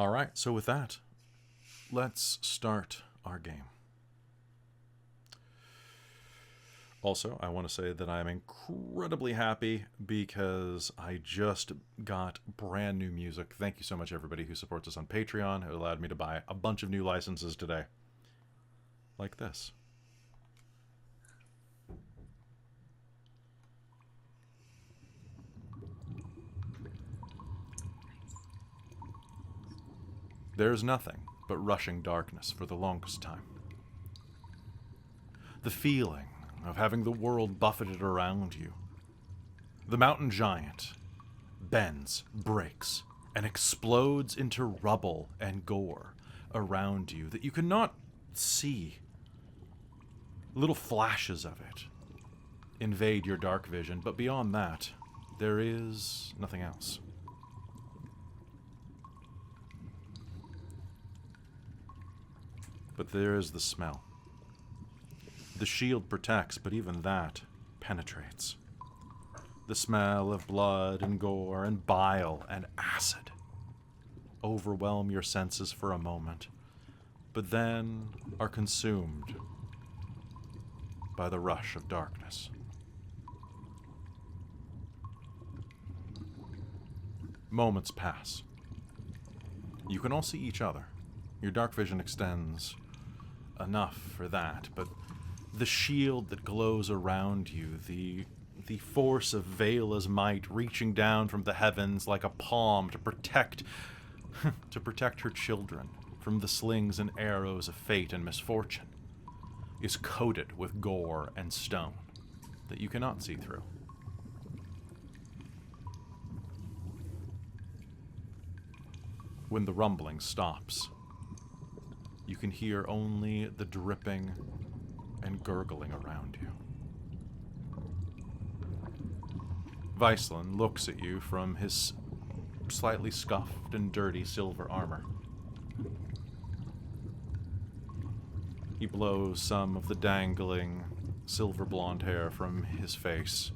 Alright, so with that, let's start our game. Also, I want to say that I'm incredibly happy because I just got brand new music. Thank you so much, everybody who supports us on Patreon. It allowed me to buy a bunch of new licenses today. Like this. There's nothing but rushing darkness for the longest time. The feeling of having the world buffeted around you. The mountain giant bends, breaks, and explodes into rubble and gore around you that you cannot see. Little flashes of it invade your dark vision, but beyond that, there is nothing else. But there is the smell. The shield protects, but even that penetrates. The smell of blood and gore and bile and acid overwhelm your senses for a moment, but then are consumed by the rush of darkness. Moments pass. You can all see each other. Your dark vision extends enough for that, but the shield that glows around you, the force of Vela's might reaching down from the heavens like a palm to protect her children from the slings and arrows of fate and misfortune, is coated with gore and stone that you cannot see through. When the rumbling stops, you can hear only the dripping and gurgling around you. Viceland looks at you from his slightly scuffed and dirty silver armor. He blows some of the dangling silver blonde hair from his face.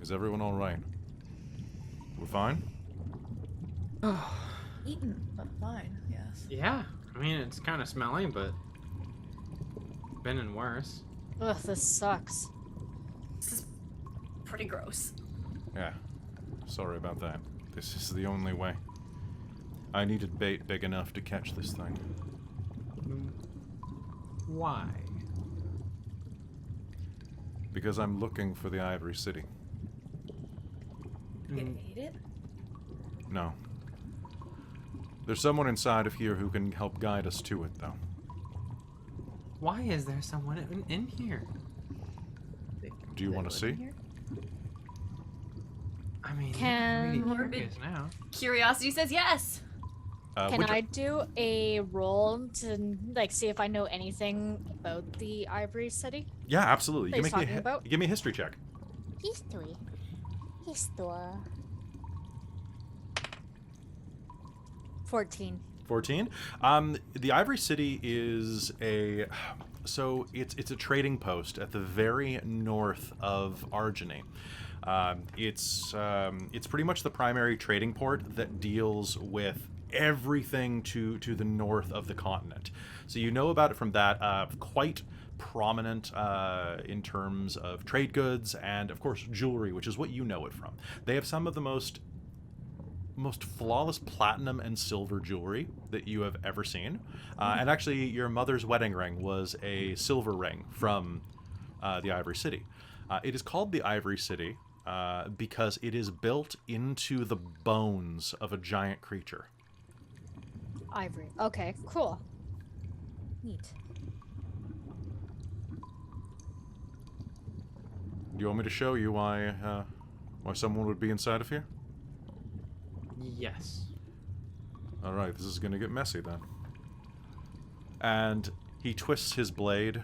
Is everyone all right? We're fine? Eaten, but fine, yes. Yeah, I mean, it's kind of smelly, but been in worse. Ugh, this sucks. This is pretty gross. Yeah. Sorry about that. This is the only way. I needed bait big enough to catch this thing. Why? Because I'm looking for the Ivory City. You ate it? No. There's someone inside of here who can help guide us to it, though. Why is there someone in here? Do you want to see? I mean, Can- I'm really Morbid- curious now. Curiosity says yes. Can I do a roll to like see if I know anything about the Ivory City? Yeah, absolutely. What are you talking about? Give me a history check. History. 14. 14. The Ivory City is a... So it's a trading post at the very north of Argeny. It's pretty much the primary trading port that deals with everything to the north of the continent. So you know about it from that. Quite prominent in terms of trade goods and, of course, jewelry, which is what you know it from. They have some of the most flawless platinum and silver jewelry that you have ever seen. And actually, your mother's wedding ring was a silver ring from the Ivory City. It is called the Ivory City because it is built into the bones of a giant creature. Ivory. Okay, cool. Neat. Do you want me to show you why someone would be inside of here? Yes. All right, this is going to get messy then. And he twists his blade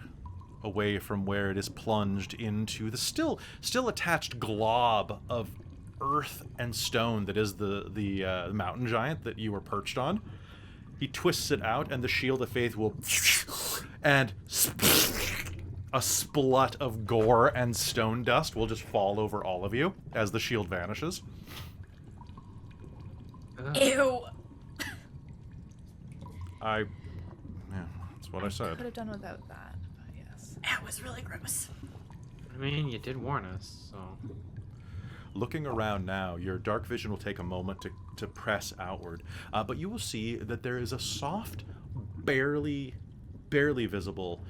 away from where it is plunged into the still attached glob of earth and stone that is the mountain giant that you were perched on. He twists it out, and the shield of faith will... And a splut of gore and stone dust will just fall over all of you as the shield vanishes. Ugh. Ew. Yeah, that's what I said. Could have done without that, but yes. That was really gross. I mean, you did warn us, so. Looking around now, your dark vision will take a moment to press outward, but you will see that there is a soft, barely visible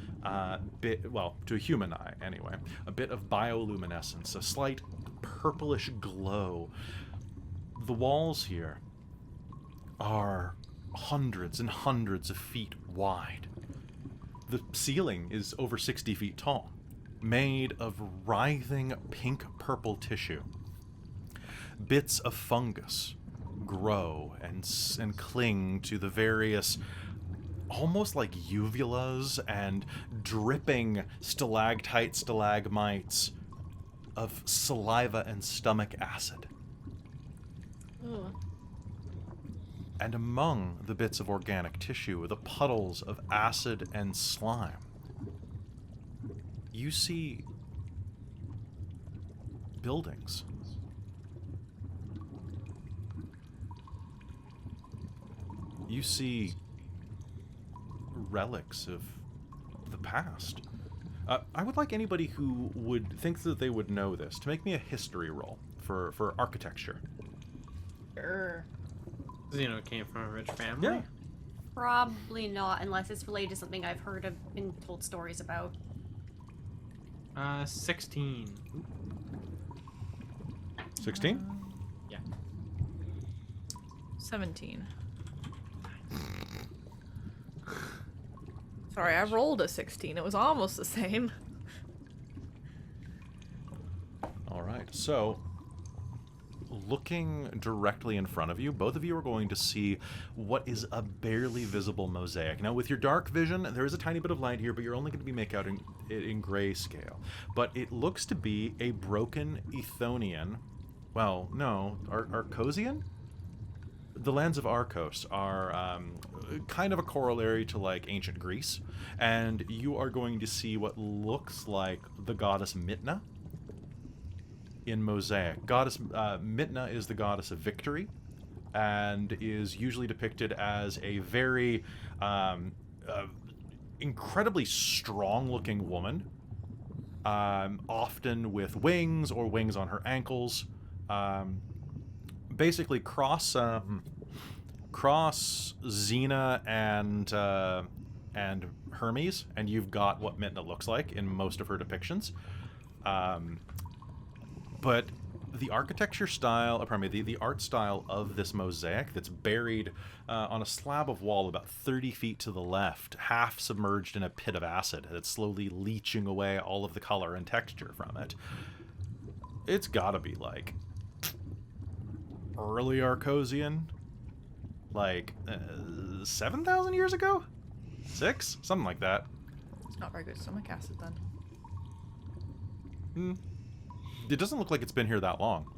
bit, well, to a human eye anyway, a bit of bioluminescence, a slight purplish glow. The walls here are hundreds and hundreds of feet wide. The ceiling is over 60 feet tall, made of writhing pink-purple tissue. Bits of fungus grow and cling to the various, almost like uvulas and dripping stalagmites of saliva and stomach acid. Ugh. And among the bits of organic tissue, the puddles of acid and slime, you see buildings. You see relics of the past. I would like anybody who would think that they would know this to make me a history roll for architecture. Sure. Xeno came from a rich family. Yeah. Probably not, unless it's related to something I've heard of, been told stories about. 16. 16? Yeah. 17. Sorry, I rolled a 16. It was almost the same. All right. So, looking directly in front of you, both of you are going to see what is a barely visible mosaic. Now, with your dark vision, there is a tiny bit of light here, but you're only going to be make out in grayscale. But it looks to be a broken Ethonian. Well, no, Arcosian? The lands of Arcos are kind of a corollary to like ancient Greece, and you are going to see what looks like the goddess Mitna in mosaic. Goddess Mitna is the goddess of victory, and is usually depicted as a very incredibly strong-looking woman, often with wings or wings on her ankles. Basically, cross Xena and Hermes, and you've got what Mitna looks like in most of her depictions. But the architecture style, the art style of this mosaic that's buried on a slab of wall about 30 feet to the left, half submerged in a pit of acid that's slowly leaching away all of the color and texture from it. It's gotta be like early Arcosian, like 7,000 years ago? 6? Something like that. It's not very good stomach acid then. It doesn't look like it's been here that long.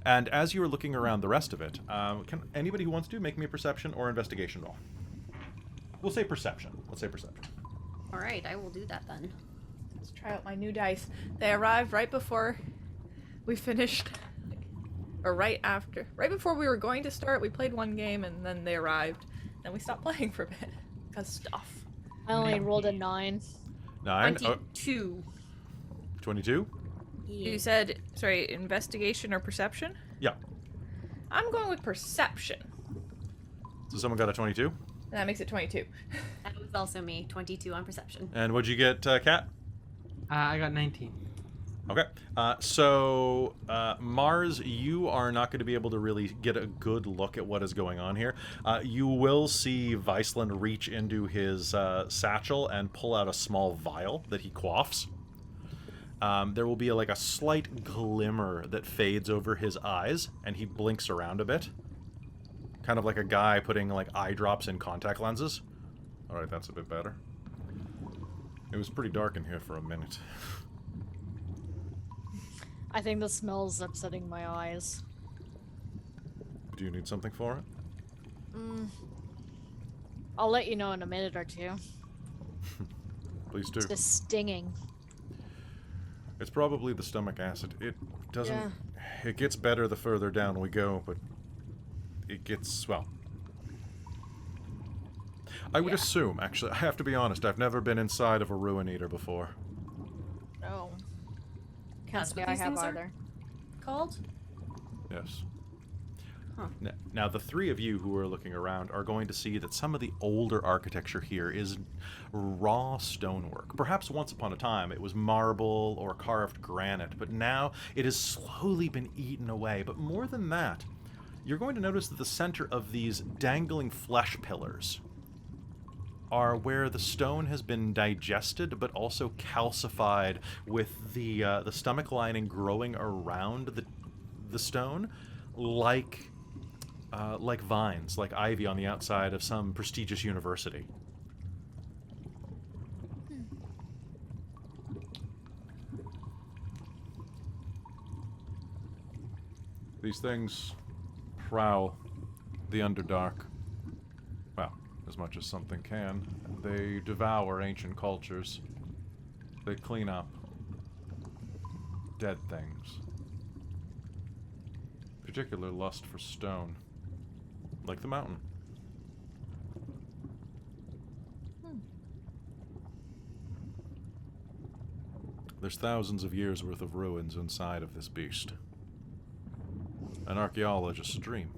And as you are looking around the rest of it, can anybody who wants to make me a perception or investigation roll? We'll say perception. Let's say perception. Alright, I will do that then. Let's try out my new dice. They arrived right before we finished. Or right after. Right before we were going to start, we played one game and then they arrived. Then we stopped playing for a bit. Because stuff. I only rolled a 9. 9? 22. 22? You said, sorry, investigation or perception? Yeah. I'm going with perception. So someone got a 22? And that makes it 22. That was also me. 22 on perception. And what'd you get, Kat? I got 19. Okay. So, Mars, you are not going to be able to really get a good look at what is going on here. You will see Viceland reach into his satchel and pull out a small vial that he quaffs. There will be like a slight glimmer that fades over his eyes, and he blinks around a bit. Kind of like a guy putting like eye drops in contact lenses. Alright, that's a bit better. It was pretty dark in here for a minute. I think the smell's upsetting my eyes. Do you need something for it? I'll let you know in a minute or two. Please do. It's just stinging. It's probably the stomach acid. It doesn't It gets better the further down we go, but it gets, well... I would assume, actually, I have to be honest, I've never been inside of a Ruin Eater before. Oh. That's Can't say what I these have things are either. called? Yes. Huh. Now, the three of you who are looking around are going to see that some of the older architecture here is raw stonework. Perhaps once upon a time it was marble or carved granite, but now it has slowly been eaten away. But more than that, you're going to notice that the center of these dangling flesh pillars are where the stone has been digested, but also calcified with the stomach lining growing around the stone, like vines, like ivy on the outside of some prestigious university. These things prowl the Underdark. Well, as much as something can. They devour ancient cultures. They clean up dead things. Particular lust for stone. Like the mountain. There's thousands of years worth of ruins inside of this beast. An archaeologist's dream.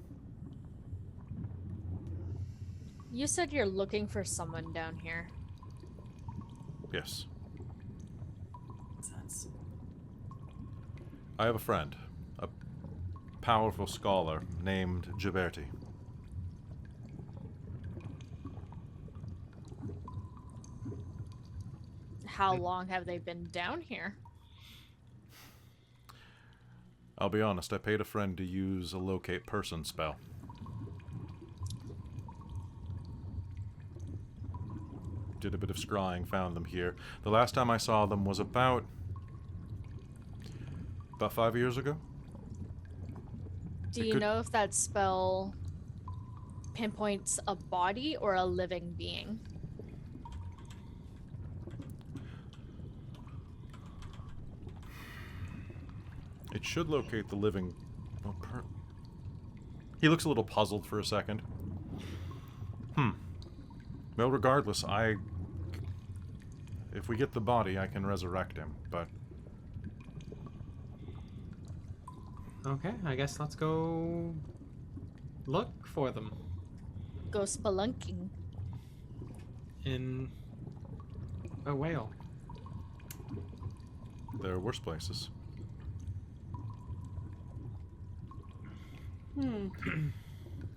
You said you're looking for someone down here. Yes. Makes sense. I have a friend. A powerful scholar named Gibberti. How long have they been down here? I'll be honest, I paid a friend to use a locate person spell. Did a bit of scrying, found them here. The last time I saw them was about 5 years ago. Do you know if that spell pinpoints a body or a living being? It should locate the living... He looks a little puzzled for a second. Well, regardless, if we get the body, I can resurrect him, but... Okay, I guess let's go look for them Go spelunking. in a whale. There are worse places.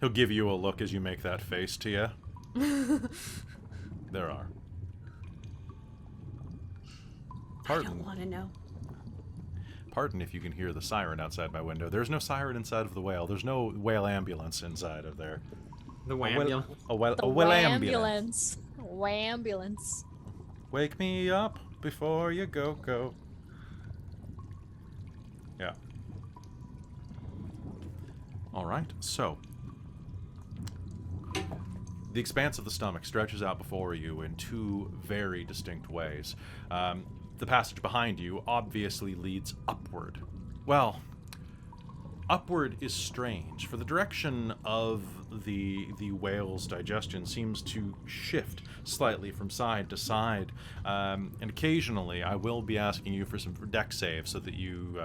He'll give you a look as you make that face, Tia. There are. I Pardon. don't want to know. Pardon if you can hear the siren outside my window. There's no siren inside of the whale. There's no whale ambulance inside of there. The A whale. whale ambulance. Wambulance. Wake me up before you go. Yeah. Alright, so. The expanse of the stomach stretches out before you in two very distinct ways. The passage behind you obviously leads upward. Well, upward is strange, for the direction of the whale's digestion seems to shift slightly from side to side, and occasionally I will be asking you for some deck saves so that you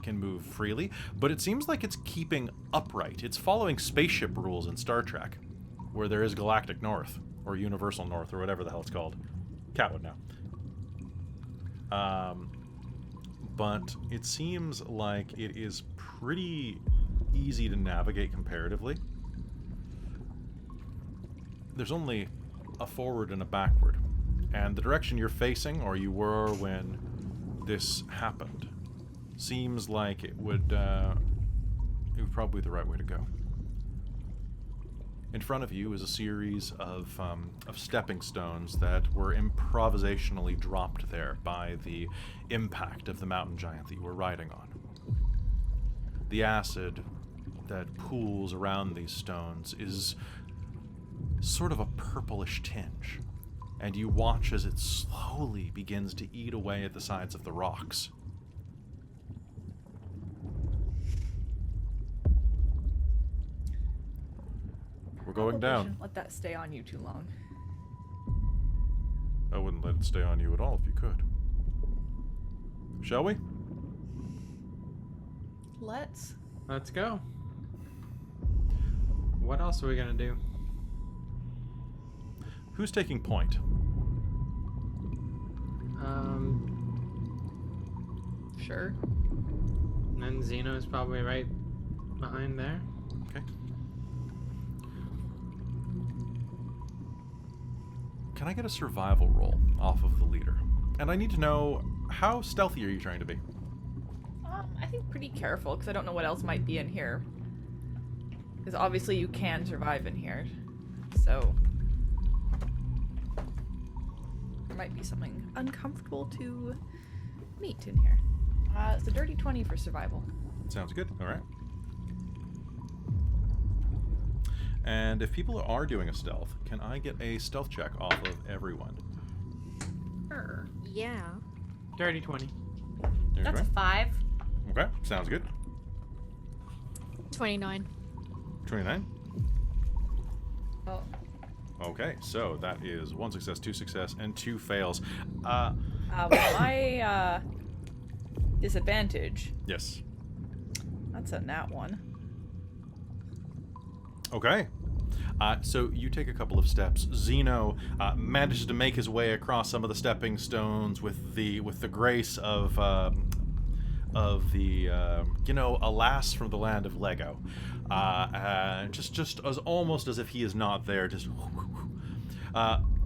can move freely, but it seems like it's keeping upright. It's following spaceship rules in Star Trek, where there is Galactic North, or Universal North, or whatever the hell it's called. Cat would know. But it seems like it is pretty easy to navigate comparatively. There's only a forward and a backward, and the direction you're facing, or you were when this happened, seems like it would probably be the right way to go. In front of you is a series of stepping stones that were improvisationally dropped there by the impact of the mountain giant that you were riding on. The acid that pools around these stones is sort of a purplish tinge, and you watch as it slowly begins to eat away at the sides of the rocks. going Probably down. shouldn't let that stay on you too long. I wouldn't let it stay on you at all if you could. Shall we? Let's. Let's go. What else are we gonna do? Who's taking point? Sure. And then Xeno's probably right behind there. Okay. Can I get a survival roll off of the leader? And I need to know, how stealthy are you trying to be? I think pretty careful, because I don't know what else might be in here. Because obviously you can survive in here. So... there might be something uncomfortable to meet in here. It's a dirty 20 for survival. Sounds good. All right. And if people are doing a stealth, can I get a stealth check off of everyone? Sure. Yeah. Dirty 20. There That's you a 5. go. Okay, sounds good. 29. 29. Oh. Okay, so that is 1 success, 2 success, and 2 fails. My disadvantage, Yes. that's a nat 1. Okay. So you take a couple of steps. Zeno manages to make his way across some of the stepping stones with the grace of the a lass from the land of Lego. Just as almost as if he is not there. Just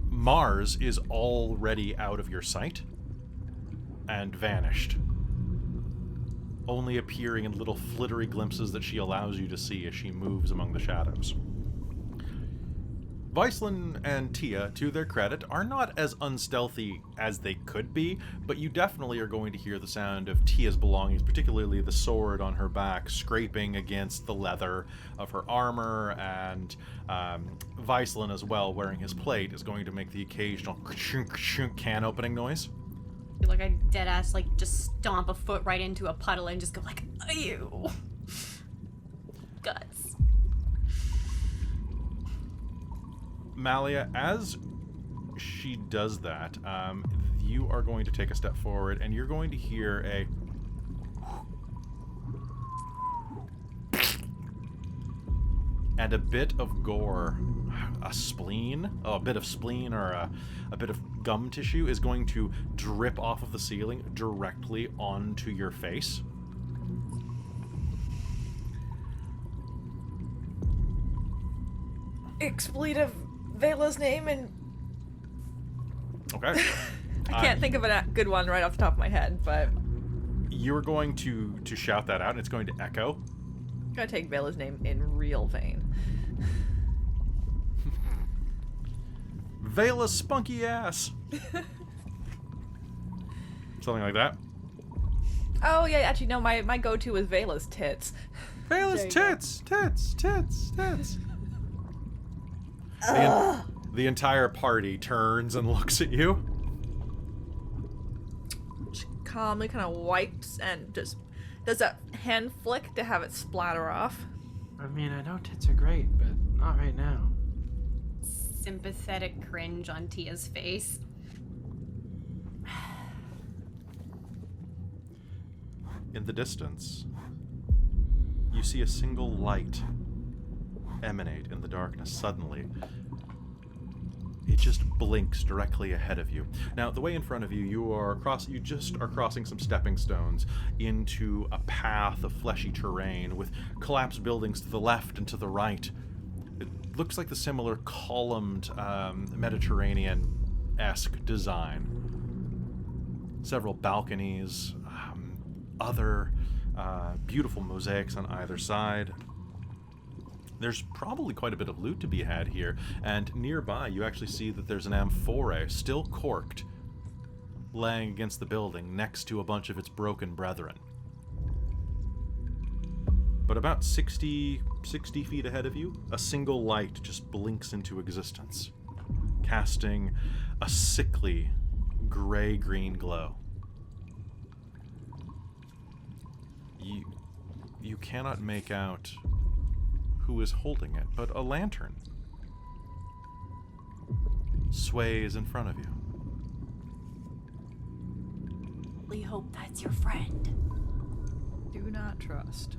Mars is already out of your sight and vanished, only appearing in little flittery glimpses that she allows you to see as she moves among the shadows. Viceland and Tia, to their credit, are not as unstealthy as they could be, but you definitely are going to hear the sound of Tia's belongings, particularly the sword on her back, scraping against the leather of her armor, and Viceland as well, wearing his plate, is going to make the occasional can opening noise. I feel like I deadass like just stomp a foot right into a puddle and just go like, ew. Guts. Malia, as she does that, you are going to take a step forward, and you're going to hear a and a bit of gore. A bit of spleen or a bit of gum tissue is going to drip off of the ceiling directly onto your face. Expletive Vela's name and... Okay. I can't think of a good one right off the top of my head, but... You're going to shout that out, and it's going to echo. I'm gonna take Vela's name in real vain. Vela's spunky ass. Something like that. Oh yeah, actually no, my go-to is Vela's tits. Vela's There you tits. The entire party turns and looks at you. She calmly kind of wipes and just does that hand flick to have it splatter off. I mean, I know tits are great, but not right now. Sympathetic cringe on Tia's face. In the distance, you see a single light emanate in the darkness suddenly. It just blinks directly ahead of you. Now, the way in front of you, you just are crossing some stepping stones into a path of fleshy terrain with collapsed buildings to the left and to the right. It looks like the similar columned Mediterranean-esque design. Several balconies, other beautiful mosaics on either side. There's probably quite a bit of loot to be had here, and nearby you actually see that there's an amphora, still corked, laying against the building next to a bunch of its broken brethren. But about 60 feet ahead of you, a single light just blinks into existence, casting a sickly gray-green glow. You cannot make out who is holding it, but a lantern sways in front of you. We hope that's your friend. Do not trust.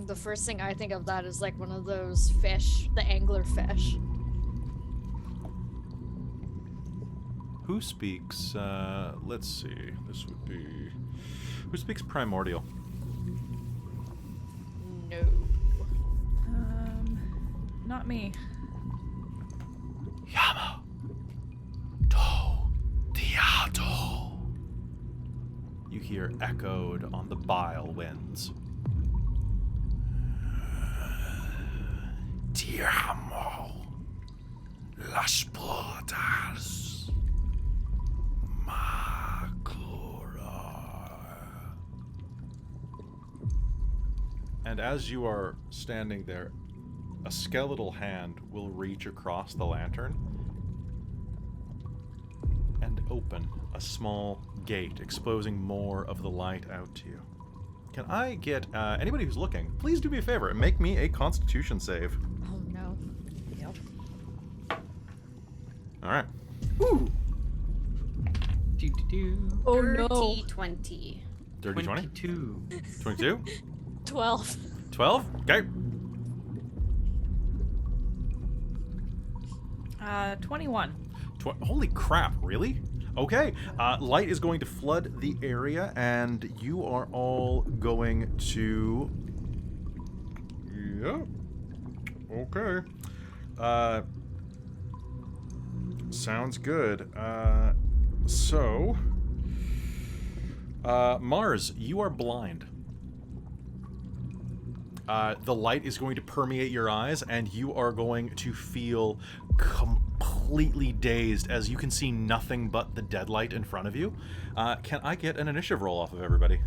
The first thing I think of that is like one of those fish, the angler fish. Who speaks, let's see, this would be... Who speaks Primordial? No. Not me. Yamo. Do. Diado. You hear echoed on the bile winds. Tiamo. Las portas. And as you are standing there, a skeletal hand will reach across the lantern and open a small gate, exposing more of the light out to you. Can I get anybody who's looking, please do me a favor and make me a Constitution save. Oh no. Yep. All right. Ooh. Do. Oh Dirty no. 20. Dirty 20? 22. 22? 12. 12? Okay. 21. Holy crap, really? Okay. Light is going to flood the area, and you are all going to... Yep. Okay. Sounds good. So... Mars, you are blind. The light is going to permeate your eyes, and you are going to feel completely dazed as you can see nothing but the deadlight in front of you. Can I get an initiative roll off of everybody?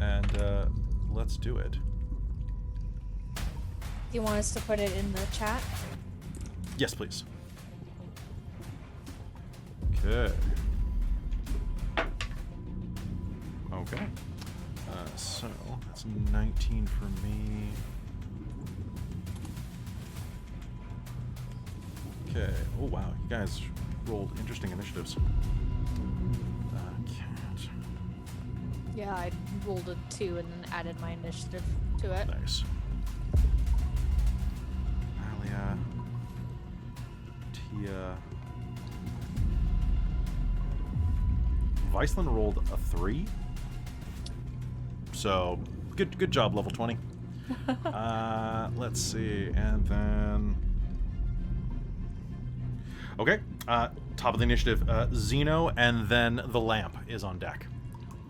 And let's do it. Do you want us to put it in the chat? Yes, please. Okay. Okay. So that's 19 for me. Okay. Oh wow, you guys rolled interesting initiatives. Can't. Yeah, I rolled a 2 and then added my initiative to it. Nice. Alia. Tia. Viceland rolled a 3. So, good job, level 20. Let's see, and then... Okay, top of the initiative, Zeno, and then the lamp is on deck.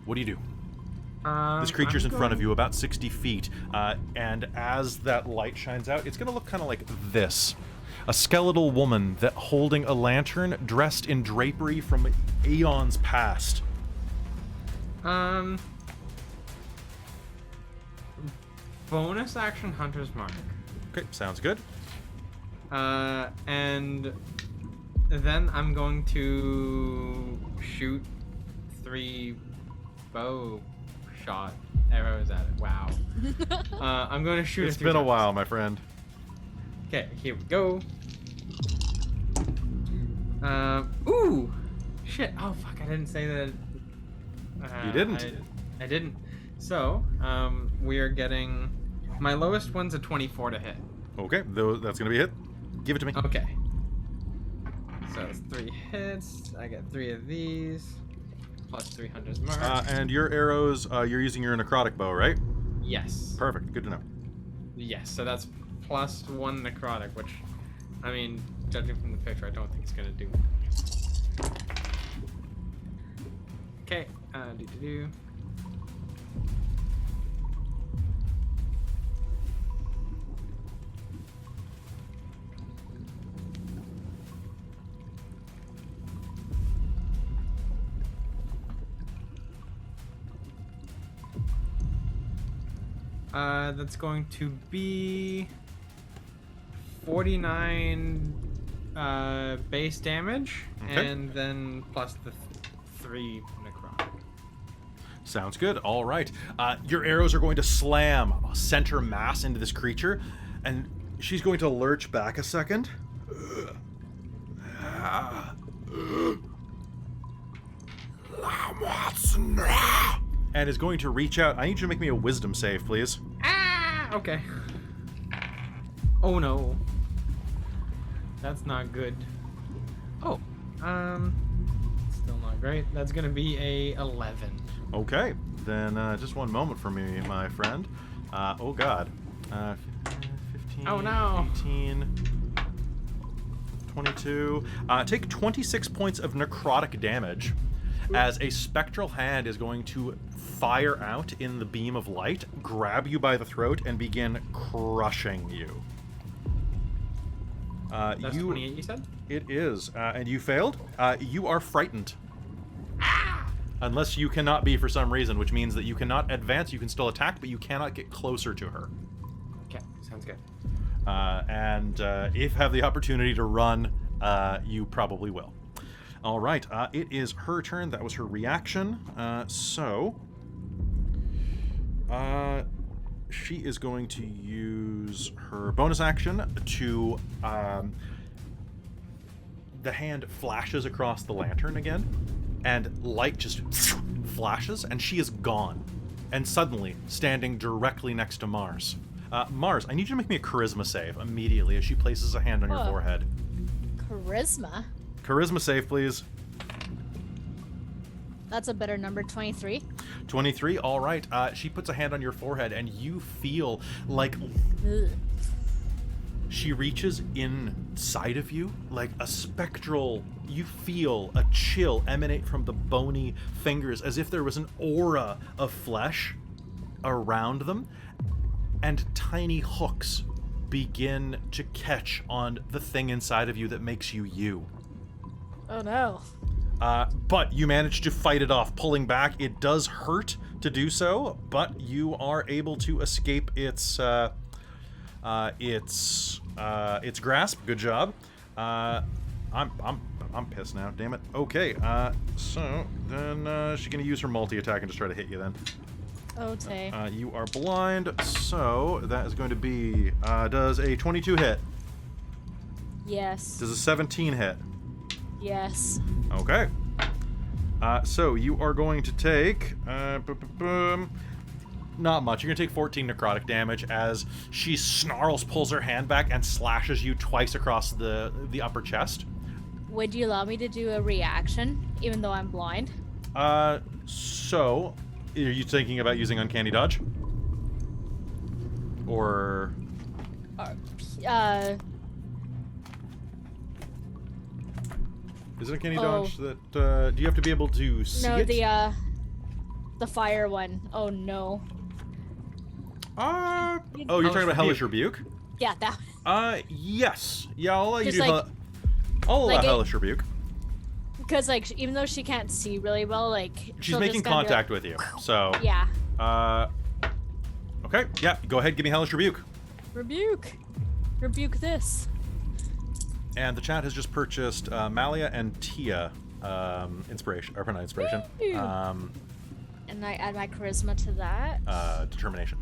What do you do? This creature's in front of you, about 60 feet, and as that light shines out, it's going to look kind of like this. A skeletal woman that holding a lantern dressed in drapery from eons past. Bonus action Hunter's Mark. Okay, sounds good. And then I'm going to shoot 3 bow shot arrows at it. Wow. I'm going to shoot It's it 3 been a times. while, my friend. Okay, here we go. Ooh! Shit. Oh, fuck, I didn't say that. You didn't. I didn't. So, we are getting... My lowest one's a 24 to hit. Okay, that's going to be a hit. Give it to me. Okay. So it's 3 hits. I get 3 of these. Plus 300's mark. And your arrows, you're using your necrotic bow, right? Yes. Perfect. Good to know. Yes, so that's plus 1 necrotic, which, I mean, judging from the picture, I don't think it's gonna do. Okay, do. That's going to be 49 base damage, Okay. and then plus the 3 necrotic. Sounds good. All right. Your arrows are going to slam center mass into this creature, and she's going to lurch back a second. And is going to reach out. I need you to make me a wisdom save, please. Ah! Okay. Oh no. That's not good. Oh. Still not great. That's gonna be a 11. Okay. Then just one moment for me, my friend. Oh god. 15, Oh, no. 18, 22. Take 26 points of necrotic damage as a spectral hand is going to fire out in the beam of light, grab you by the throat, and begin crushing you. That's 28, you said? It is. And you failed. You are frightened. Unless you cannot be for some reason, which means that you cannot advance. You can still attack, but you cannot get closer to her. Okay, sounds good. And if have the opportunity to run, you probably will. All right, it is her turn. That was her reaction. She is going to use her bonus action to... the hand flashes across the lantern again, and light just flashes, and she is gone. And suddenly, standing directly next to Mars. Mars, I need you to make me a charisma save immediately as she places a hand on your forehead. Charisma? Charisma save, please. That's a better number, 23. 23, all right. She puts a hand on your forehead, and you feel like Ugh. she reaches inside of you like a spectral... You feel a chill emanate from the bony fingers as if there was an aura of flesh around them, and tiny hooks begin to catch on the thing inside of you that makes you you. Oh no. But you manage to fight it off, pulling back. It does hurt to do so, but you are able to escape its grasp. Good job. I'm pissed now. Damn it. Okay. So then she's gonna use her multi-attack and just try to hit you. Then. Okay. You are blind, so that is going to be. Does a 22 hit? Yes. Does a 17 hit? Yes. Okay. So you are going to take not much. You're gonna take 14 necrotic damage as she snarls, pulls her hand back, and slashes you twice across the upper chest. Would you allow me to do a reaction, even though I'm blind? So are you thinking about using Uncanny Dodge? Or is it Uncanny Dodge that do you have to be able to see no, it? the fire one. Oh no. Oh, you're talking about Hellish Rebuke? Yeah, that. Yes. Yeah, I'll let you Just do like- I'll allow like Hellish Rebuke. Because like even though she can't see really well, like She's making contact with you, so... Yeah. Okay, yeah, go ahead, give me Hellish Rebuke. Rebuke this. And the chat has just purchased Malia and Tia inspiration, or not inspiration, Woo! And I add my charisma to that. determination.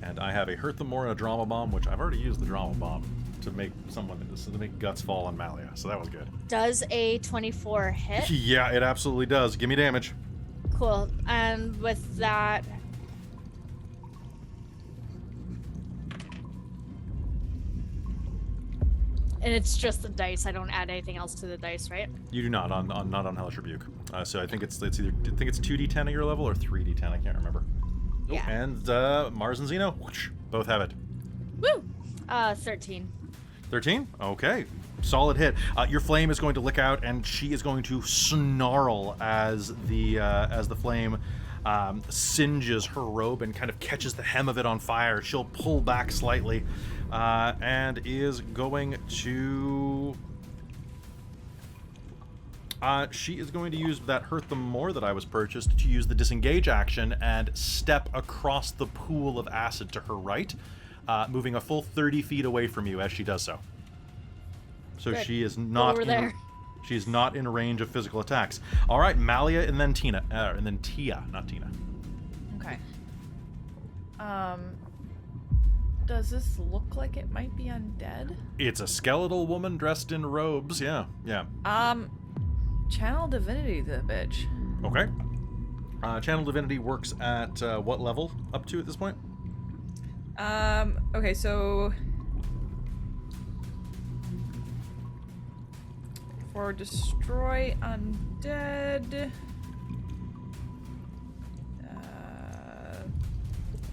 And I have a Hurt Them More and a Drama Bomb, which I've already used the Drama Bomb to make to make guts fall on Malia, so that was good. Does a 24 hit? Yeah, it absolutely does. Give me damage. Cool. And with that, and it's just the dice. I don't add anything else to the dice, right? You do not not on Hellish Rebuke. So I think it's either 2d10 at your level or 3d10. I can't remember. Oh, Yeah. and Mars and Xeno, whoosh, both have it. Woo! 13. 13? Okay. Solid hit. Your flame is going to lick out, and she is going to snarl as the flame singes her robe and kind of catches the hem of it on fire. She'll pull back slightly, and is going to... she is going to use that Hurt Them More that I was purchased to use the disengage action and step across the pool of acid to her right, moving a full 30 feet away from you as she does so. So Good. she is not over there. She's not in range of physical attacks. All right, Malia and then Tina. And then Tia, not Tina. Okay. Does this look like it might be undead? It's a skeletal woman dressed in robes. Yeah. Channel Divinity the bitch. Okay. Channel Divinity works at what level up to at this point? Okay, so... For Destroy Undead...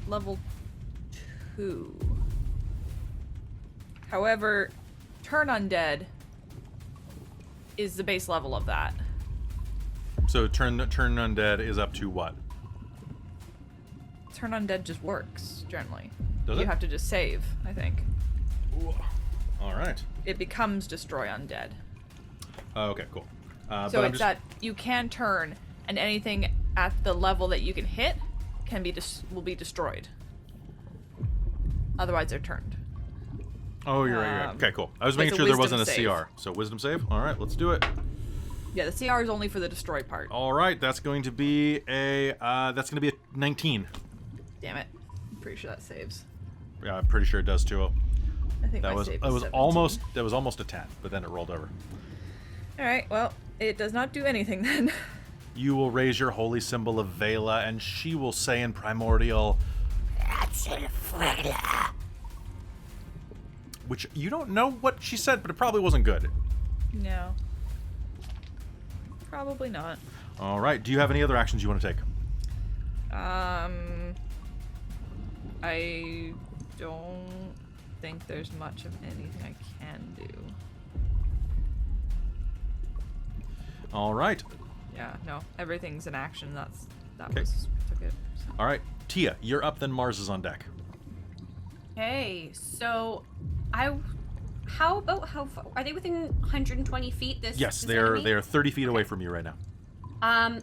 level 2. However, Turn Undead is the base level of that. So turn undead is up to what? Turn Undead just works, generally. Does You it? have to just save, I think. Ooh. All right. It becomes Destroy Undead. Okay, cool. So it's that you can turn, and anything at the level that you can hit can be will be destroyed. Otherwise, they're turned. Oh, you're right. You're right. Okay, cool. I was it's making a sure there wasn't wisdom a save. CR. So wisdom save. All right, let's do it. Yeah, the CR is only for the destroy part. All right, that's going to be a 19. Damn it! I'm pretty sure that saves. Yeah, I'm pretty sure it does too. I think That my was save it is was 17. almost a 10, but then it rolled over. All right. Well, it does not do anything then. You will raise your holy symbol of Vela, and she will say in primordial, which you don't know what she said, but it probably wasn't good. No. Probably not. All right. Do you have any other actions you want to take? I don't think there's much of anything I can do. All right. Yeah, no, everything's in action. That Okay. took it. So. All right. Tia, you're up. Then Mars is on deck. Okay, so how far are they within 120 feet? Yes, this they are. enemy? They are 30 feet away from you right now. I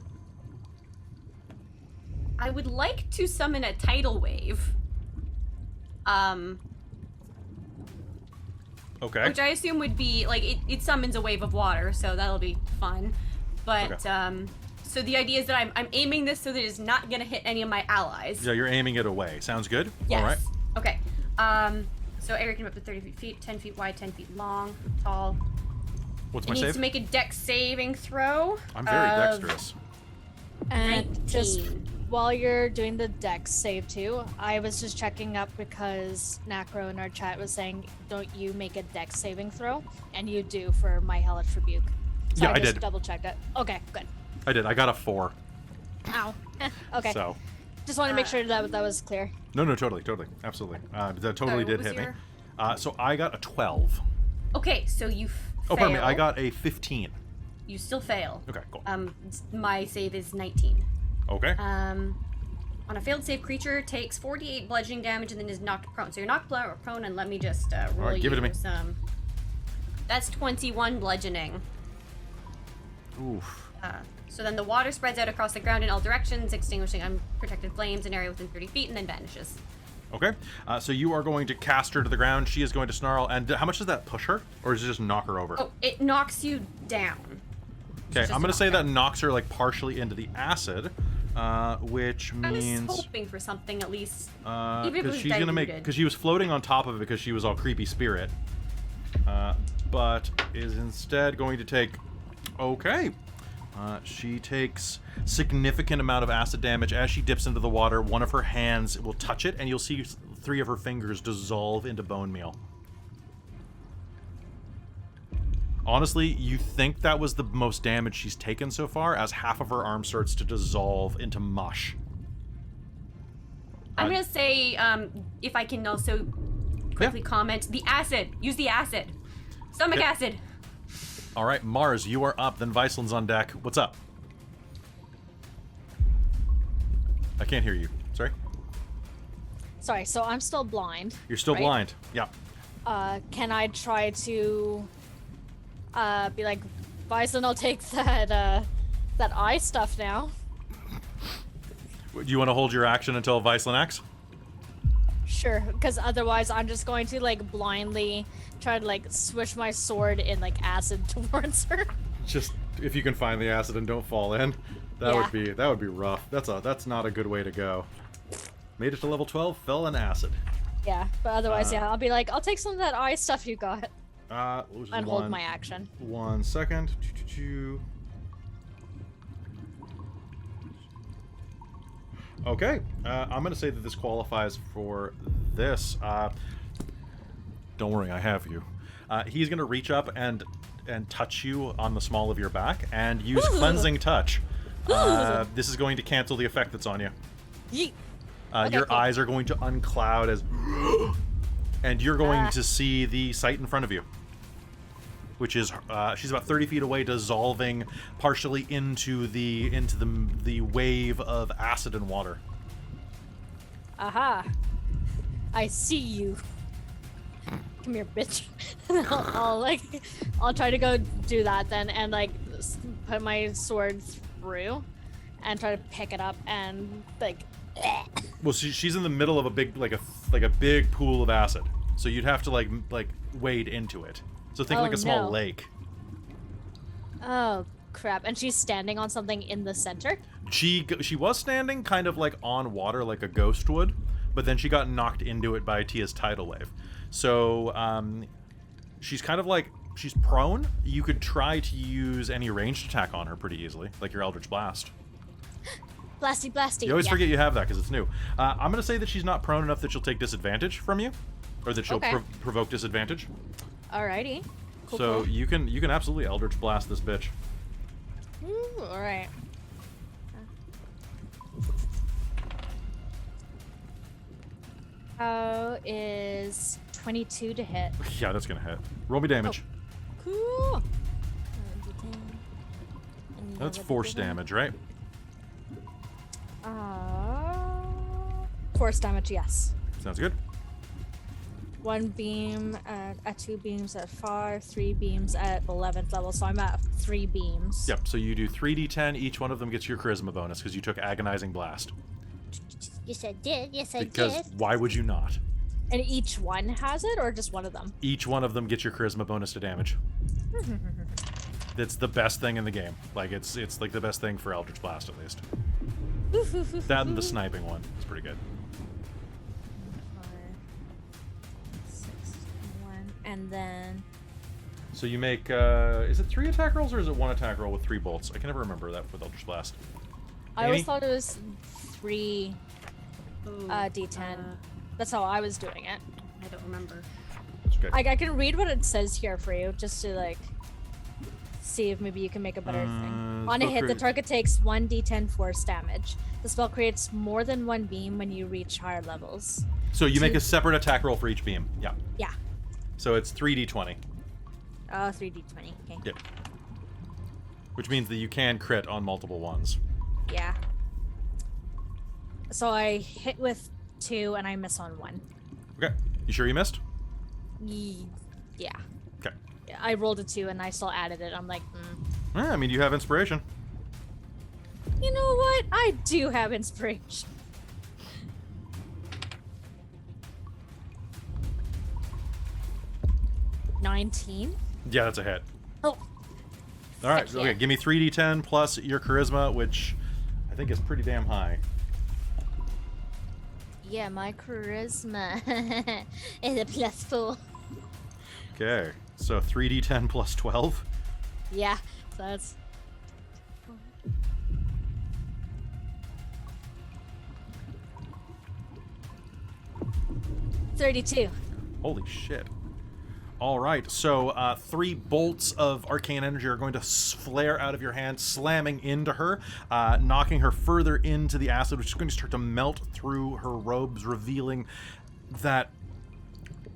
would like to summon a tidal wave. Okay. Which I assume would be like it summons a wave of water, so that'll be fun. But Okay. so the idea is that I'm aiming this so that it's not gonna hit any of my allies. Yeah, you're aiming it away. Sounds good. Yes. All right. Okay. So area can be up to 30 feet, 10 feet wide, 10 feet long, tall. What's It my needs save? to make a dex saving throw. I'm very of dexterous. And just 19. while you're doing the dex save too, I was just checking up because Nacro in our chat was saying, don't you make a dex saving throw? And you do for my Hellish Rebuke. So Yeah, I just did. double checked it. Okay, good. I did. I got a 4. Ow. Okay. So. Just want to make sure that was clear. No, totally, absolutely. That totally Sorry, what did was hit me. your- So I got a 12. Okay, so you Oh, pardon me. fail. I got a 15. You still fail. Okay, cool. My save is 19. Okay. On a failed save, creature takes 48 bludgeoning damage and then is knocked prone. So you're knocked prone, and let me just roll right, give it to me. some. That's 21 bludgeoning. Oof. So then the water spreads out across the ground in all directions, extinguishing unprotected flames in an area within 30 feet, and then vanishes. Okay. So you are going to cast her to the ground. She is going to snarl. And how much does that push her? Or does it just knock her over? Oh, it knocks you down. okay, just I'm going a to say that knockdown. knocks her like partially into the acid, which I means... was hoping for something at least. Even if it because was she's gonna make diluted. because she was floating on top of it because she was all creepy spirit, but is instead going to take. Okay, she takes significant amount of acid damage as she dips into the water. One of her hands will touch it, and you'll see 3 of her fingers dissolve into bone meal. Honestly, you think that was the most damage she's taken so far, as half of her arm starts to dissolve into mush. I'm gonna say, if I can also quickly comment, the acid. Use the acid. Stomach Okay. acid. All right, Mars, you are up. Then Viceland's on deck. What's up? I can't hear you. Sorry. Sorry, so I'm still blind. You're still right? blind. Yeah. Can I try to be like, Bison, I'll take that eye stuff now. Do you want to hold your action until Viceland acts? Sure, because otherwise I'm just going to like blindly try to like swish my sword in like acid towards her. Just if you can find the acid and don't fall in, that would be rough. That's not a good way to go. Made it to level 12, fell in acid. Yeah, but otherwise, yeah, I'll be like, I'll take some of that eye stuff you got. And Hold my action. 1 second. Okay, I'm gonna say that this qualifies for this. Don't worry, I have you. He's gonna reach up and touch you on the small of your back and use cleansing touch. This is going to cancel the effect that's on you. Yeet. Your cool. eyes are going to uncloud as, and you're going to see the sight in front of you, which is she's about 30 feet away, dissolving partially into the wave of acid and water. Aha! I see you. Come here, bitch. I'll try to go do that then, and like put my sword through, and try to pick it up and like. Well, she's in the middle of a big big pool of acid, so you'd have to like wade into it. So think like a small lake. Oh crap! And she's standing on something in the center. She was standing kind of like on water, like a ghost would, but then she got knocked into it by Tia's tidal wave. So she's kind of like she's prone. You could try to use any ranged attack on her pretty easily, like your Eldritch Blast. Blasty. You always forget you have that because it's new. I'm going to say that she's not prone enough that she'll take disadvantage from you, or that she'll provoke disadvantage. Alrighty. Cool, So cool. you can absolutely Eldritch Blast this bitch. Ooh, alright. How is 22 to hit? Yeah, that's going to hit. Roll me damage. Cool. That's force damage, right? Force damage, yes. Sounds good. 1 beam at 2 beams at 5, 3 beams at 11th level, so I'm at 3 beams. Yep, so you do 3d10, each one of them gets your charisma bonus because you took Agonizing Blast. Yes, I did. Because why would you not? And each one has it, or just one of them? Each one of them gets your charisma bonus to damage. It's the best thing in the game. Like, it's like the best thing for Eldritch Blast, at least. That and the sniping one is pretty good. 5, 6, 1, and then... So you make, is it 3 attack rolls or is it 1 attack roll with 3 bolts? I can never remember that with Eldritch Blast. I always thought it was 3 d10. That's how I was doing it. I don't remember. It's okay. I can read what it says here for you, just to like see if maybe you can make a better thing. On a hit, the target takes 1d10 force damage. The spell creates more than 1 beam when you reach higher levels. So you make a separate attack roll for each beam. Yeah. Yeah. So it's 3d20. Oh, 3d20. Okay. Yep. Which means that you can crit on multiple ones. Yeah. So I hit with 2 and I miss on 1. Okay. You sure you missed? Yeah. Okay. Yeah, I rolled a 2 and I still added it. I'm like, Yeah, I mean, you have inspiration. You know what? I do have inspiration. $19. Yeah, that's a hit. Oh. All right. Heck yeah. Okay. Give me 3d10 plus your charisma, which I think is pretty damn high. Yeah, my charisma is a +4. Okay. So 3d10 plus 12. Yeah, so that's... 32. Holy shit. All right, so 3 bolts of arcane energy are going to flare out of your hand, slamming into her, knocking her further into the acid, which is going to start to melt through her robes, revealing that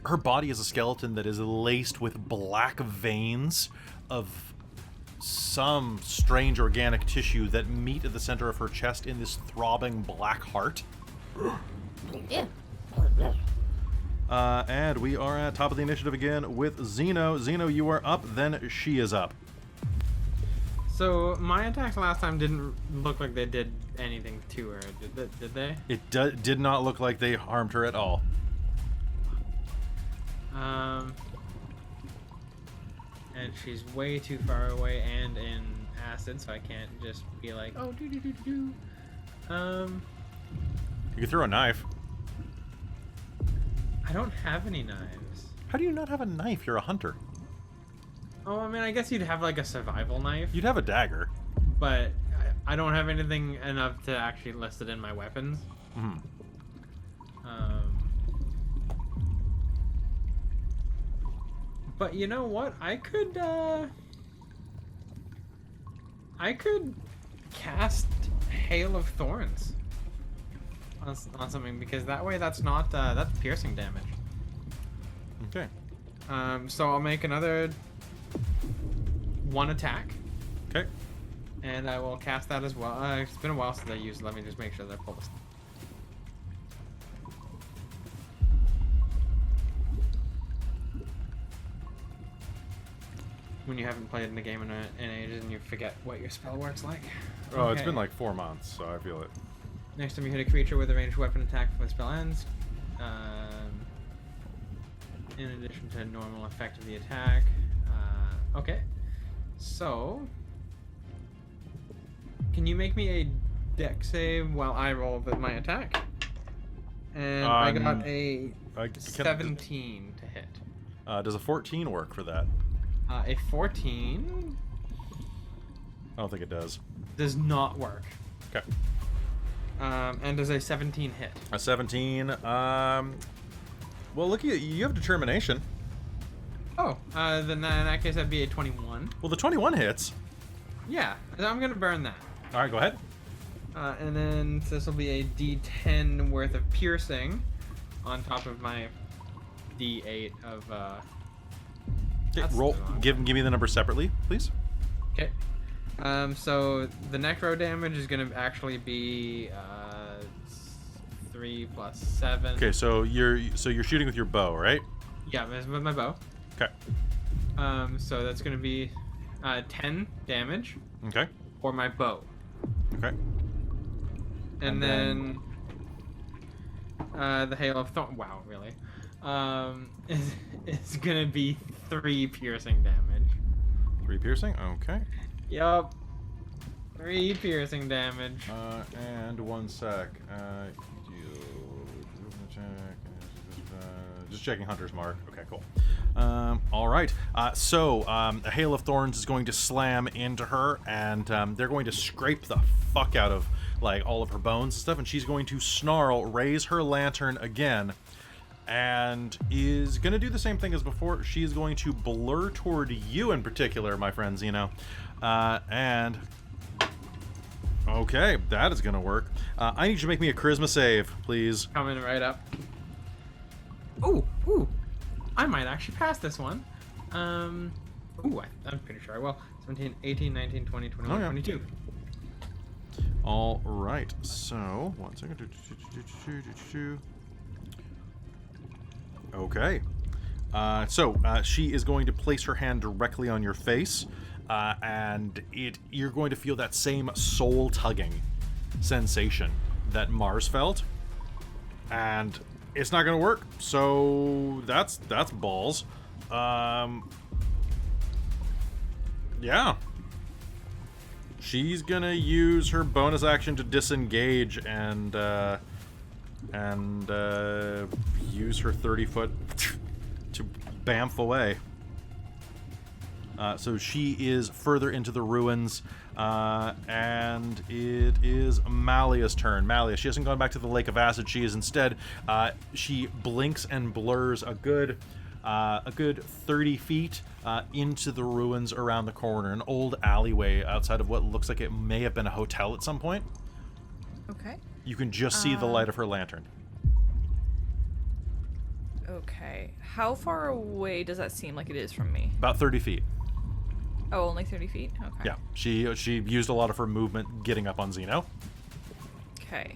her body is a skeleton that is laced with black veins of some strange organic tissue that meet at the center of her chest in this throbbing black heart. Yeah. And we are at top of the initiative again with Zeno. Zeno, you are up, then she is up. So my attacks last time didn't look like they did anything to her, did they? It did not look like they harmed her at all. And she's way too far away and in acid, so I can't just be like, oh, do. You can throw a knife. I don't have any knives. How do you not have a knife? You're a hunter. Oh, I mean, I guess you'd have like a survival knife, You'd have a dagger. but I don't have anything enough to actually list it in my weapons. Hmm. But you know what? I could cast Hail of Thorns on something, because that way that's not that's piercing damage. Okay. So I'll make another 1 attack, Okay. and I will cast that as well. It's been a while since I used it. Let me just make sure that I pull this. When you haven't played in a game in ages and you forget what your spell works like. Oh, it's Okay. been like 4 months, so I feel it. Next time you hit a creature with a ranged weapon attack before the spell ends, in addition to normal effect of the attack. Okay, so can you make me a deck save while I roll with my attack? And I got a 17 to hit. Does a 14 work for that? A 14 I don't think it does. does not work. Okay. And does a 17 hit? A 17. Well, look, you have determination. Oh, then in that case that'd be a 21. Well, the 21 hits. Yeah, I'm gonna burn that. All right, go ahead. And then this will be a D10 worth of piercing on top of my D8 of. Okay, That's roll. the wrong Give me the number separately, please. Okay. So the necro damage is gonna actually be 3 plus 7. Okay, so you're shooting with your bow, right? Yeah, with my bow. Okay. So that's gonna be 10 damage Okay. for my bow. Okay. And And then the Hail of Thorn. Wow, really? Is gonna be 3 piercing damage. 3 piercing. Okay. Yup. 3 piercing damage. And 1 sec. Just checking Hunter's Mark. Okay, cool. All right. So a Hail of Thorns is going to slam into her, and they're going to scrape the fuck out of like all of her bones and stuff, and she's going to snarl, raise her lantern again, and is going to do the same thing as before. She's going to blur toward you in particular, my friends, you know. And okay, that is going to work. I need you to make me a charisma save, please. Coming right up. Ooh. I might actually pass this one. I'm pretty sure I will. 17, 18, 19, 20, 21, Oh, yeah. 22. All right, so 1 second. Okay. So she is going to place her hand directly on your face, and you're going to feel that same soul tugging sensation that Mars felt, and it's not going to work. So that's balls. Yeah. She's gonna use her bonus action to disengage and use her 30-foot to bamf away. So she is further into the ruins, and it is Malia's turn. Malia, she hasn't gone back to the Lake of Acid. She is instead, she blinks and blurs a good 30 feet into the ruins around the corner, an old alleyway outside of what looks like it may have been a hotel at some point. Okay. You can just see the light of her lantern. Okay. How far away does that seem like it is from me? About 30 feet. Oh, only 30 feet? Okay. Yeah, she used a lot of her movement getting up on Xeno. Okay.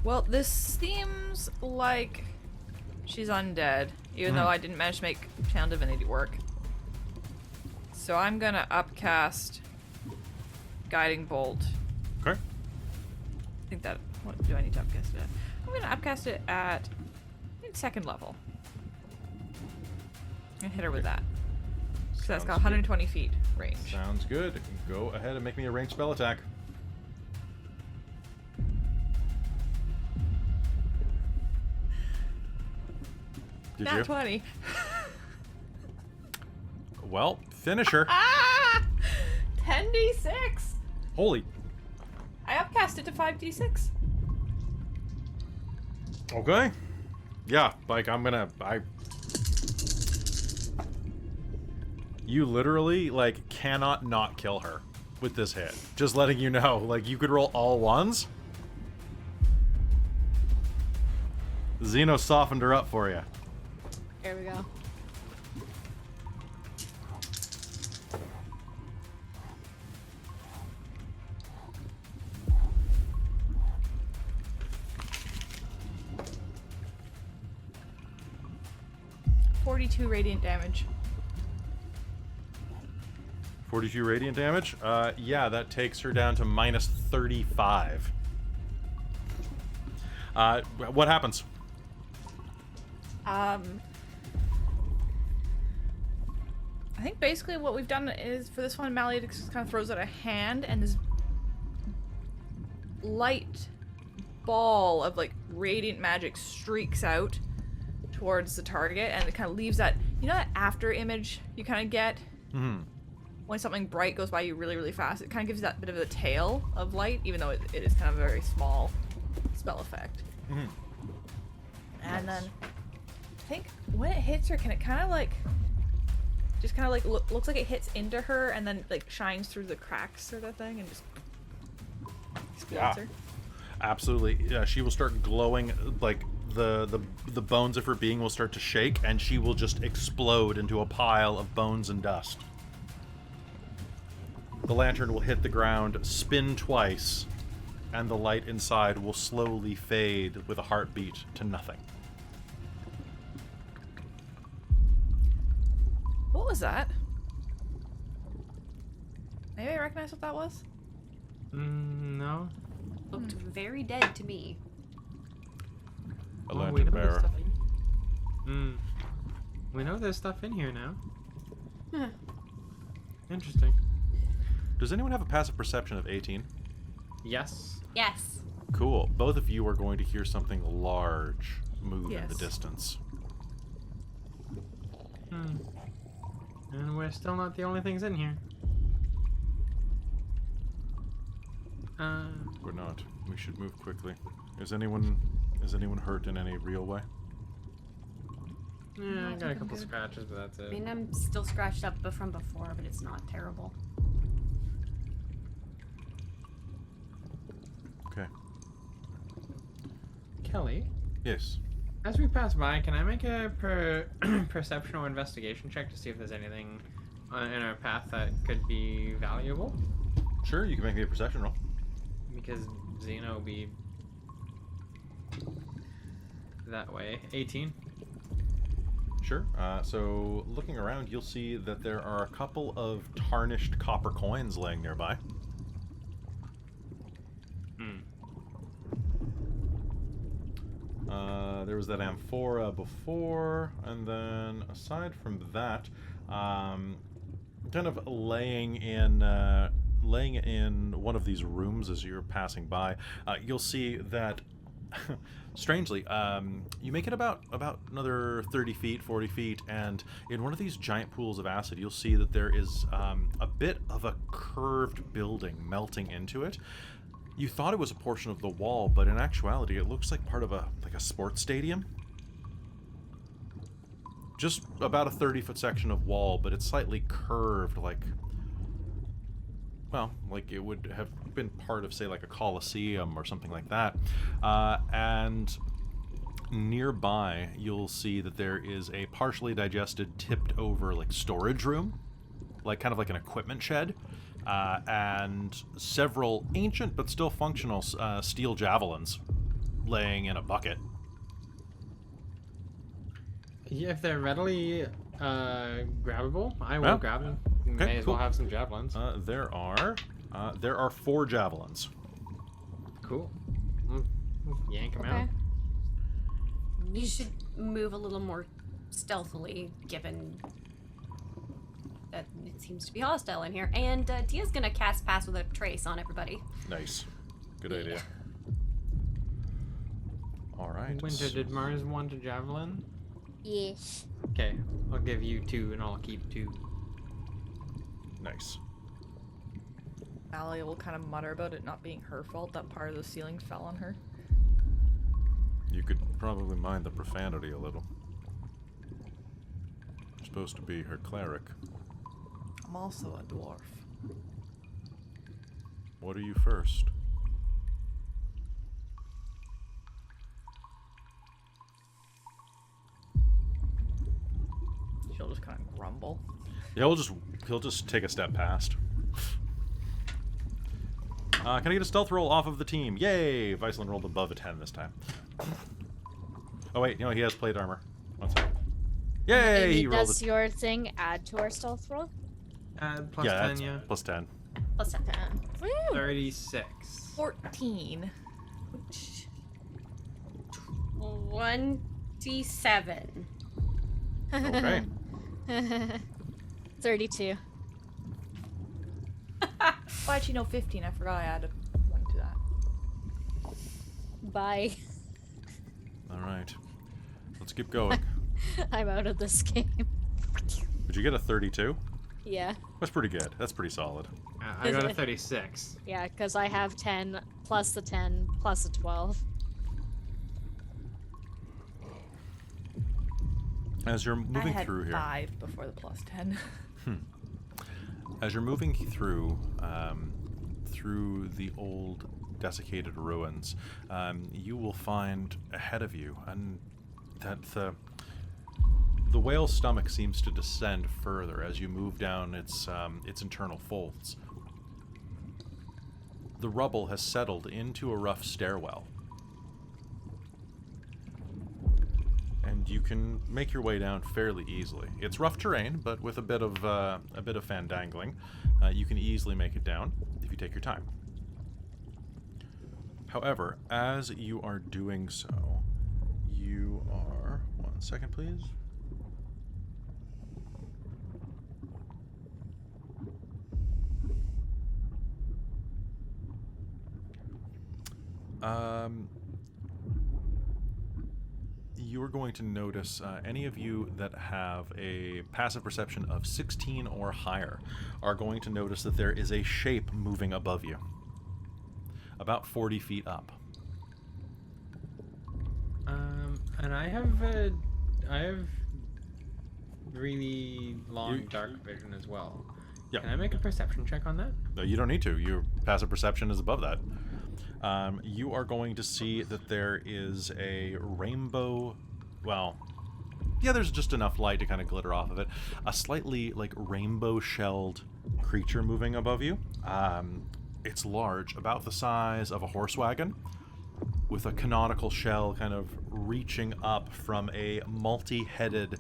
Well, this seems like she's undead, even though I didn't manage to make Channel Divinity work. So I'm gonna upcast Guiding Bolt. Okay. I think that. What do I need to upcast it at? I'm gonna upcast it at, I think, 2nd level. I'm gonna hit her with that. So that's got Sounds 120 feet range. good. Sounds good. Go ahead and make me a ranged spell attack. Did Nat you? 20. Well, finish her. Ah! 10d6. Holy. I upcast it to 5d6. Okay. Yeah, like You literally, like, cannot not kill her with this hit. Just letting you know, like, you could roll all ones. Xeno softened her up for you. There we go. .42 radiant damage. 42 radiant damage. Yeah, that takes her down to minus 35. What happens? I think basically what we've done is, for this one, Mally just kind of throws out a hand, and this light ball of, like, radiant magic streaks out towards the target, and it kind of leaves that, you know, that after image you kind of get when something bright goes by you really, really fast? It kind of gives that bit of a tail of light, even though it is kind of a very small spell effect. And then I think when it hits her, can it kind of like just kind of like looks like it hits into her and then like shines through the cracks sort of thing and just explodes her? Absolutely. Yeah, she will start glowing, like the bones of her being will start to shake, and she will just explode into a pile of bones and dust. The lantern will hit the ground, spin twice, and the light inside will slowly fade with a heartbeat to nothing. What was that? Anybody recognize what that was? No. Looked very dead to me. A Oh, we lantern know there's bearer. stuff in. We know there's stuff in here now. Huh. Interesting. Does anyone have a passive perception of 18? Yes. Yes. Cool. Both of you are going to hear something large move in the Yes. distance. And we're still not the only things in here. We're not. We should move quickly. Is anyone hurt in any real way? Yeah, I got a I'm couple good. scratches, but that's I it. mean, I'm still scratched up from before, but it's not terrible. Okay. Kelly, Yes. as we pass by, can I make a perception or investigation check to see if there's anything in our path that could be valuable? Sure, you can make me a perception roll. Because Xeno will be that way. 18. Sure. So looking around, you'll see that there are a couple of tarnished copper coins laying nearby. There was that amphora before, and then aside from that, kind of laying in one of these rooms as you're passing by, you'll see that, strangely, you make it about another 30 feet, 40 feet, and in one of these giant pools of acid, you'll see that there is a bit of a curved building melting into it. You thought it was a portion of the wall, but in actuality, it looks like part of a sports stadium. Just about a 30-foot section of wall, but it's slightly curved, like it would have been part of, say, like a coliseum or something like that. And nearby, you'll see that there is a partially digested, tipped over, like, storage room, like kind of like an equipment shed. And several ancient but still functional steel javelins laying in a bucket. Yeah, if they're readily grabbable, I will Yeah. grab them. Okay, May as well cool. have some javelins. There are 4 javelins. Cool. Yank them Okay. out. You should move a little more stealthily, given that it seems to be hostile in here. And Tia's gonna cast Pass with a Trace on everybody. Nice. Good idea. All right. Winter, did Mars want a javelin? Yes. Okay, I'll give you 2 and I'll keep 2. Nice. Allie will kind of mutter about it not being her fault that part of the ceiling fell on her. You could probably mind the profanity a little. You're supposed to be her cleric. I'm also a dwarf. What are you first? She'll just kind of grumble. Yeah, he'll just take a step past. Can I get a stealth roll off of the team? Yay! Viceland rolled above a 10 this time. Oh wait, he has plate armor. One second. Yay! Amy, He rolled does a... your thing add to our stealth roll? Plus yeah, 10, that's yeah. plus 10. Plus 10. Woo! 36. 14. Which 27. Okay. 32. Why'd you know 15? I forgot I added 1 to that. Bye. All right. Let's keep going. I'm out of this game. Did you get a 32? Yeah. That's pretty good. That's pretty solid. I got a 36. Yeah, because I have 10 plus the 10 plus the 12. As you're I moving had through here. 5 before the plus 10. As you're moving through through the old desiccated ruins, you will find ahead of you, and that the whale's stomach seems to descend further as you move down its internal folds. The rubble has settled into a rough stairwell, and you can make your way down fairly easily. It's rough terrain, but with a bit of fandangling, you can easily make it down if you take your time. However, as you are doing so, you are... One second, please. You are going to notice, any of you that have a passive perception of 16 or higher are going to notice that there is a shape moving above you, about 40 feet up. And I have really long dark vision as well. Yeah. Can I make a perception check on that? No, you don't need to. Your passive perception is above that. You are going to see that there is a rainbow... Well, yeah, there's just enough light to kind of glitter off of it. A slightly, like, rainbow-shelled creature moving above you. It's large, about the size of a horse wagon, with a canonical shell kind of reaching up from a multi-headed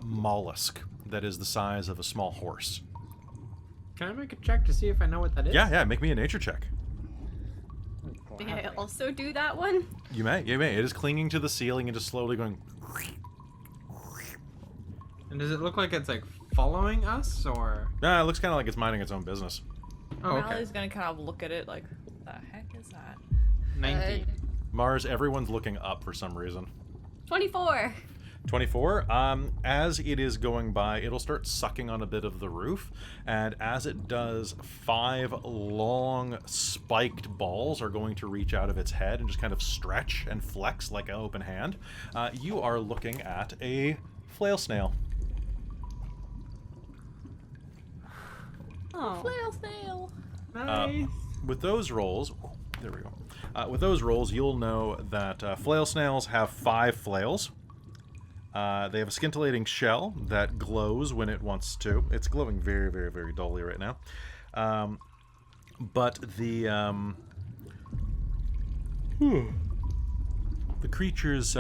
mollusk that is the size of a small horse. Can I make a check to see if I know what that is? Yeah, make me a nature check. May I also do that one? You may. It is clinging to the ceiling and just slowly going... And does it look like it's like following us, or? Nah, it looks kind of like it's minding its own business. Oh, okay. Mally's gonna kind of look at it like, what the heck is that? 19. Mars, everyone's looking up for some reason. 24. 24. As it is going by, it'll start sucking on a bit of the roof, and as it does, 5 long spiked balls are going to reach out of its head and just kind of stretch and flex like an open hand. You are looking at a flail snail. Oh. Flail snail. Nice. With those rolls, there we go. With those rolls, you'll know that flail snails have 5 flails. They have a scintillating shell that glows when it wants to. It's glowing very, very, very dully right now. But the creature's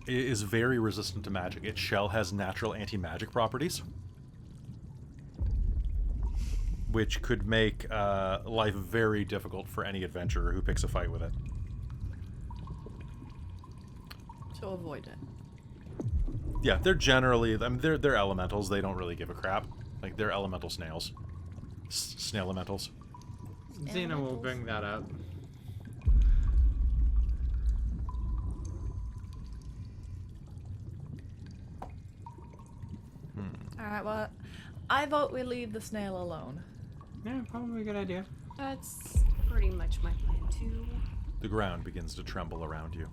is very resistant to magic. Its shell has natural anti-magic properties, which could make life very difficult for any adventurer who picks a fight with it. So avoid it. Yeah, they're generally, I mean, they're elementals. They don't really give a crap. Like, they're elemental snails. Snail elementals. Xena will bring that up. Alright, well, I vote we leave the snail alone. Yeah, probably a good idea. That's pretty much my plan too. The ground begins to tremble around you.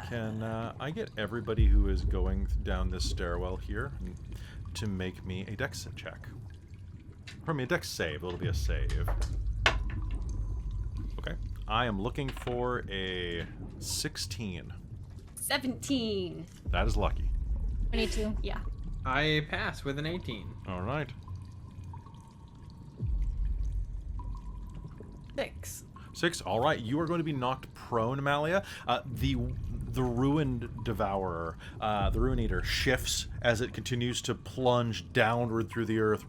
Can I get everybody who is going down this stairwell here to make me a dex check? Pardon me, a dex save. It'll be a save. Okay. I am looking for a 16. 17. That is lucky. 22. Yeah. I pass with an 18. All right. 6. 6. All right. You are going to be knocked prone, Amalia. The Ruin Devourer, the Ruin Eater, shifts as it continues to plunge downward through the earth.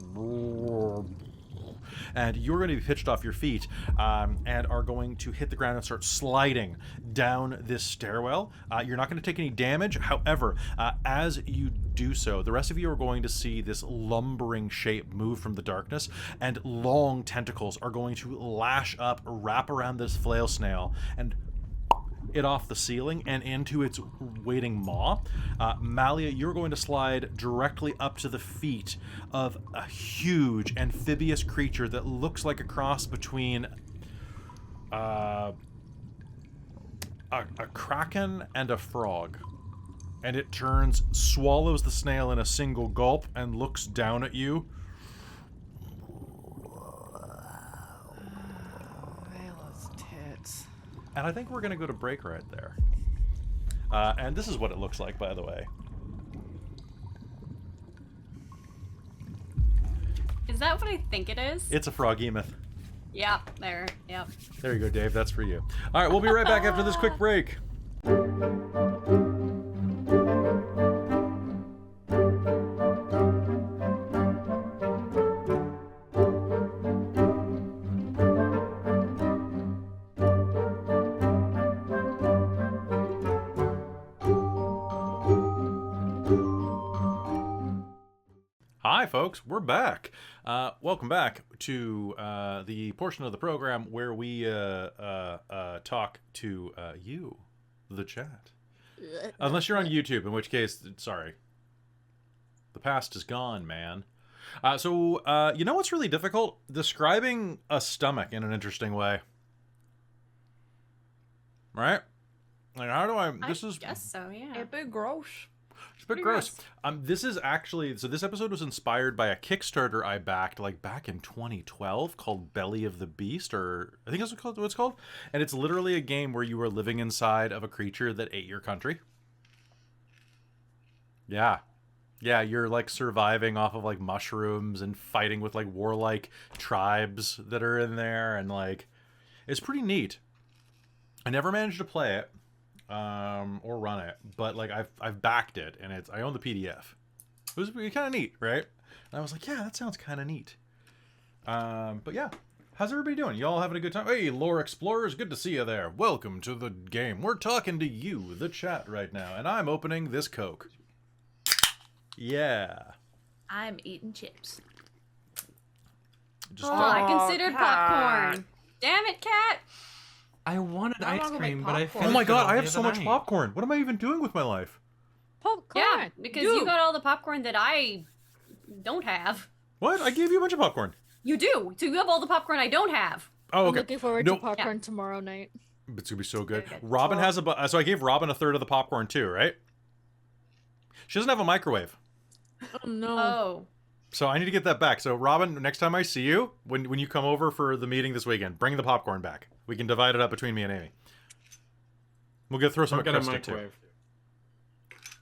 And you're going to be pitched off your feet and are going to hit the ground and start sliding down this stairwell. You're not going to take any damage. However, as you do so, the rest of you are going to see this lumbering shape move from the darkness, and long tentacles are going to lash up, wrap around this flail snail, and it off the ceiling and into its waiting maw. Malia, you're going to slide directly up to the feet of a huge amphibious creature that looks like a cross between a kraken and a frog. And it turns, swallows the snail in a single gulp, and looks down at you. Ylos tits. And I think we're going to go to break right there. And this is what it looks like, by the way. Is that what I think it is? It's a froghemoth. Yep, there. Yep. There you go, Dave. That's for you. All right, we'll be right back after this quick break. Hi, folks. We're back. Welcome back to the portion of the program where we talk to you, the chat. Unless you're on YouTube, in which case, sorry. The past is gone, man. So, you know what's really difficult? Describing a stomach in an interesting way. Right? Like, how do I... This is... I guess so, yeah. It'd be gross. It's a bit gross. This is actually, so this episode was inspired by a Kickstarter I backed like back in 2012 called Belly of the Beast, or I think that's what it's called. And it's literally a game where you are living inside of a creature that ate your country. Yeah. Yeah, you're like surviving off of like mushrooms and fighting with like warlike tribes that are in there, and like it's pretty neat. I never managed to play it. Or run it, but like I've backed it, and I own the PDF. It was kind of neat, right? And I was like, yeah, that sounds kind of neat. But yeah, how's everybody doing? Y'all having a good time? Hey, Lore Explorers, good to see you there. Welcome to the game. We're talking to you, the chat, right now, and I'm opening this Coke. Yeah. I'm eating chips. Just I considered Cat. popcorn. Damn it, cat! I wanted How ice long will cream, make but I popcorn? oh finished my it god, all I the have so other much night. popcorn. What am I even doing with my life? Popcorn. Yeah, because you got all the popcorn that I don't have. What? I gave you a bunch of popcorn. You do. So you have all the popcorn I don't have. Oh, I'm okay. looking forward No. to popcorn tomorrow night. It's gonna be so good. Very good. Robin has so I gave Robin a third of the popcorn too, right? She doesn't have a microwave, Oh no. Oh. so I need to get that back. So Robin, next time I see you, when you come over for the meeting this weekend, bring the popcorn back. We can divide it up between me and Amy. We'll throw some I'll get a Krista too. microwave.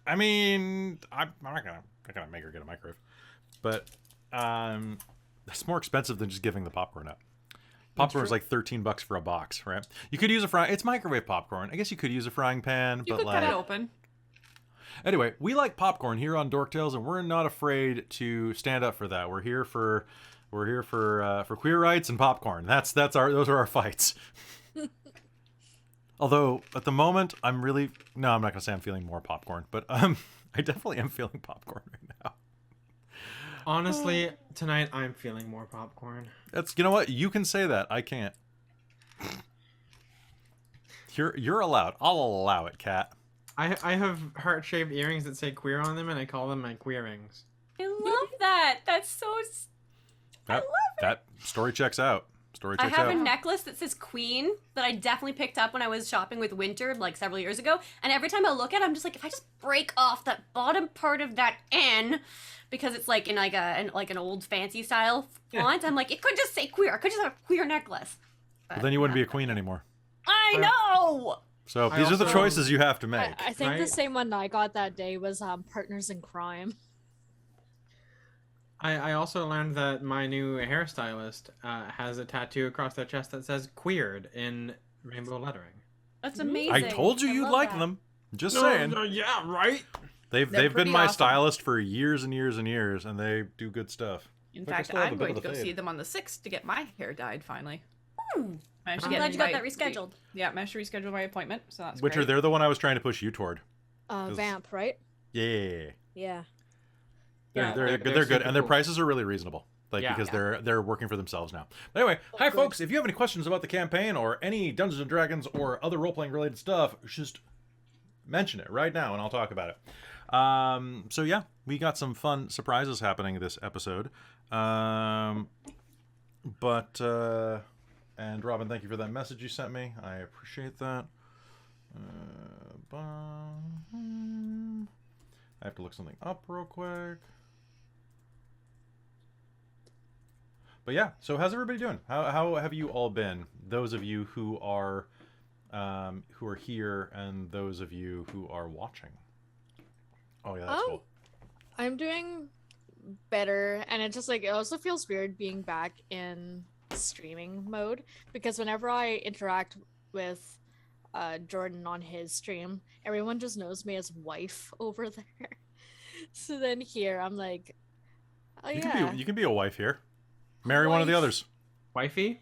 I mean, I'm not gonna make her get a microwave, but it's more expensive than just giving the popcorn up. Popcorn's like $13 for a box, right? You could use a fry. It's microwave popcorn. I guess you could use a frying pan, You but could like cut it open. anyway, we like popcorn here on Dork Tales, and we're not afraid to stand up for that. We're here for queer rights and popcorn. Those are our fights. Although at the moment I'm not gonna say I'm feeling more popcorn, but I definitely am feeling popcorn right now. Honestly, tonight I'm feeling more popcorn. That's, you know what? You can say that. I can't. You're allowed. I'll allow it, Kat. I have heart-shaped earrings that say queer on them, and I call them my queerings. I love that. That's so. That story checks out. Story I checks have out. a necklace that says Queen that I definitely picked up when I was shopping with Winter like several years ago. And every time I look at it, I'm just like, if I just break off that bottom part of that N, because it's like in like an old fancy style font, I'm like, it could just say queer. I could just have a queer necklace. But then you wouldn't be a queen anymore. I know. So I these are the also- choices you have to make. I think the Right? same one I got that day was Partners in Crime. I also learned that my new hairstylist has a tattoo across their chest that says "queered" in rainbow lettering. That's I amazing. I told you I you'd love like that. them. Just saying. Yeah, right. They've They're been pretty my awesome. stylist for years and years and years, and they do good stuff. In Like, I fact, still have a I'm bit going of to a go fade. see them on the 6th to get my hair dyed finally. I'm Managed to glad an you got that invite- rescheduled. Yeah, managed to reschedule my appointment, so that's Winter, great. they're the one I was trying to push you toward. Vamp, right? Yeah. Yeah. They're, Yeah, they're, they're good, super and their cool. prices are really reasonable. Like, Yeah. because they're working for themselves now. But anyway, hi good. folks. If you have any questions about the campaign or any Dungeons and Dragons or other role playing related stuff, just mention it right now, and I'll talk about it. So yeah, we got some fun surprises happening this episode. And Robin, thank you for that message you sent me. I appreciate that. I have to look something up real quick. But yeah, so how's everybody doing? How have you all been? Those of you who are here, and those of you who are watching. Oh yeah, that's cool. I'm doing better, and it just like it also feels weird being back in streaming mode because whenever I interact with Jordan on his stream, everyone just knows me as wife over there. So then here I'm like, oh You yeah, can be a wife here. Marry one of the Wife. others. Wifey?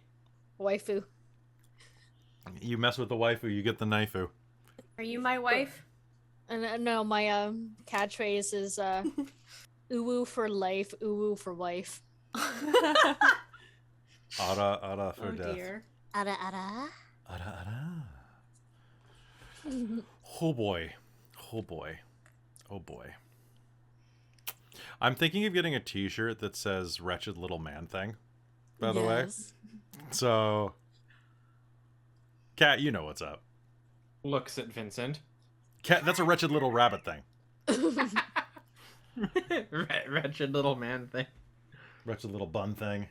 waifu. You mess with the waifu, you get the knifeu. Are you my wife? And no, my catchphrase is uwu for life, uwu for wife. Ara for Oh death. dear. Ara ara. Ara. Oh boy. Oh boy. Oh boy. I'm thinking of getting a t-shirt that says wretched little man thing. By the way. Yes. So Kat, you know what's up. Looks at Vincent. Kat, that's a wretched little rabbit thing. Wretched little man thing. Wretched little bun thing.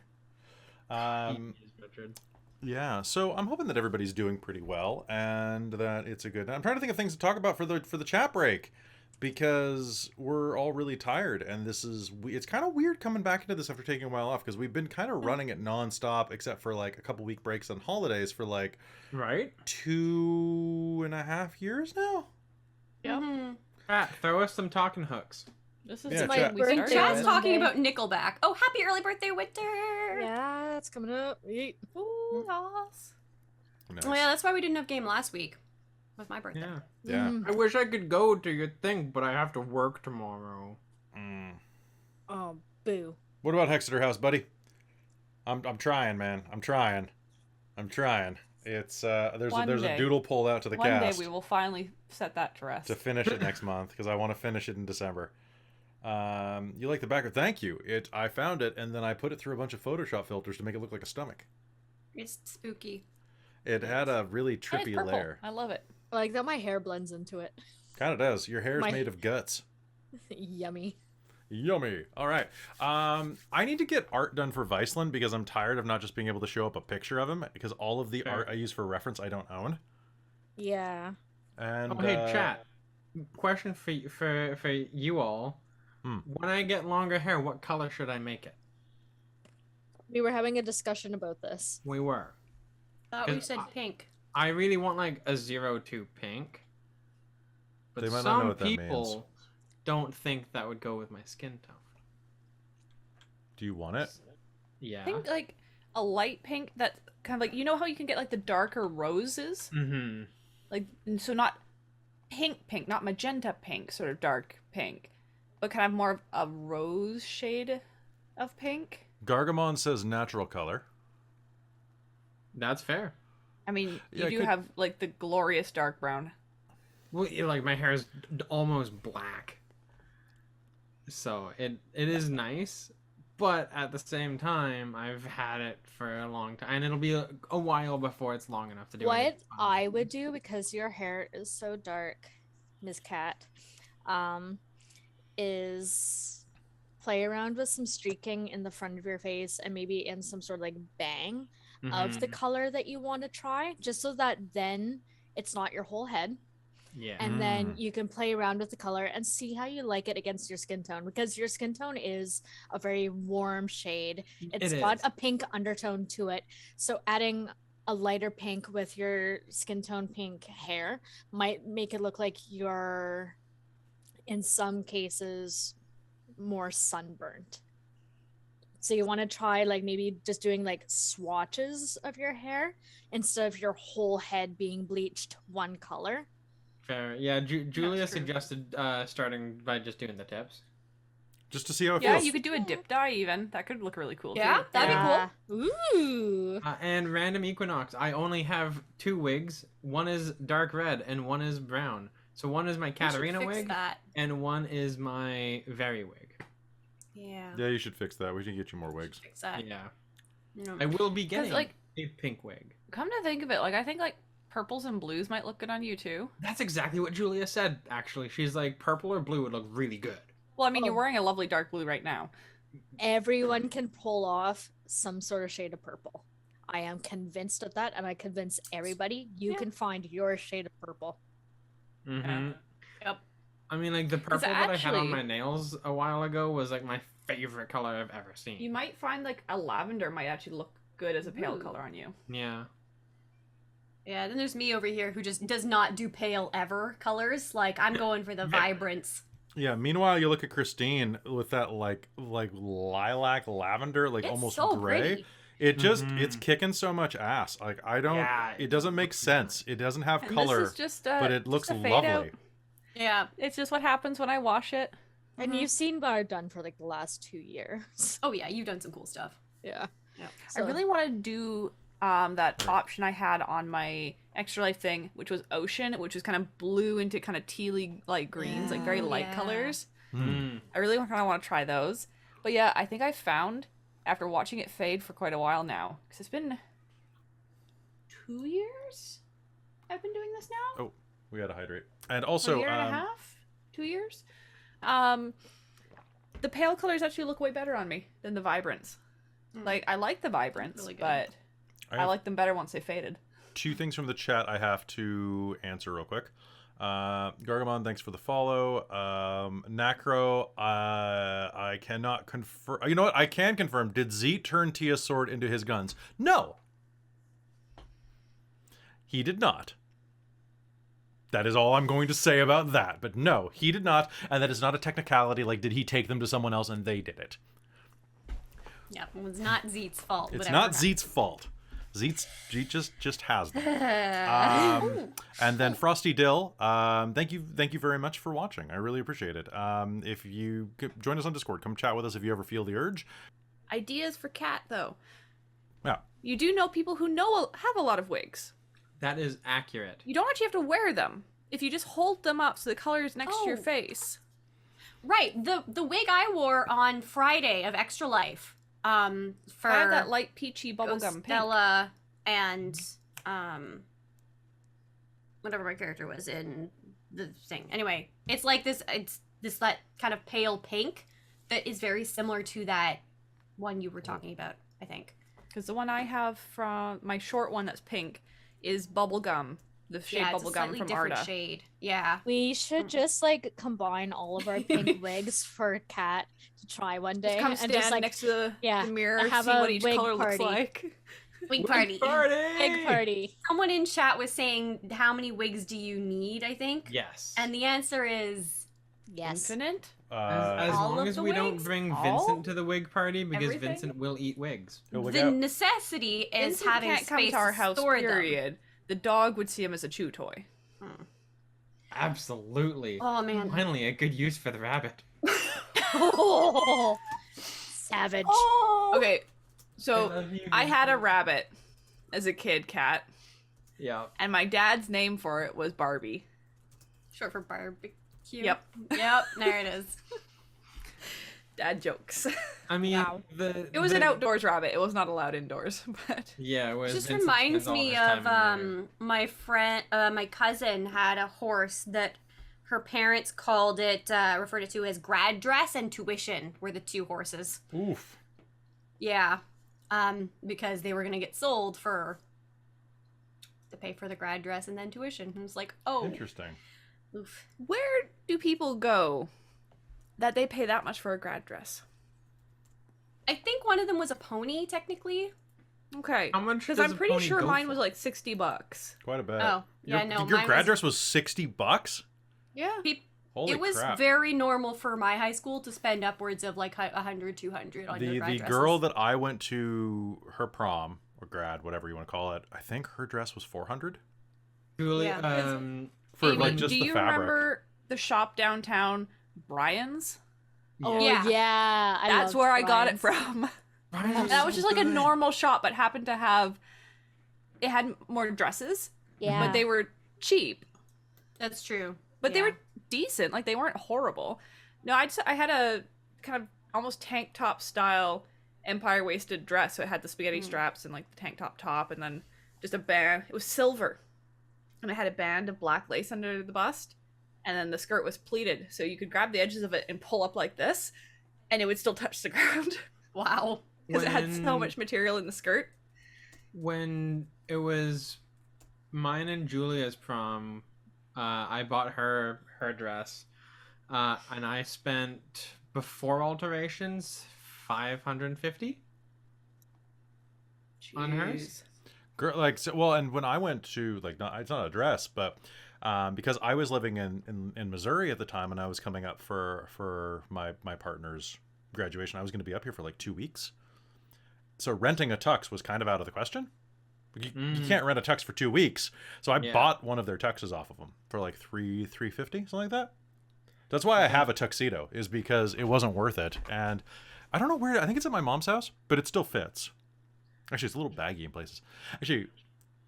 He is wretched. Yeah, so I'm hoping that everybody's doing pretty well and that it's a good night. I'm trying to think of things to talk about for the chat break because we're all really tired and it's kind of weird coming back into this after taking a while off because we've been kind of running it nonstop except for like a couple week breaks on holidays for like Right? 2.5 years now. Yep. Mhm. Pat, throw us some talking hooks. This is Yeah, my chat. we started Birthday Chat's with. talking Monday. about Nickelback. Oh, happy early birthday, Winter! Yeah, it's coming up. Yeet. Ooh, yes. Nice. Oh yeah, that's why we didn't have game last week. It was my birthday. Yeah. Yeah. Mm. I wish I could go to your thing, but I have to work tomorrow. Mm. Oh, boo. What about Hexeter House, buddy? I'm trying, man. I'm trying. It's there's One a day. doodle pulled out to the One cast. day we will finally set that to rest. to finish it next month because I want to finish it in December. You like the background? Thank you. I found it and then I put it through a bunch of Photoshop filters to make it look like a stomach. It's spooky. It had a really And it's trippy purple. layer. I love it. I like that my hair blends into it. Kind of does. Your hair is My- made of guts. Yummy. Yummy. All right. I need to get art done for Viceland because I'm tired of not just being able to show up a picture of him because all of the Fair. art I use for reference I don't own. Yeah. And Oh, hey, chat. Question for you all. Hmm. When I get longer hair, what color should I make it? We were having a discussion about this. We were. Thought we 'Cause said I- pink. I really want like a 02 pink. But They might not some know what that people means. don't think that would go with my skin tone. Do you want it? Yeah. I think like a light pink that kind of like, you know how you can get like the darker roses? Mm-hmm. Like, and so not pink, not magenta pink, sort of dark pink, but kind of more of a rose shade of pink. Gargamon says natural color. That's fair. I mean, Yeah, you do have like the glorious dark brown. Well, like my hair is almost black, so it is nice. But at the same time, I've had it for a long time, and it'll be a while before it's long enough to do What anything fun. I would do, because your hair is so dark, Miss Cat, is play around with some streaking in the front of your face and maybe in some sort of like bang of the color that you want to try, just so that then it's not your whole head. Yeah. And then you can play around with the color and see how you like it against your skin tone, because your skin tone is a very warm shade. It's got a pink undertone to it. So adding a lighter pink with your skin tone pink hair might make it look like you're, in some cases, more sunburnt. So you want to try like maybe just doing like swatches of your hair instead of your whole head being bleached one color. Fair. Yeah, Julia suggested starting by just doing the tips. Just to see how it Yeah, feels. you could do a dip dye even. That could look really cool Yeah, too. that'd Yeah. be cool. Ooh. And random equinox. I only have 2 wigs. One is dark red and one is brown. So one is my We should Katarina fix wig that. and one is my Very wig. Yeah. Yeah, you should fix that. We should get you more wigs. Fix that. Yeah. No. I will be getting like- a pink wig. Come to think of it, like I think like purples and blues might look good on you too. That's exactly what Julia said, actually. She's like, purple or blue would look really good. Well, I mean, you're Oh. wearing a lovely dark blue right now. Everyone can pull off some sort of shade of purple. I am convinced of that, and I convince everybody you Yeah. can find your shade of purple. Mm-hmm. Yep. I mean, like, the purple that I had on actually- my nails a while ago was, like, my favorite color I've ever seen. You might find like a lavender might actually look good as a pale Ooh. color on you. Yeah. Yeah, then there's me over here who just does not do pale ever colors. Like, I'm going for the vibrance. Yeah. Meanwhile, you look at Christine with that like lilac lavender, like It's almost so gray. pretty. It just Mhm. it's kicking so much ass. Like I don't. Yeah, It doesn't make sense. It doesn't have And color, this is just, but it just looks a fade lovely. out. Yeah. It's just what happens when I wash it. And Mhm. you've seen what I've done for like the last 2 years. Oh yeah, you've done some cool stuff. Yeah. Yeah. I really want to do that option I had on my Extra Life thing, which was Ocean, which was kind of blue into kind of tealy like greens, like very Yeah. light colors. Mm. I really kind of want to try those. But yeah, I think I found after watching it fade for quite a while now, because it's been 2 years I've been doing this now. Oh, we gotta hydrate. And A also, year and a half, 2 years. The pale colors actually look way better on me than the vibrants. Like I like the vibrants, Really good. but I I have like them better once they faded. 2 things from the chat I have to answer real quick. Gargamon, thanks for the follow. Nacro, I cannot confirm. You know what? I can confirm. Did Zeet turn Tia's sword into his guns? No. He did not. That is all I'm going to say about that. But no, he did not. And that is not a technicality. Like, did he take them to someone else and they did it? Yeah, it was not Zeet's fault. It's whatever not happened. Zeet's fault. Zeet just has them. And then Frosty Dill, thank you very much for watching. I really appreciate it. If you join us on Discord, come chat with us if you ever feel the urge. Ideas for cat though. Yeah. You do know people who have a lot of wigs. That is accurate. You don't actually have to wear them. If you just hold them up so the color is next to your Oh. face. Right, the wig I wore on Friday of Extra Life, for I have that light peachy bubblegum pink. Stella and whatever my character was in the thing. Anyway, it's like this. It's this that kind of pale pink that is very similar to that one you were talking about. I think. Because the one I have from my short one that's pink is bubblegum. The shade Yeah, it's a bubblegum slightly from different Arda. shade. Yeah. We should just like combine all of our pink wigs for Cat to try one day, Just come and stand just like next to yeah, the mirror, have see a what each wig color looks party. like. Wig party. big party. Someone in chat was saying, "How many wigs do you need?" I think. Yes. And the answer is Yes. Infinite? As All long of as the we don't wigs? bring All? Vincent to the wig party, because Everything? Vincent will eat wigs. Go wig the out. necessity is Vincent having can't come space to our house, store them. period. The dog would see him as a chew toy. Absolutely. Oh man. Finally, a good use for the rabbit. Oh, savage. Oh. Okay, I so love you, I had a Vincent. rabbit as a kid cat, Yeah. and my dad's name for it was Barbie. Short for barbecue. Yep. Yep. There it is. Dad jokes. I mean, Wow. It was an outdoors rabbit. It was not allowed indoors, but Yeah, it was. It just Vincent reminds spends all me his of time in there. my friend, my cousin had a horse that her parents called it, referred it to as grad dress and tuition were the two horses. Oof. Yeah, because they were gonna get sold to pay for the grad dress and then tuition. And it was like, oh, Interesting. oof. where do people go that they pay that much for a grad dress? I think one of them was a pony, technically. Okay. How much Because does I'm a pretty pony sure go mine for? was like $60. Quite a bit. Oh, yeah, your, no, Your mine grad was- dress was $60? Yeah. Holy It was crap. very normal for my high school to spend upwards of like 100, 200 on your The grad dresses. girl that I went to her prom or grad, whatever you want to call it, I think her dress was $400 Julie, Yeah. for Amy, like just do the you fabric. remember the shop downtown, Brian's? Oh Yeah. yeah, I That's loved where I got it Brian's. from. Brian's That was so just like a good. normal shop, but happened to have. It had more dresses, Yeah, but they were cheap. That's true. But they Yeah. were decent. Like they weren't horrible. No, I had a kind of almost tank top style empire waisted dress. So it had the spaghetti straps and like the tank top, and then just a band. It was silver, and it had a band of black lace under the bust, and then the skirt was pleated, so you could grab the edges of it and pull up like this, and it would still touch the ground Wow. because it had so When- much material in the skirt. When it was mine and Julia's prom, I bought her dress, and I spent before alterations $550 on hers. Girl, like, so, well, and when I went to, like, not, it's not a dress, but because I was living in Missouri at the time and I was coming up for my partner's graduation, I was going to be up here for like 2 weeks. So renting a tux was kind of out of the question. You can't rent a tux for 2 weeks. So I Yeah. bought one of their tuxes off of them for like $350, something like that. That's why I have a tuxedo, is because it wasn't worth it. And I don't know where, I think it's at my mom's house, but it still fits. Actually, it's a little baggy in places. Actually,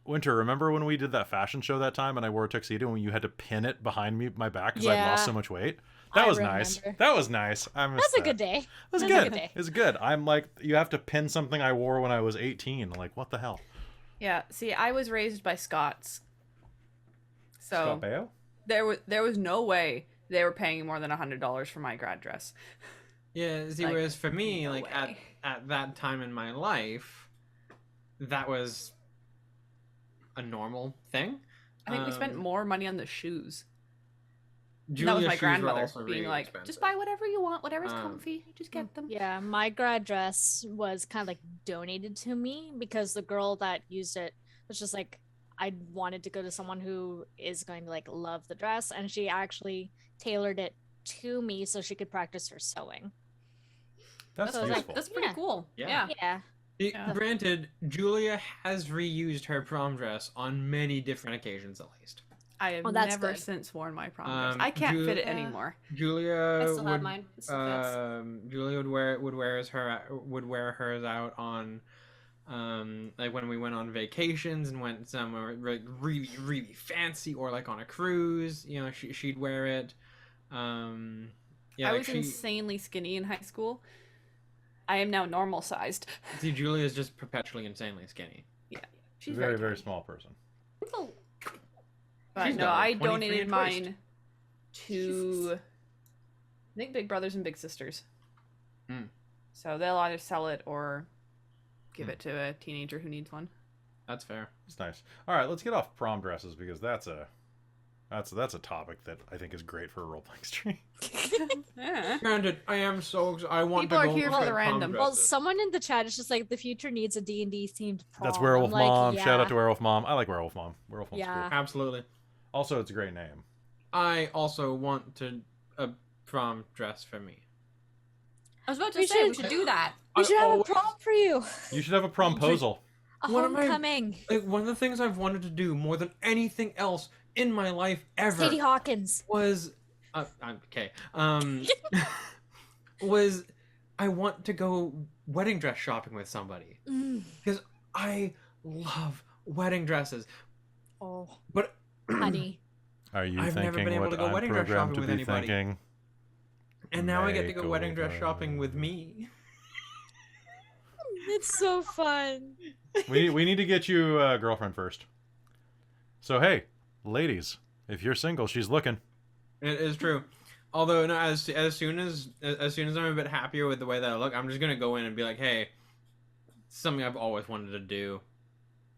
Winter, remember when we did that fashion show that time and I wore a tuxedo and you had to pin it behind my back because I Yeah. lost so much weight? That I was nice. remember. That was nice. I missed That's a that. good day. It was That's a good. good day. It's good. I'm like, you have to pin something I wore when I was 18. Like, what the hell? Yeah, see, I was raised by Scots, so Scott Baio? there was no way they were paying more than $100 for my grad dress. Yeah, see, Like, whereas for me, no like way. at that time in my life, that was a normal thing. I think we spent Um, more money on the shoes. And that was Julia's my shoes were grandmother also being really like, expensive. just buy whatever you want, whatever's Um, comfy, just get them. Yeah, my grad dress was kind of like donated to me because the girl that used it was just like, I wanted to go to someone who is going to like love the dress, and she actually tailored it to me so she could practice her sewing. That's So I was useful. like, that's pretty Yeah. cool. Yeah. Yeah. Yeah, Yeah. Granted, Julia has reused her prom dress on many different occasions, at least. I have Oh, that's never good. since worn my prom dress. Um, I can't fit it Yeah. anymore. Julia I still would, have mine. It still fits. Julia would wear hers out on, like when we went on vacations and went somewhere like really fancy, or like on a cruise. You know, she'd wear it. Yeah, I like was insanely skinny in high school. I am now normal sized. See, Julia is just perpetually insanely skinny. She's very, very, very tiny. small person. Oh, But She's no, got, I like, 23 donated in waist. mine to I think Big Brothers and Big Sisters. Hmm. So they'll either sell it or give Hmm. it to a teenager who needs one. That's fair. It's nice. All right, let's get off prom dresses because that's a topic that I think is great for a role playing stream. Yeah. Granted, I want People to are go here for for the prom random. dresses. well, someone in the chat is just like, the future needs a D&D themed prom. That's Werewolf I'm like, Mom. yeah. Shout out to Werewolf Mom. I like Werewolf Mom. Werewolf Mom's Yeah. cool. Absolutely. Also, it's a great name. I also want a prom dress for me. I was about to We say we should- should do that. We I should have a always- prom for you. You should have a promposal. A One of my- homecoming. Like, one of the things I've wanted to do more than anything else in my life ever Sadie Hawkins. was okay. Was I want to go wedding dress shopping with somebody because I love wedding dresses. Oh, But honey. Are you I've never thinking been able what to go I'm wedding dress programmed shopping to with be anybody. thinking? And now I get to go wedding dress Makeover. shopping with me. It's so fun. We need to get you a girlfriend first. So hey, ladies, if you're single, she's looking. It is true. Although, no, as soon as I'm a bit happier with the way that I look, I'm just gonna go in and be like, hey, something I've always wanted to do.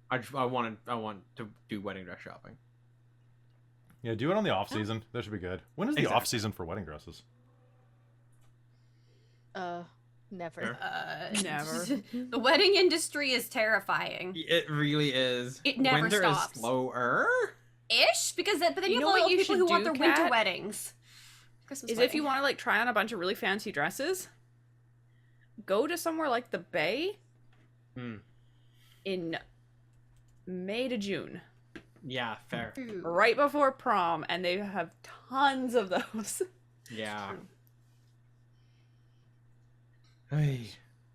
I want to do wedding dress shopping. Yeah, do it on the off season. That should be good. When is the Exactly. off season for wedding dresses? Never. Sure. Never. The wedding industry is terrifying. It really is. It never Winter stops. is slower. Ish, because but then You you know have a what lot of you people should who want do, their winter Kat? weddings. Christmas Is wedding. if you want to like try on a bunch of really fancy dresses, go to somewhere like the Bay in May to June, Yeah, fair. Ooh. right before prom, and they have tons of those. Yeah. Ay.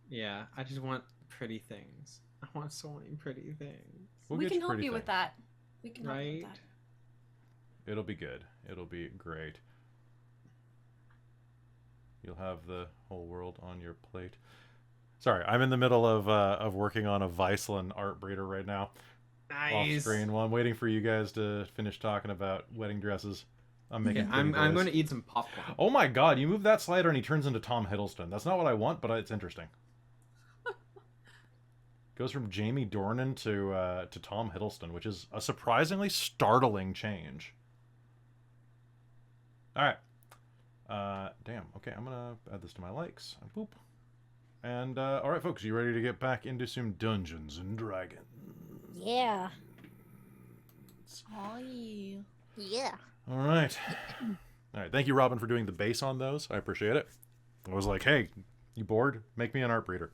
Yeah, I just want pretty things. I want so many pretty things. We'll we get can help pretty you with things. that. We can help you Right? with that. It'll be good. It'll be great. You'll have the whole world on your plate. Sorry, I'm in the middle of working on a Viceland art breeder right now. Off Nice. screen. Well, I'm waiting for you guys to finish talking about wedding dresses. I'm making. Okay, I'm pretty going boys. to eat some popcorn. Oh my God! You move that slider and he turns into Tom Hiddleston. That's not what I want, but it's interesting. Goes from Jamie Dornan to Tom Hiddleston, which is a surprisingly startling change. All right. Damn. Okay, I'm gonna add this to my likes. Boop. And all right, folks, you ready to get back into some Dungeons and Dragons? Yeah. Oh, yeah. Yeah. All right. All right. Thank you, Robin, for doing the bass on those. I appreciate it. I was like, hey, you bored? Make me an art breeder.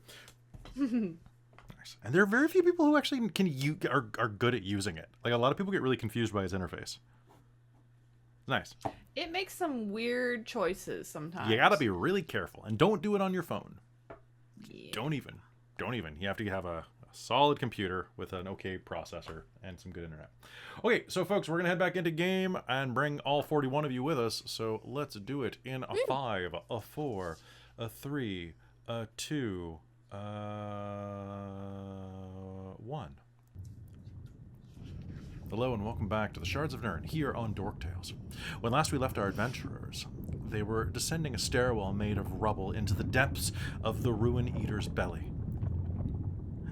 Nice. And there are very few people who actually are good at using it. Like a lot of people get really confused by its interface. Nice. It makes some weird choices sometimes. You gotta be really careful, and don't do it on your phone. Yeah. Don't even. You have to have a solid computer with an okay processor and some good internet. Okay, so folks, we're gonna head back into game and bring all 41 of you with us. So let's do it in a 5, a 4, a 3, a 2, 1. Hello and welcome back to the Shards of Nyrn here on Dork Tales. When last we left our adventurers, they were descending a stairwell made of rubble into the depths of the Ruin Eater's belly.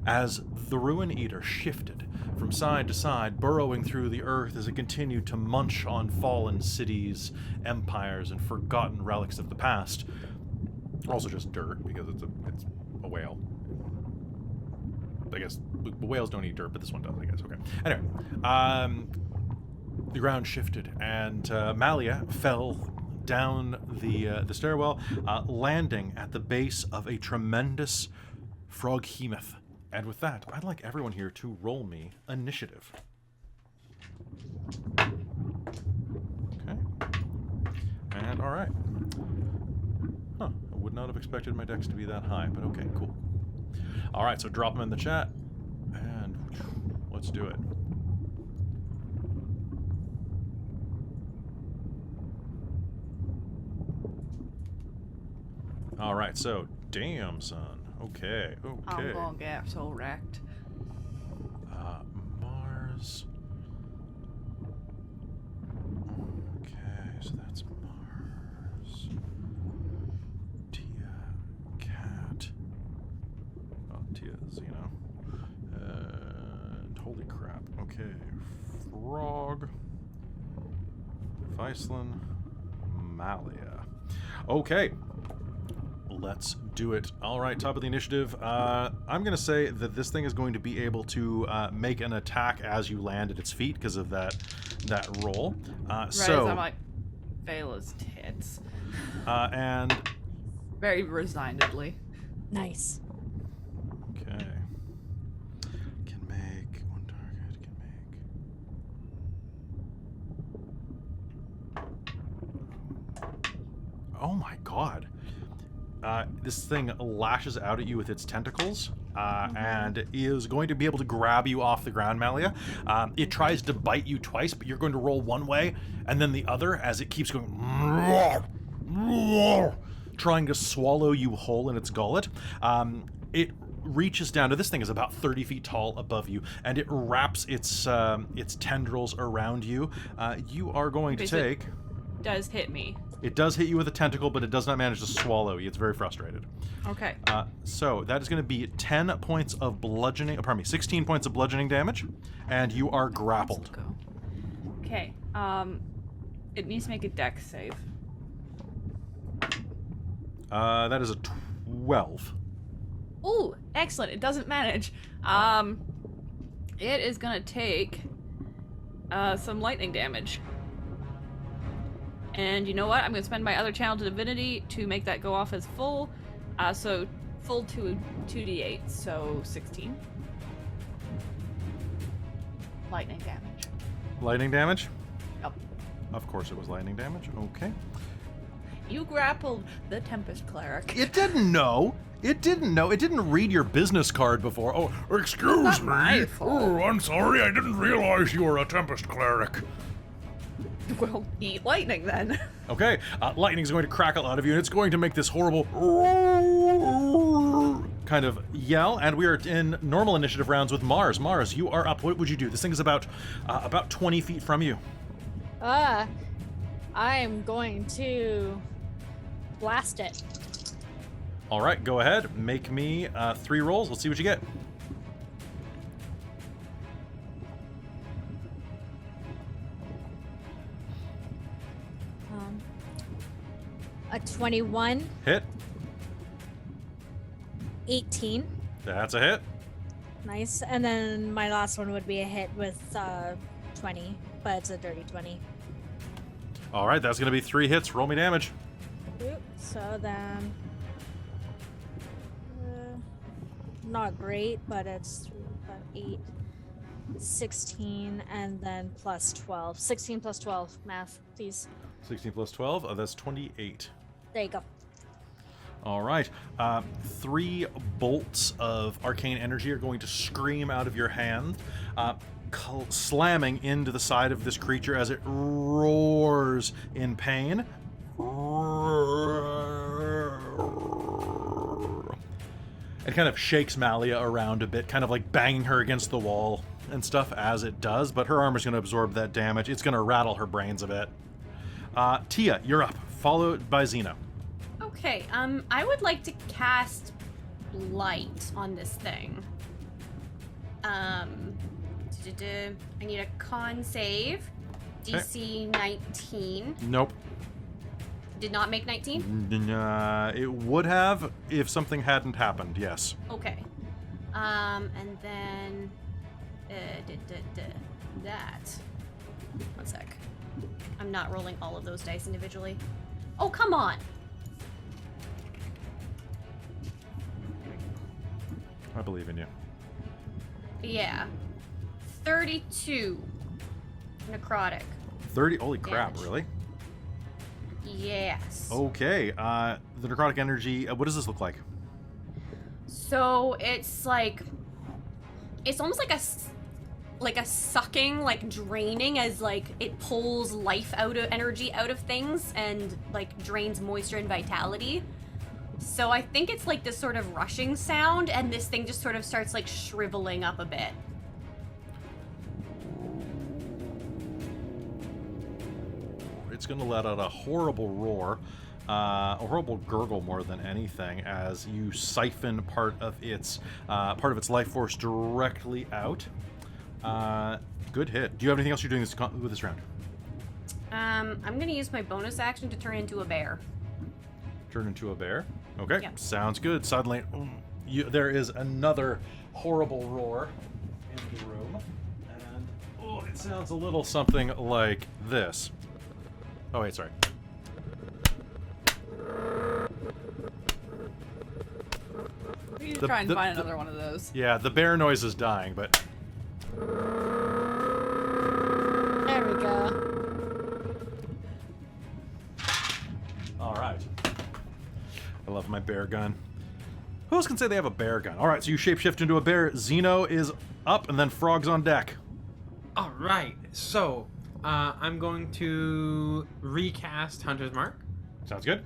As the Ruin Eater shifted from side to side, burrowing through the earth as it continued to munch on fallen cities, empires, and forgotten relics of the past. Also just dirt, because it's a whale. I guess whales don't eat dirt, but this one does, I guess. Okay. Anyway, the ground shifted, and Malia fell down the stairwell, landing at the base of a tremendous froghemoth. And with that, I'd like everyone here to roll me initiative. Okay. And all right. Huh. I would not have expected my dex to be that high, but okay, cool. All right, so drop them in the chat, and let's do it. All right, so damn, son. Okay. I'm gonna get so wrecked. Mars. Okay, so that's Mars. Tia, Cat. Oh, Tia, Xeno. And holy crap. Okay, Frog. Viceland. Malia. Okay. Let's do it. All right, top of the initiative. I'm going to say that this thing is going to be able to make an attack as you land at its feet because of that roll. Right, So as I'm like, Vela's tits. and Very resignedly. Nice. okay, can make one target. Can make Oh my god. This thing lashes out at you with its tentacles and is going to be able to grab you off the ground, Malia. It tries to bite you twice, but you're going to roll one way and then the other as it keeps going, trying to swallow you whole in its gullet. It reaches down to, this thing is about 30 feet tall above you, and it wraps its tendrils around you. You are going to take... Does hit me. It does hit you with a tentacle, but it does not manage to swallow you. It's very frustrated. Okay. So that is going to be 10 points of bludgeoning, pardon me, 16 points of bludgeoning damage, and you are grappled. Let's go. Okay. It needs to make a dex save. That is a 12. Ooh, excellent. It doesn't manage. It is gonna take some lightning damage. And you know what? I'm gonna spend my other channel to divinity to make that go off as full. So full to 2d8, so 16. Lightning damage. Lightning damage? Yep. Of course it was lightning damage. Okay. You grappled the Tempest Cleric. It didn't know. It didn't know. It didn't read your business card before. Oh, excuse me. my fault. Oh, I'm sorry. I didn't realize you were a Tempest Cleric. Well, eat lightning then. Okay, lightning's going to crackle out of you, and it's going to make this horrible kind of yell, and we are in normal initiative rounds with Mars. Mars, you are up. What would you do? This thing is about 20 feet from you. I'm going to blast it. All right, go ahead. Make me 3 rolls. Let's see what you get. A 21, Hit. 18. That's a hit. Nice. And then my last one would be a hit with 20, but it's a dirty 20. All right, that's going to be 3 hits. Roll me damage. Oop, so then, not great, but it's 8, 16, and then plus 12. 16 plus 12, math, please. 16 plus 12, that's 28. There you go. All right. 3 bolts of arcane energy are going to scream out of your hand, slamming into the side of this creature as it roars in pain. It kind of shakes Malia around a bit, kind of like banging her against the wall and stuff as it does, but her armor's going to absorb that damage. It's going to rattle her brains a bit. Tia, you're up, followed by Xena. Okay, I would like to cast light on this thing. I need a con save. DC 19. Nope. Did not make 19? It would have if something hadn't happened, yes. Okay. And then that. One sec. I'm not rolling all of those dice individually. Oh, come on! I believe in you. Yeah. 32 necrotic. 30, holy crap, Damage. really? Yes. Okay, the necrotic energy, what does this look like? So it's like, it's almost like a sucking, like draining, as like it pulls life out of energy out of things and like drains moisture and vitality. So I think it's like this sort of rushing sound, and this thing just sort of starts like shriveling up a bit. It's going to let out a horrible roar, a horrible gurgle more than anything, as you siphon part of its life force directly out. Good hit. Do you have anything else you're doing with this round? I'm gonna use my bonus action to turn into a bear. Turn into a bear? Okay, Yeah. sounds good. Suddenly, there is another horrible roar in the room, and it sounds a little something like this. Oh wait, sorry. We need to try and find another one of those. Yeah, the bear noise is dying, but There we go. all right. my bear gun. Who else can say they have a bear gun? All right, so you shapeshift into a bear. Zeno is up, and then Frog's on deck. All right. So I'm going to recast Hunter's Mark Sounds good.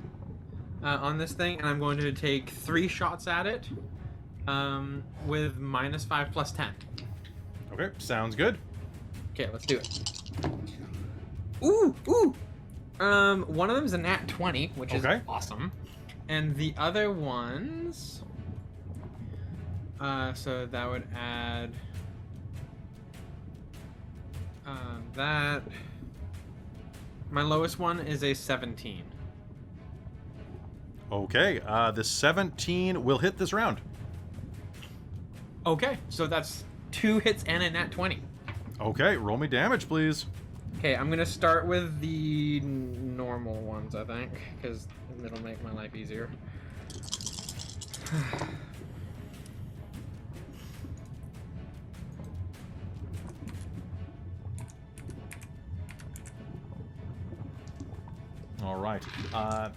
on this thing, and I'm going to take 3 shots at it with -5 plus 10. Okay, sounds good. Okay, let's do it. Ooh, ooh. One of them is a nat 20, which is Okay. awesome, and the other ones. So that would add that. My lowest one is a 17. Okay, the 17 will hit this round. Okay, so that's 2 hits and a nat 20. Okay, roll me damage, please. Okay, I'm gonna start with the normal ones, I think, because it'll make my life easier. All right.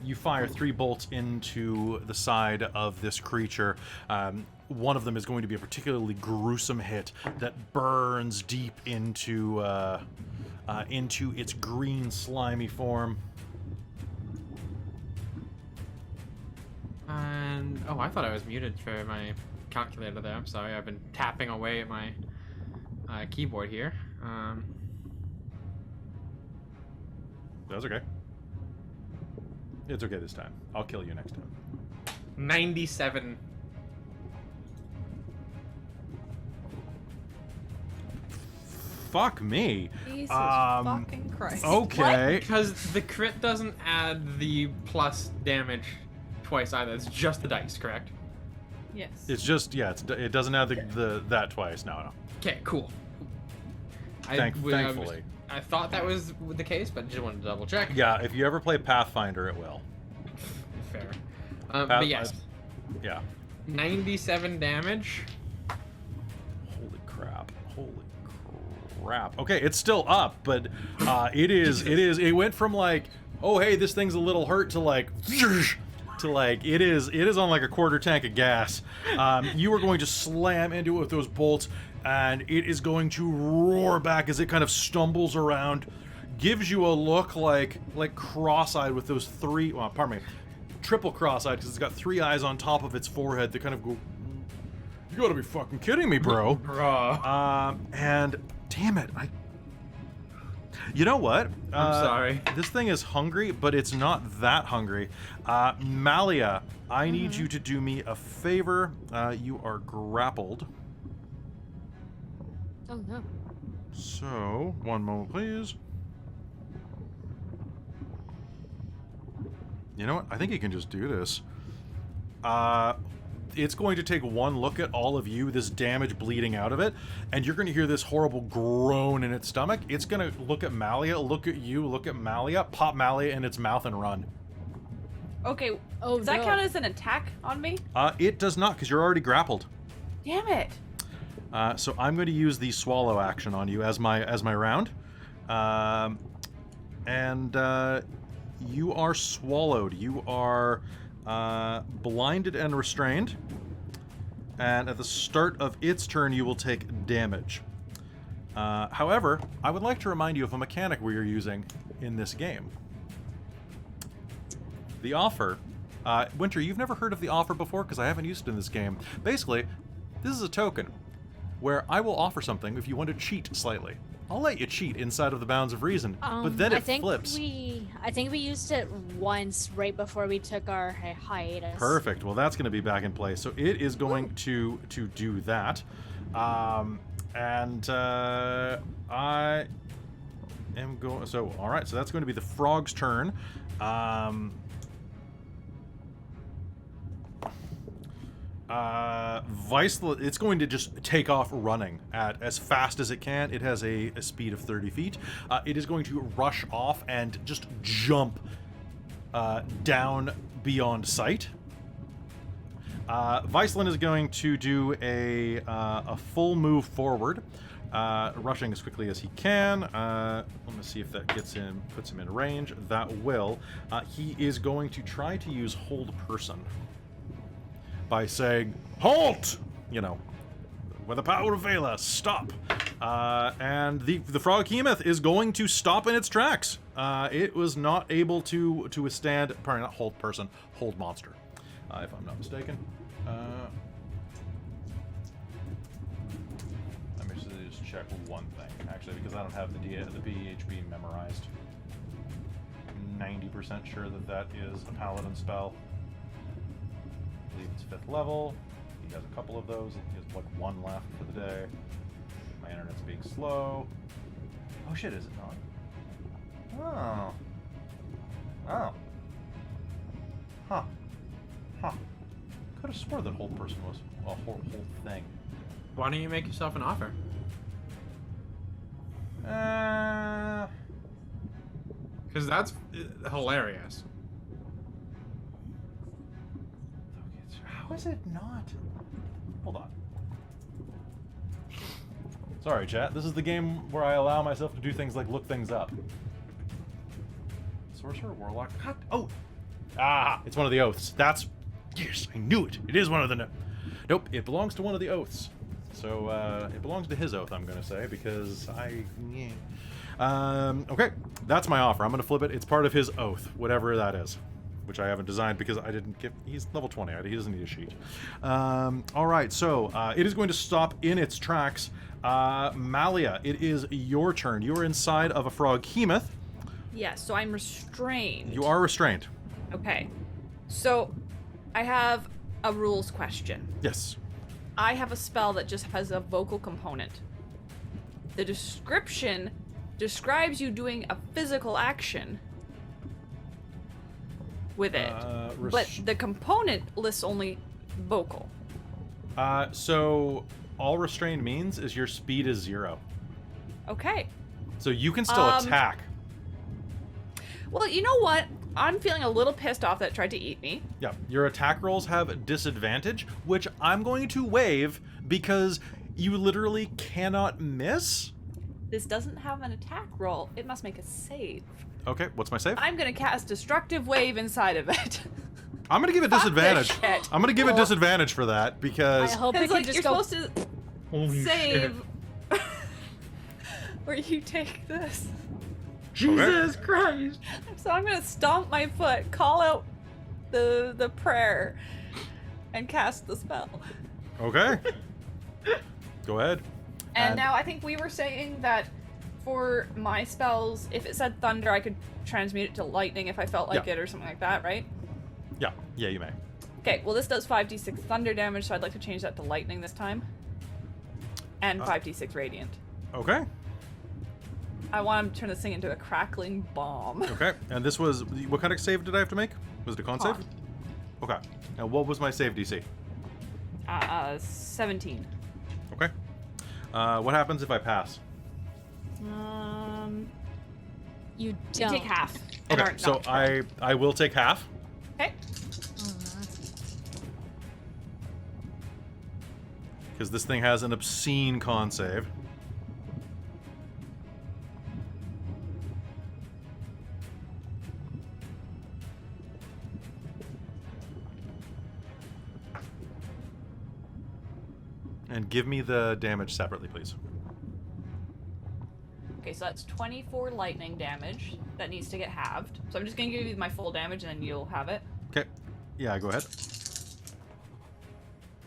You fire 3 bolts into the side of this creature. One of them is going to be a particularly gruesome hit that burns deep into its green, slimy form. And oh, I thought I was muted for my calculator there. I'm sorry. I've been tapping away at my keyboard here. That's okay. It's okay this time. I'll kill you next time. 97. Fuck me. Jesus fucking Christ. Okay. Because the crit doesn't add the plus damage twice either. It's just the dice, correct? Yes. It's just it doesn't have the that twice. No. Okay, cool. Thankfully. I thought that was the case, but just wanted to double check. Yeah, if you ever play Pathfinder, it will. Fair. But yes, Yeah. 97 damage. Holy crap. Okay, it's still up, but it went from like, oh hey, this thing's a little hurt to like it is on like a quarter tank of gas. You are going to slam into it with those bolts, and it is going to roar back as it kind of stumbles around, gives you a look like cross-eyed with those 3, well, pardon me, triple cross-eyed, because it's got 3 eyes on top of its forehead that kind of go, you gotta be fucking kidding me, bro. And damn it, you know what? I'm sorry. This thing is hungry, but it's not that hungry. Malia, I need you to do me a favor. You are grappled. Oh no. So, one moment, please. You know what? I think you can just do this. It's going to take one look at all of you, this damage bleeding out of it, and you're going to hear this horrible groan in its stomach. It's going to look at Malia, look at you, look at Malia, pop Malia in its mouth and run. Okay. Oh, does that no. count as an attack on me? It does not, because you're already grappled. Damn it. So I'm going to use the swallow action on you as my round. And you are swallowed. You are blinded and restrained. And at the start of its turn, you will take damage. However, I would like to remind you of a mechanic we are using in this game. The offer. Winter, you've never heard of the offer before because I haven't used it in this game. Basically, this is a token where I will offer something if you want to cheat slightly. I'll let you cheat inside of the bounds of reason, but then it flips. I think we used it once right before we took our hiatus. Perfect. Well, that's going to be back in place. So it is going to do that. I am going... So, all right. So that's going to be the frog's turn. Vice, it's going to just take off running at as fast as it can. It has a speed of 30 feet. It is going to rush off and just jump down beyond sight. Viceland is going to do a full move forward, rushing as quickly as he can. Let me see if that puts him in range. That will. He is going to try to use Hold Person. by saying, "Halt!" You know, with the power of Ylos, stop. And the froghemoth is going to stop in its tracks. It was not able to withstand, pardon, not hold person, hold monster, if I'm not mistaken. Let me just check one thing, actually, because I don't have the PHB memorized. 90% sure that is a paladin spell. I believe it's 5th level. He has a couple of those. He has like 1 left for the day. My internet's being slow. Oh shit, is it not? Oh. Huh. Could have swore that hold person was a whole thing. Why don't you make yourself an offer? Because that's hilarious. How is it not? Hold on. Sorry, chat. This is the game where I allow myself to do things like look things up. Sorcerer, Warlock. God. Oh! It's one of the oaths. That's... Yes, I knew it. It is one of the... Nope, it belongs to one of the oaths. So, it belongs to his oath, I'm going to say, because okay, that's my offer. I'm going to flip it. It's part of his oath, whatever that is, which I haven't designed because I didn't get... He's level 20. He doesn't need a sheet. All right, so it is going to stop in its tracks. Malia, it is your turn. You are inside of a froghemoth. Yes, so I'm restrained. You are restrained. Okay. So, I have a rules question. Yes. I have a spell that just has a vocal component. The description describes you doing a physical action with it, but the component lists only vocal. So all restrained means is your speed is 0. Okay. So you can still attack. Well, you know what? I'm feeling a little pissed off that it tried to eat me. Yeah, your attack rolls have disadvantage, which I'm going to waive because you literally cannot miss. This doesn't have an attack roll. It must make a save. Okay, what's my save? I'm gonna cast Destructive Wave inside of it. I'm gonna give it Fuck disadvantage. this shit. I'm gonna give it disadvantage for that because I hope it Because can like just you're go. supposed to Holy save where you take this. Jesus Christ! So I'm gonna stomp my foot, call out the prayer, and cast the spell. Okay. Go ahead. And now I think we were saying that for my spells, if it said thunder, I could transmute it to lightning if I felt like Yeah. it or something like that, right? Yeah, you may. Okay, well this does 5d6 thunder damage, so I'd like to change that to lightning this time. And 5d6 radiant. Okay. I want to turn this thing into a crackling bomb. Okay. And this was what kind of save did I have to make? Was it a con save? Con. Okay. And what was my save DC? 17. Okay. What happens if I pass? You You don't. take half. and Okay, aren't so knocked prone. I will take half. Okay. Because this thing has an obscene con save. And give me the damage separately, please. Okay, so that's 24 lightning damage that needs to get halved. So I'm just gonna give you my full damage and then you'll have it. Okay. Yeah, go ahead.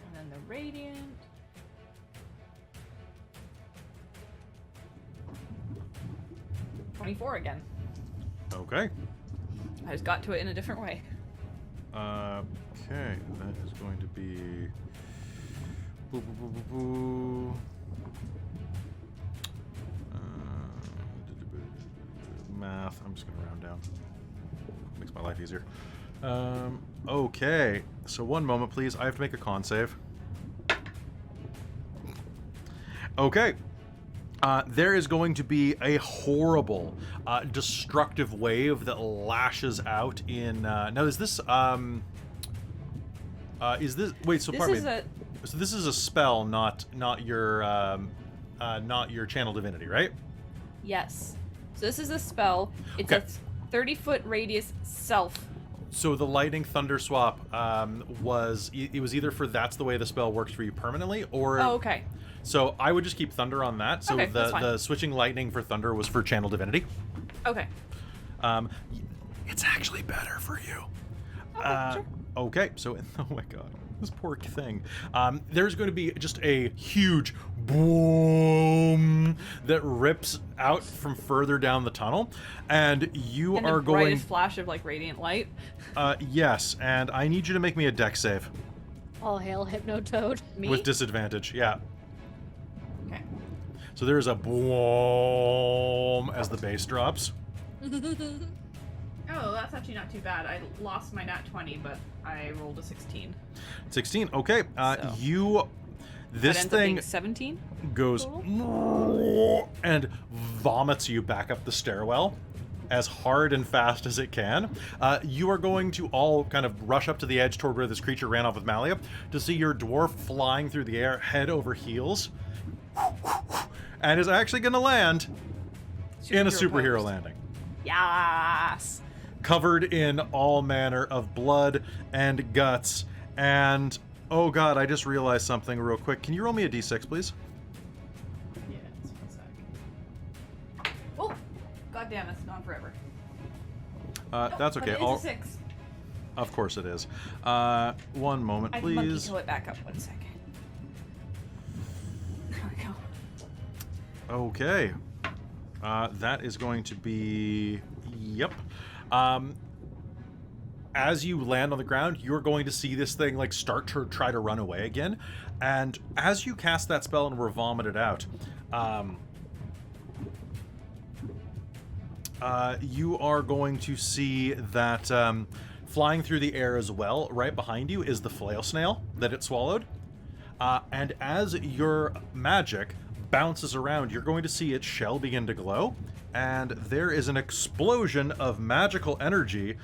And then the radiant. $24 again. Okay. I just got to it in a different way. Okay, that is going to be... Boo, boo, boo, boo, boo. Math. I'm just going to round down. Makes my life easier. Okay, so one moment, please. I have to make a con save. Okay. There is going to be a horrible, destructive wave that lashes out in... now, is this... is this... Wait, so This pardon is me. So this is a spell, not your channel divinity, right? Yes. So this is a spell. It's Okay. a 30-foot radius self So the lightning thunder swap was either for that's the way the spell works for you permanently, or Oh, okay. So I would just keep thunder on that. So Okay, that's fine. the switching lightning for thunder was for channel divinity. Okay. It's actually better for you. Okay, sure. Okay, so oh my god, this poor thing. There's going to be just a huge boom that rips out from further down the tunnel, and you And are the going. brightest flash of like radiant light. Yes, and I need you to make me a dex save All hail Hypnotoad. Me? with disadvantage. Yeah. Okay. So there's a boom as the bass drops. Oh, that's actually not too bad. I lost my nat 20, but I rolled a 16. 16. Okay. So. You. This that ends up thing being 17. goes and vomits you back up the stairwell as hard and fast as it can. You are going to all kind of rush up to the edge toward where this creature ran off with Malia to see your dwarf flying through the air head over heels and is actually going to land in a superhero posed. landing. Yes. Covered in all manner of blood and guts and... Oh god, I just realized something real quick. Can you roll me a d6, please? Yeah, it's 1 sec. Oh! God damn, it's gone forever. That's okay. But it is a 6. Of course it is. 1 moment, I can monkey please. kill it back up 1 second. There we go. Okay. That is going to be... Yep. As you land on the ground, you're going to see this thing like start to try to run away again. And as you cast that spell and were vomited out, you are going to see that flying through the air as well, right behind you, is the flail snail that it swallowed. And as your magic bounces around, you're going to see its shell begin to glow. And there is an explosion of magical energy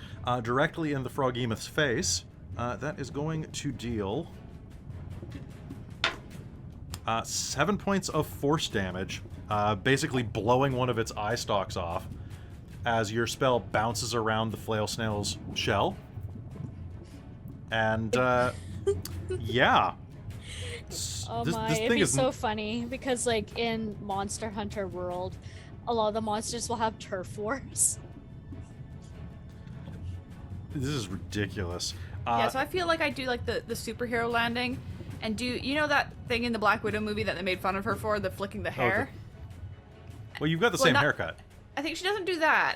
directly in the Froghemoth's face. That is going to deal 7 points of force damage, basically blowing one of its eye stalks off as your spell bounces around the flail snail's shell. And yeah. Oh This my, thing it'd be is so funny because like in Monster Hunter World, a lot of the monsters will have turf wars. This is ridiculous. Yeah, so I feel like I do like the superhero landing, and do you know that thing in the Black Widow movie that they made fun of her for, the flicking the hair? Well, you've got the Well, same not- haircut. I think she doesn't do that,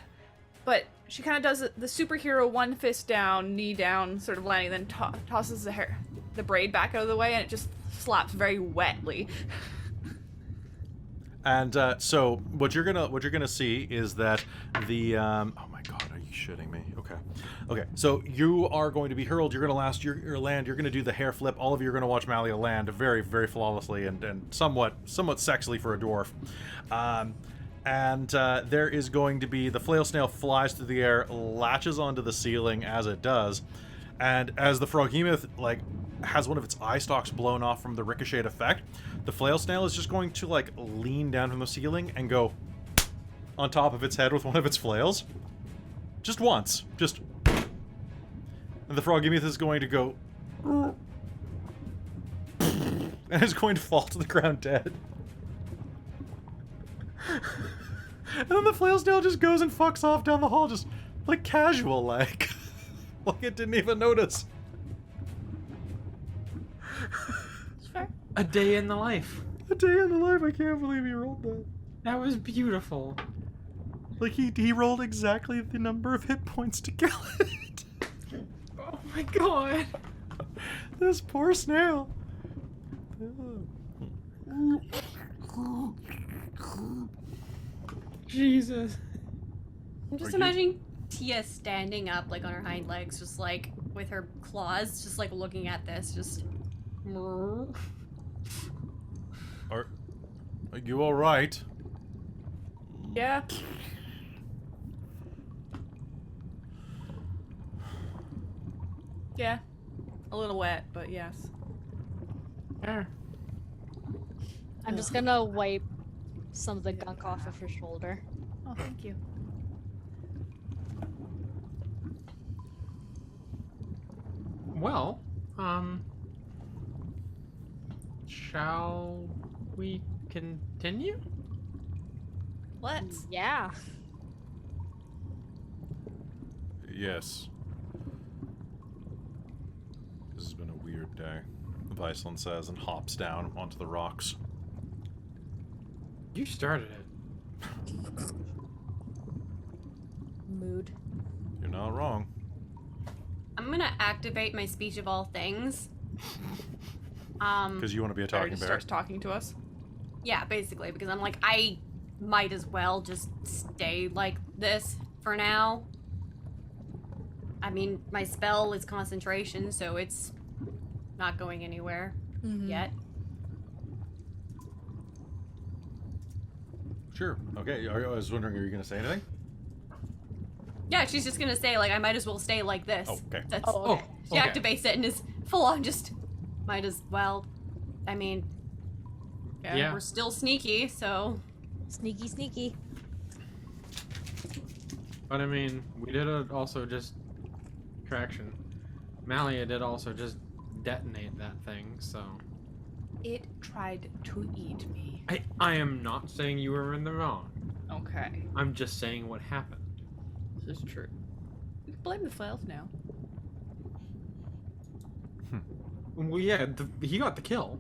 but she kind of does the superhero one fist down, knee down sort of landing, then tosses the braid back out of the way, and it just slaps very wetly. And so what you're gonna see is that the oh my god, are you shitting me? Okay, so you are going to be hurled. You're gonna your land. You're gonna do the hair flip. All of you are gonna watch Malia land very, very flawlessly and somewhat sexily for a dwarf. And there is going to be the flail snail flies through the air, latches onto the ceiling as it does, and as the Froghemoth like has one of its eye stalks blown off from the ricocheted effect, the flail snail is just going to like lean down from the ceiling and go on top of its head with one of its flails. Just once. Just. And the Froghemoth is going to go. And is going to fall to the ground dead. And then the flail snail just goes and fucks off down the hall, just like casual like. Like it didn't even notice. It's fair. A day in the life. A day in the life, I can't believe he rolled that. That was beautiful. Like he rolled exactly the number of hit points to kill it. Oh my god. This poor snail. Jesus. I'm just Are you- imagining Tia standing up, like on her hind legs, just like with her claws, just like looking at this, just. Are you all right? Yeah. Yeah. A little wet, but yes. Yeah. I'm just gonna wipe some of the gunk off of her shoulder. Oh, thank you. Well, shall we continue? Let's. Yeah. Yes. This has been a weird day, Viceland says, and hops down onto the rocks. You started it. Mood. You're not wrong. I'm gonna activate my speech of all things. Because you want to be a Barry talking just bear. starts talking to us. Yeah, basically, because I'm like, I might as well just stay like this for now. I mean, my spell is concentration, so it's not going anywhere yet. Sure. Okay. I was wondering, are you going to say anything? Yeah, she's just gonna say, like, I might as well stay like this. Oh, okay. That's, Oh, okay. she activates it and is full on just, might as well. I mean, Yeah. we're still sneaky, so. Sneaky, sneaky. But I mean, we did also just correction. Malia did also just detonate that thing, so It tried to eat me. I am not saying you were in the wrong. Okay. I'm just saying what happened. This is true. We can blame the flails now. Well, yeah, he got the kill,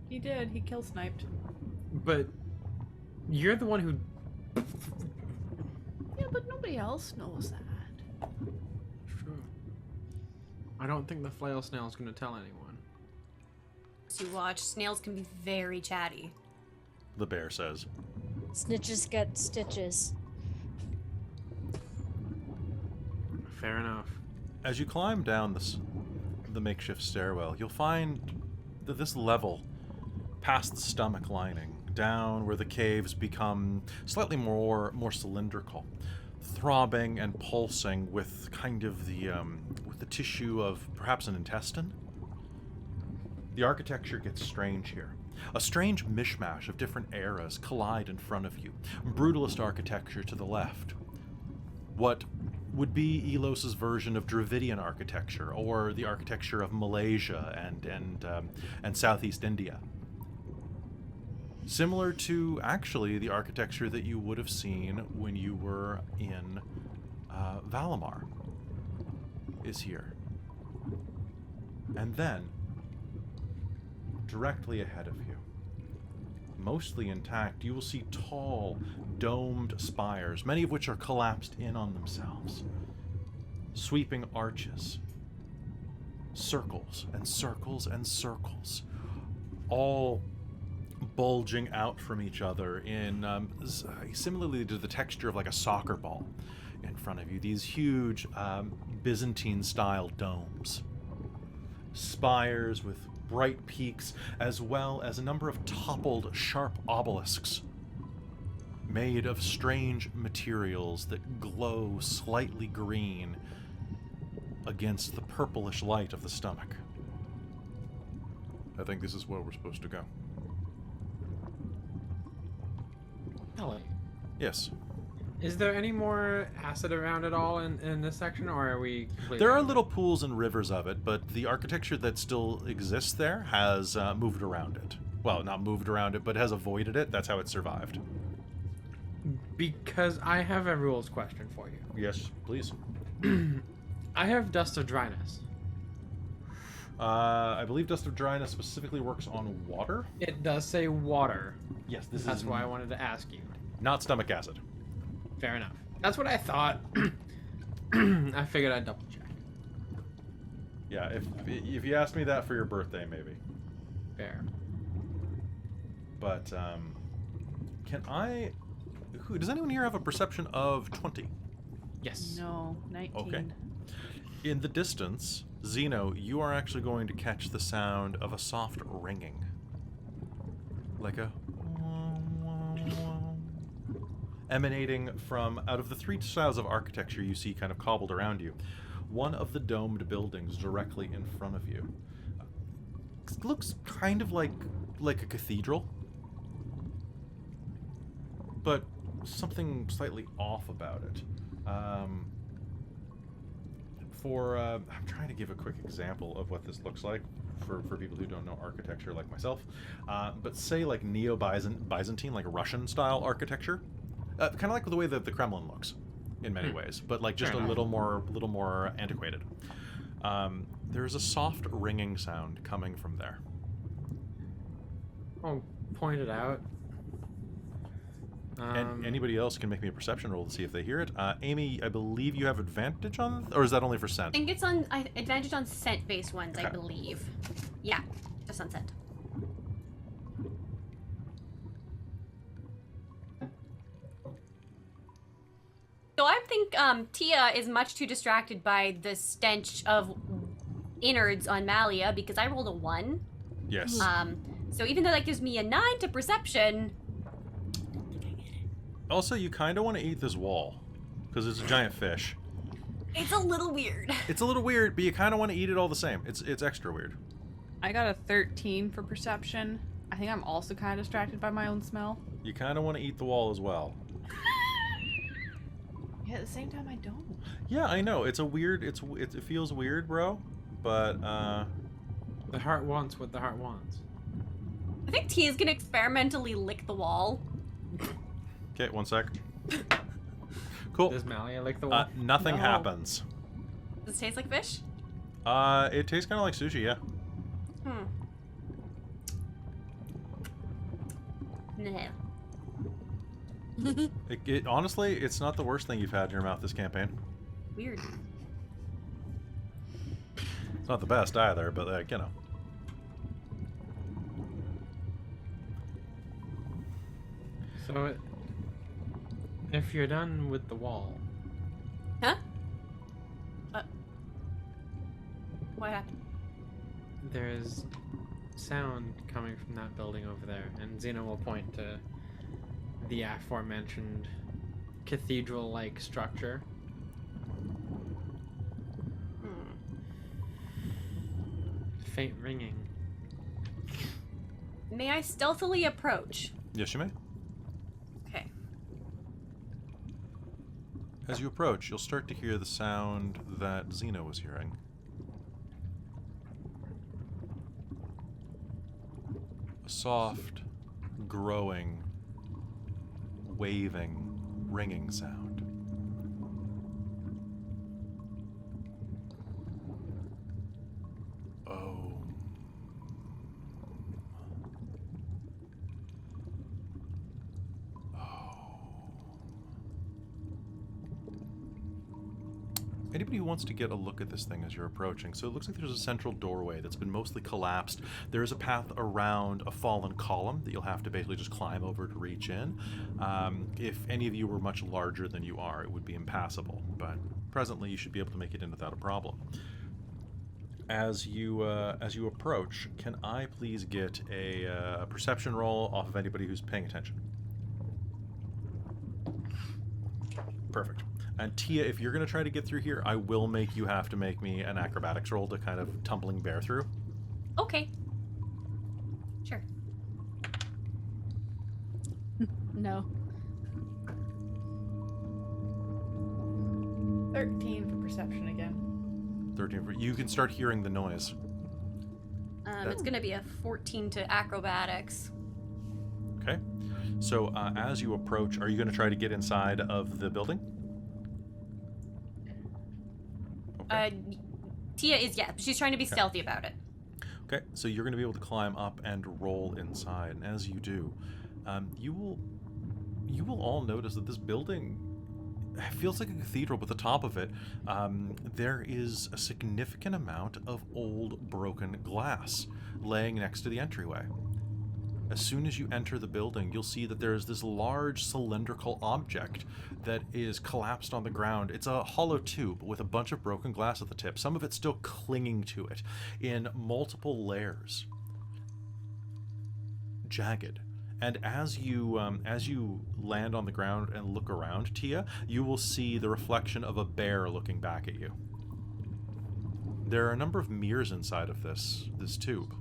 He did. He kill sniped. but you're the one who. Yeah, but nobody else knows that. True. I don't think the flail snail's gonna tell anyone. To watch, snails can be very chatty. The bear says. Snitches get stitches. Fair enough. As you climb down the makeshift stairwell, you'll find that this level, past the stomach lining, down where the caves become slightly more cylindrical, throbbing and pulsing with kind of with the tissue of perhaps an intestine. The architecture gets strange here. A strange mishmash of different eras collide in front of you. Brutalist architecture to the left. What would be Ylos' version of Dravidian architecture, or the architecture of Malaysia and Southeast India. Similar to, actually, the architecture that you would have seen when you were in Valimar is here. And then, directly ahead of you, mostly intact, you will see tall, domed spires, many of which are collapsed in on themselves. Sweeping arches. Circles and circles and circles. All bulging out from each other in similarly to the texture of like a soccer ball in front of you. These huge Byzantine-style domes. Spires with bright peaks, as well as a number of toppled, sharp obelisks made of strange materials that glow slightly green against the purplish light of the stomach. I think this is where we're supposed to go. Ellie, Yes. is there any more acid around at all in this section, or are we completely There are out of it? little pools and rivers of it, but the architecture that still exists there has moved around it. Well, not moved around it, but has avoided it. That's how it survived. Because I have a rules question for you. Yes, please. I have Dust of Dryness. I believe Dust of Dryness specifically works on water. It does say water. Yes, this That's is why I wanted to ask you. not stomach acid. Fair enough. That's what I thought. I figured I'd double check. Yeah, if you asked me that for your birthday, maybe. Fair. But can I? Does anyone here have a perception of 20? Yes. No, 19. Okay. In the distance, Zeno, you are actually going to catch the sound of a soft ringing. Like a emanating from out of the three styles of architecture you see kind of cobbled around you. One of the domed buildings directly in front of you. It looks kind of like a cathedral, but something slightly off about it. I'm trying to give a quick example of what this looks like for people who don't know architecture like myself. But say like Neo-Byzantine, like Russian style architecture, kind of like the way that the Kremlin looks in many ways, but like just a little more antiquated. There's a soft ringing sound coming from there. I'll point it out. And anybody else can make me a perception roll to see if they hear it. Amy, I believe you have advantage on, or is that only for scent? I think it's on advantage on scent-based ones, Okay. I believe. Yeah, just on scent. So I think Tia is much too distracted by the stench of innards on Malia because I rolled a 1. Yes. So even though that gives me a 9 to perception, Also, you kind of want to eat this wall because it's a giant fish. it's a little weird. It's a little weird, but you kind of want to eat it all the same. It's extra weird. I got a 13 for perception. I think I'm also kind of distracted by my own smell. You kind of want to eat the wall as well. Yeah, at the same time, I don't. Yeah, I know. It's a weird. It feels weird, bro. But The heart wants what the heart wants. I think Tia's gonna experimentally lick the wall. okay, one sec. Cool. Does Malia lick the wall? Nothing No. happens. Does it taste like fish? It tastes kind of like sushi, yeah. No. It honestly, it's not the worst thing you've had in your mouth this campaign. Weird. It's not the best either, but like, you know. So, if you're done with the wall, Huh? What happened? there's sound coming from that building over there, and Xena will point to the aforementioned cathedral-like structure. Faint ringing. May I stealthily approach? Yes, you may. Okay. As you approach, you'll start to hear the sound that Xena was hearing. A soft, growing, waving, ringing sound. Oh. Anybody who wants to get a look at this thing as you're approaching, so it looks like there's a central doorway that's been mostly collapsed. There is a path around a fallen column that you'll have to basically just climb over to reach in. If any of you were much larger than you are, it would be impassable, but presently you should be able to make it in without a problem. As you approach, can I please get a perception roll off of anybody who's paying attention? Perfect. And Tia, if you're going to try to get through here, I will make you have to make me an acrobatics roll to kind of tumbling bear through. Okay. Sure. No. 13 for perception again. 13 for you can start hearing the noise. It's gonna be a 14 to acrobatics. Okay. So as you approach, are you going to try to get inside of the building? Tia is, yeah, she's trying to be stealthy about it. Okay, so you're going to be able to climb up and roll inside, and as you do, you will all notice that this building feels like a cathedral, but the top of it, there is a significant amount of old broken glass laying next to the entryway. As soon as you enter the building, you'll see that there is this large cylindrical object that is collapsed on the ground. It's a hollow tube with a bunch of broken glass at the tip, some of it still clinging to it in multiple layers. Jagged. And as you land on the ground and look around, Tia, you will see the reflection of a bear looking back at you. There are a number of mirrors inside of this tube.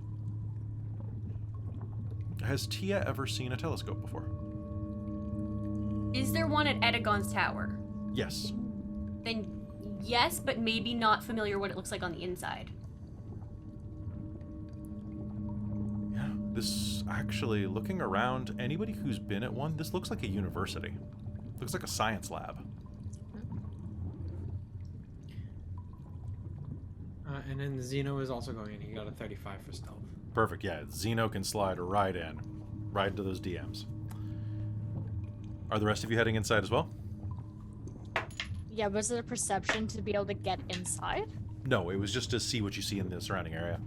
Has Tia ever seen a telescope before? Is there one at Edagon's tower? Yes. Then yes, but maybe not familiar what it looks like on the inside. Yeah, this actually, looking around, anybody who's been at one, this looks like a university. Looks like a science lab. And then Zeno is also going in. He got a 35 for stealth. Perfect, yeah. Zeno can slide right in. Right into those DMs. Are the rest of you heading inside as well? Yeah, was it a perception to be able to get inside? No, it was just to see what you see in the surrounding area.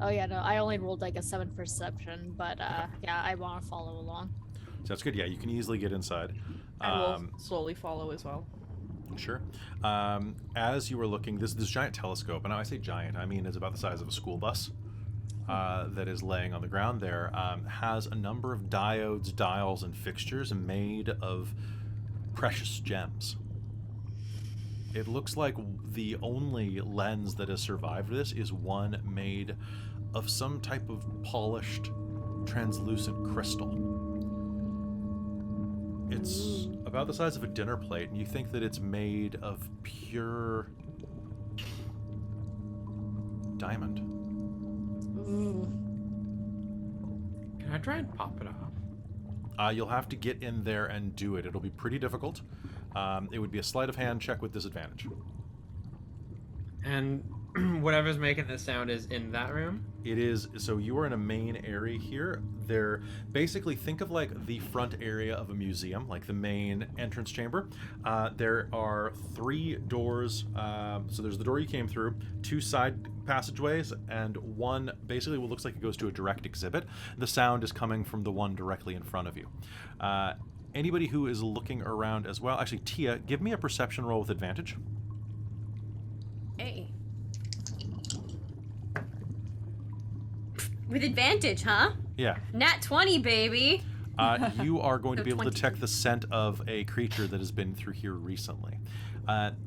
Oh yeah, no, I only rolled like a 7 perception, but yeah, I want to follow along. So that's good, yeah, you can easily get inside. I will slowly follow as well. Sure. As you were looking, this giant telescope, and I say giant, I mean it's about the size of a school bus, that is laying on the ground there, has a number of diodes, dials, and fixtures made of precious gems. It looks like the only lens that has survived this is one made of some type of polished, translucent crystal. It's about the size of a dinner plate, and you think that it's made of pure diamond. Ooh. Can I try and pop it off? You'll have to get in there and do it. It'll be pretty difficult. It would be a sleight of hand check with disadvantage. And whatever's making this sound is in that room? It is, so you are in a main area here. There, basically think of like the front area of a museum, like the main entrance chamber. There are 3 doors. So there's the door you came through, 2 side passageways, and one basically what looks like it goes to a direct exhibit. The sound is coming from the one directly in front of you. Anybody who is looking around as well, actually Tia, give me a perception roll with advantage. Hey. With advantage, huh? Yeah. Nat 20, baby. You are going to So be able to 20. detect the scent of a creature that has been through here recently.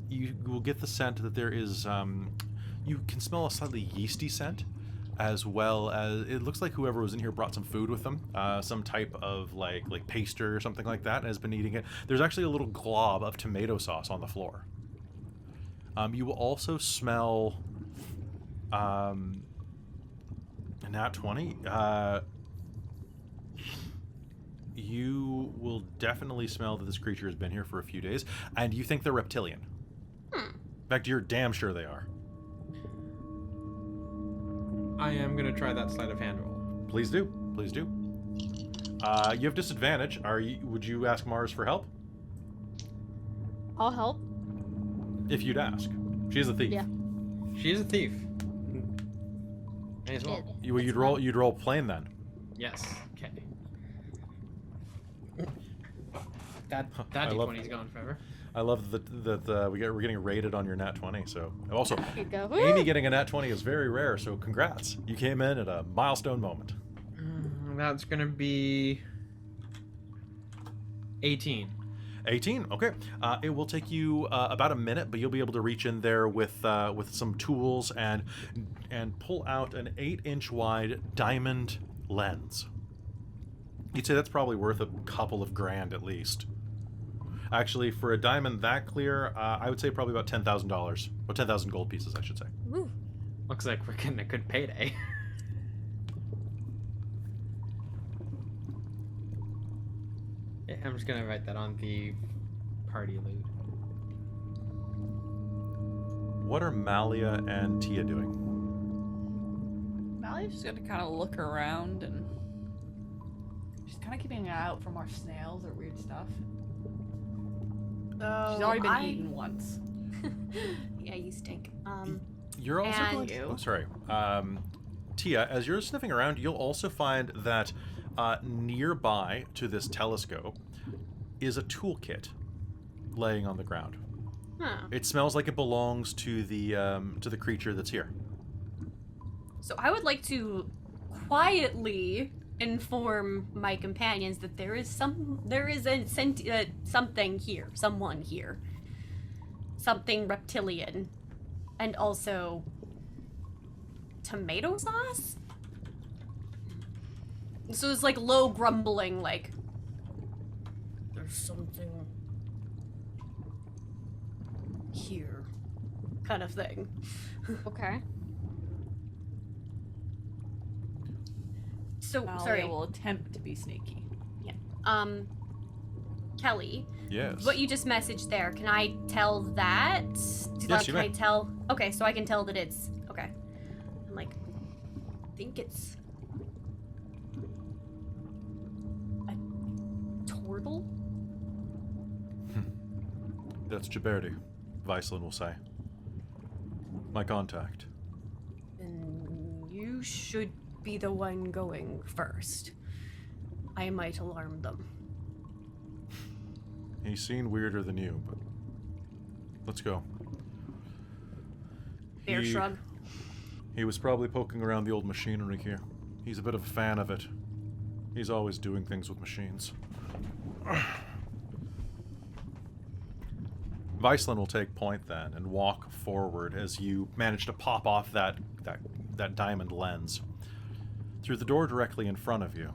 You will get the scent that there is, you can smell a slightly yeasty scent, as well as, it looks like whoever was in here brought some food with them, some type of like pastry or something like that, and has been eating it. There's actually a little glob of tomato sauce on the floor. You will also smell, Nat 20, you will definitely smell that this creature has been here for a few days, and you think they're reptilian. In fact, you're damn sure they are. I am going to try that sleight of hand roll. Please do. Please do. You have disadvantage. Would you ask Mars for help? I'll help. If you'd ask. She's a thief. Yeah. She is a thief. May as well. You'd roll plain then. Yes. Okay. That I love- D20's gone forever. I love that we're getting rated on your Nat 20. So also, Here you go. Amy getting a Nat 20 is very rare. So congrats, you came in at a milestone moment. That's gonna be 18. 18. Okay. It will take you about a minute, but you'll be able to reach in there with some tools and pull out an 8-inch wide diamond lens. You'd say that's probably worth a couple of grand at least. Actually, for a diamond that clear, I would say probably about $10,000. Or 10,000 gold pieces, I should say. Ooh. Looks like we're getting a good payday. Yeah, I'm just gonna write that on the party loot. What are Malia and Tia doing? Mally's just gonna kind of look around and she's kind of keeping an eye out for more snails or weird stuff. She's already been eaten once. Yeah, you stink. You're also And going to... you. Oh, sorry. Tia, as you're sniffing around, you'll also find that nearby to this telescope is a toolkit laying on the ground. Huh. It smells like it belongs to the creature that's here. So I would like to quietly inform my companions that there is something here, someone here, something reptilian, and also tomato sauce. So it's like low grumbling, like there's something here. kind of thing. Okay. So Alia sorry. will attempt to be sneaky. Kelly, Yes. what you just messaged there, can I tell that? Yes, you Can I may. tell? Okay, so I can tell that it's okay. I'm like, I think it's a turtle. That's Jaberti, Viceland will say. My contact. And you should be the one going first. I might alarm them. He's seen weirder than you, but let's go. Bear He- shrug. He was probably poking around the old machinery here. He's a bit of a fan of it. He's always doing things with machines. Viceland will take point then and walk forward as you manage to pop off that diamond lens. Through the door directly in front of you.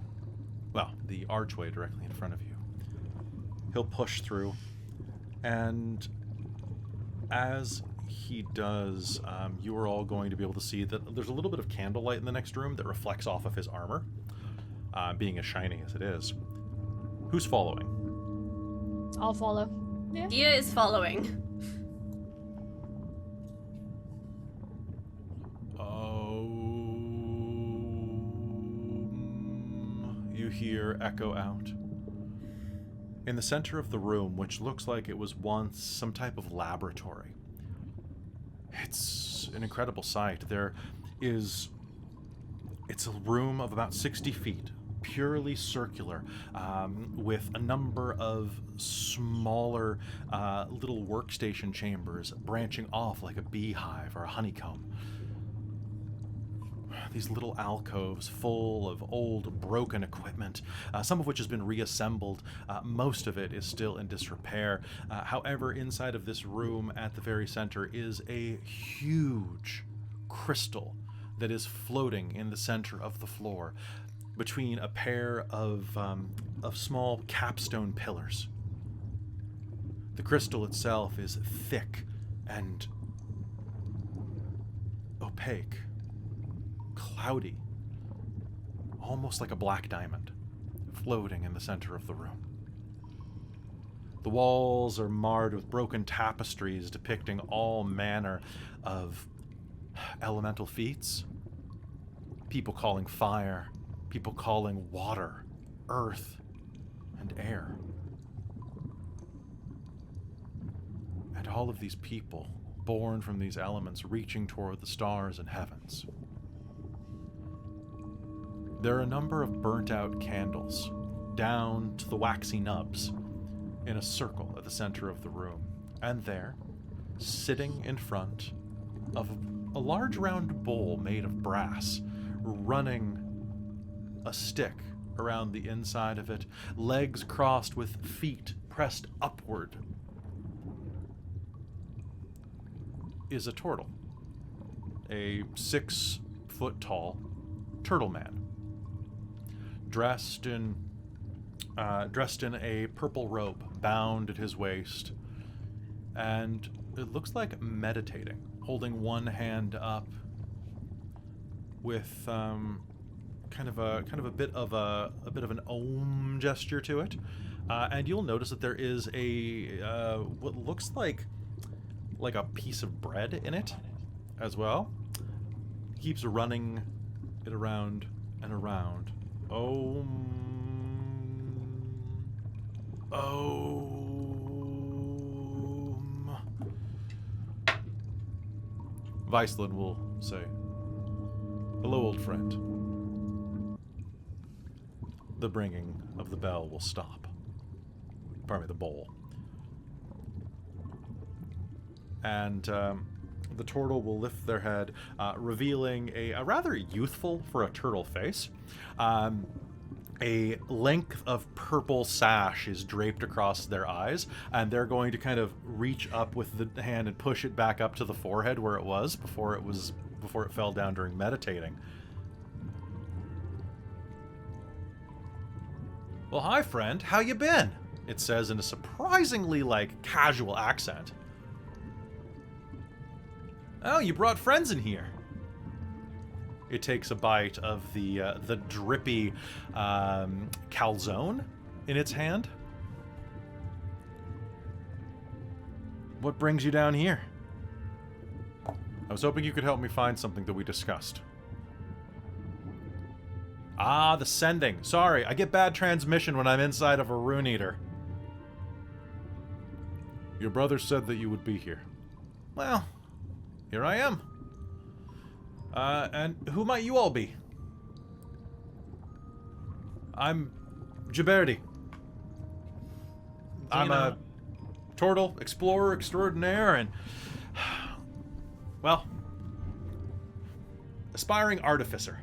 Well, the archway directly in front of you. He'll push through, and as he does, you are all going to be able to see that there's a little bit of candlelight in the next room that reflects off of his armor, being as shiny as it is. Who's following? I'll follow. Dia is following. You hear echo out. In the center of the room, which looks like it was once some type of laboratory. It's an incredible sight. It's a room of about 60 feet, purely circular, with a number of smaller little workstation chambers branching off like a beehive or a honeycomb. These little alcoves full of old, broken equipment, some of which has been reassembled. Most of it is still in disrepair. However, inside of this room at the very center is a huge crystal that is floating in the center of the floor between a pair of small capstone pillars. The crystal itself is thick and opaque. Cloudy, almost like a black diamond, floating in the center of the room. The walls are marred with broken tapestries depicting all manner of elemental feats. People calling fire, people calling water, earth, and air. And all of these people, born from these elements, reaching toward the stars and heavens. There are a number of burnt-out candles, down to the waxy nubs, in a circle at the center of the room. And there, sitting in front of a large round bowl made of brass, running a stick around the inside of it, legs crossed with feet pressed upward, is a turtle. A 6-foot-tall turtle man. Dressed in a purple robe, bound at his waist, and it looks like meditating, holding one hand up, with kind of a bit of an om gesture to it, and you'll notice that there is a what looks like a piece of bread in it, as well. He keeps running it around and around. Om. Viceland will say, "Hello, old friend." The ringing of the bell will stop. Pardon me, the bowl. And the turtle will lift their head, revealing a rather youthful for a turtle face. A length of purple sash is draped across their eyes, and they're going to kind of reach up with the hand and push it back up to the forehead where it was before it fell down during meditating. "Well, hi, friend. How you been?" it says in a surprisingly casual accent. Oh, you brought friends in here. It takes a bite of the drippy calzone in its hand. What brings you down here? I was hoping you could help me find something that we discussed. Ah, the sending. Sorry, I get bad transmission when I'm inside of a rune eater. Your brother said that you would be here. Well, here I am. And who might you all be? I'm Gibberti. I'm a turtle explorer extraordinaire and, well, aspiring artificer.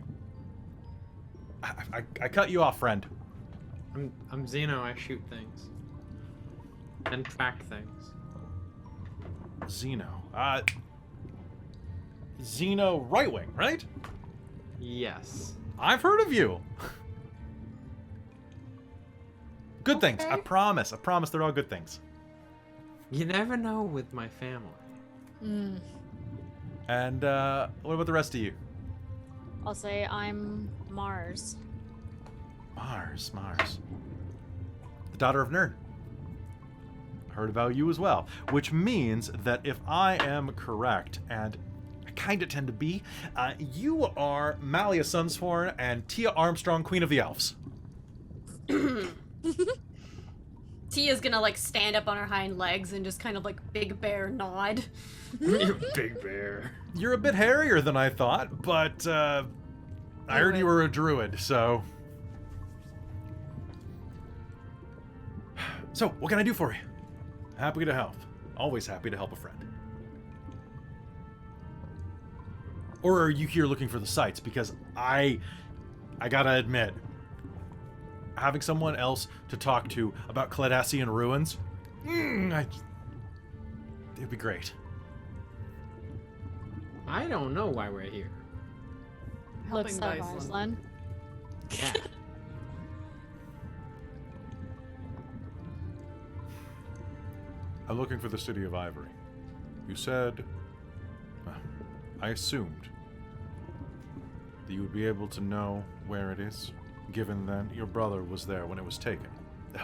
I cut you off, friend. I'm Xeno. I shoot things and track things. Xeno. Xeno Rightwing, right? Yes. I've heard of you. Good things. Okay. I promise. I promise they're all good things. You never know with my family. Mm. And what about the rest of you? I'll say I'm Mars. Mars. The daughter of Nyrn. Heard about you as well. Which means that if I am correct, and I kind of tend to be, you are Malia Sunsworn and Tia Armstrong, Queen of the Elves. Tia's gonna like stand up on her hind legs and just kind of like big bear nod. You big bear. You're a bit hairier than I thought, but I heard you were a druid, so... So, what can I do for you? Happy to help. Always happy to help a friend. Or are you here looking for the sights? Because I gotta admit, having someone else to talk to about Cladassian ruins, it'd be great. I don't know why we're here. Looks Helping like Viceland. Iceland. Yeah. I'm looking for the city of Ivory. You said... I assumed that you would be able to know where it is, given that your brother was there when it was taken.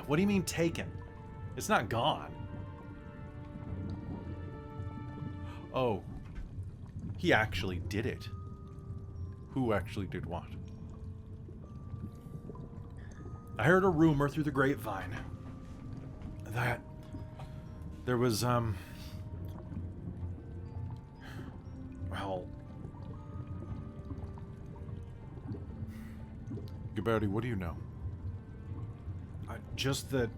What do you mean taken? It's not gone. Oh. He actually did it. Who actually did what? I heard a rumor through the grapevine that there was, well... Gibberti, what do you know? Just that...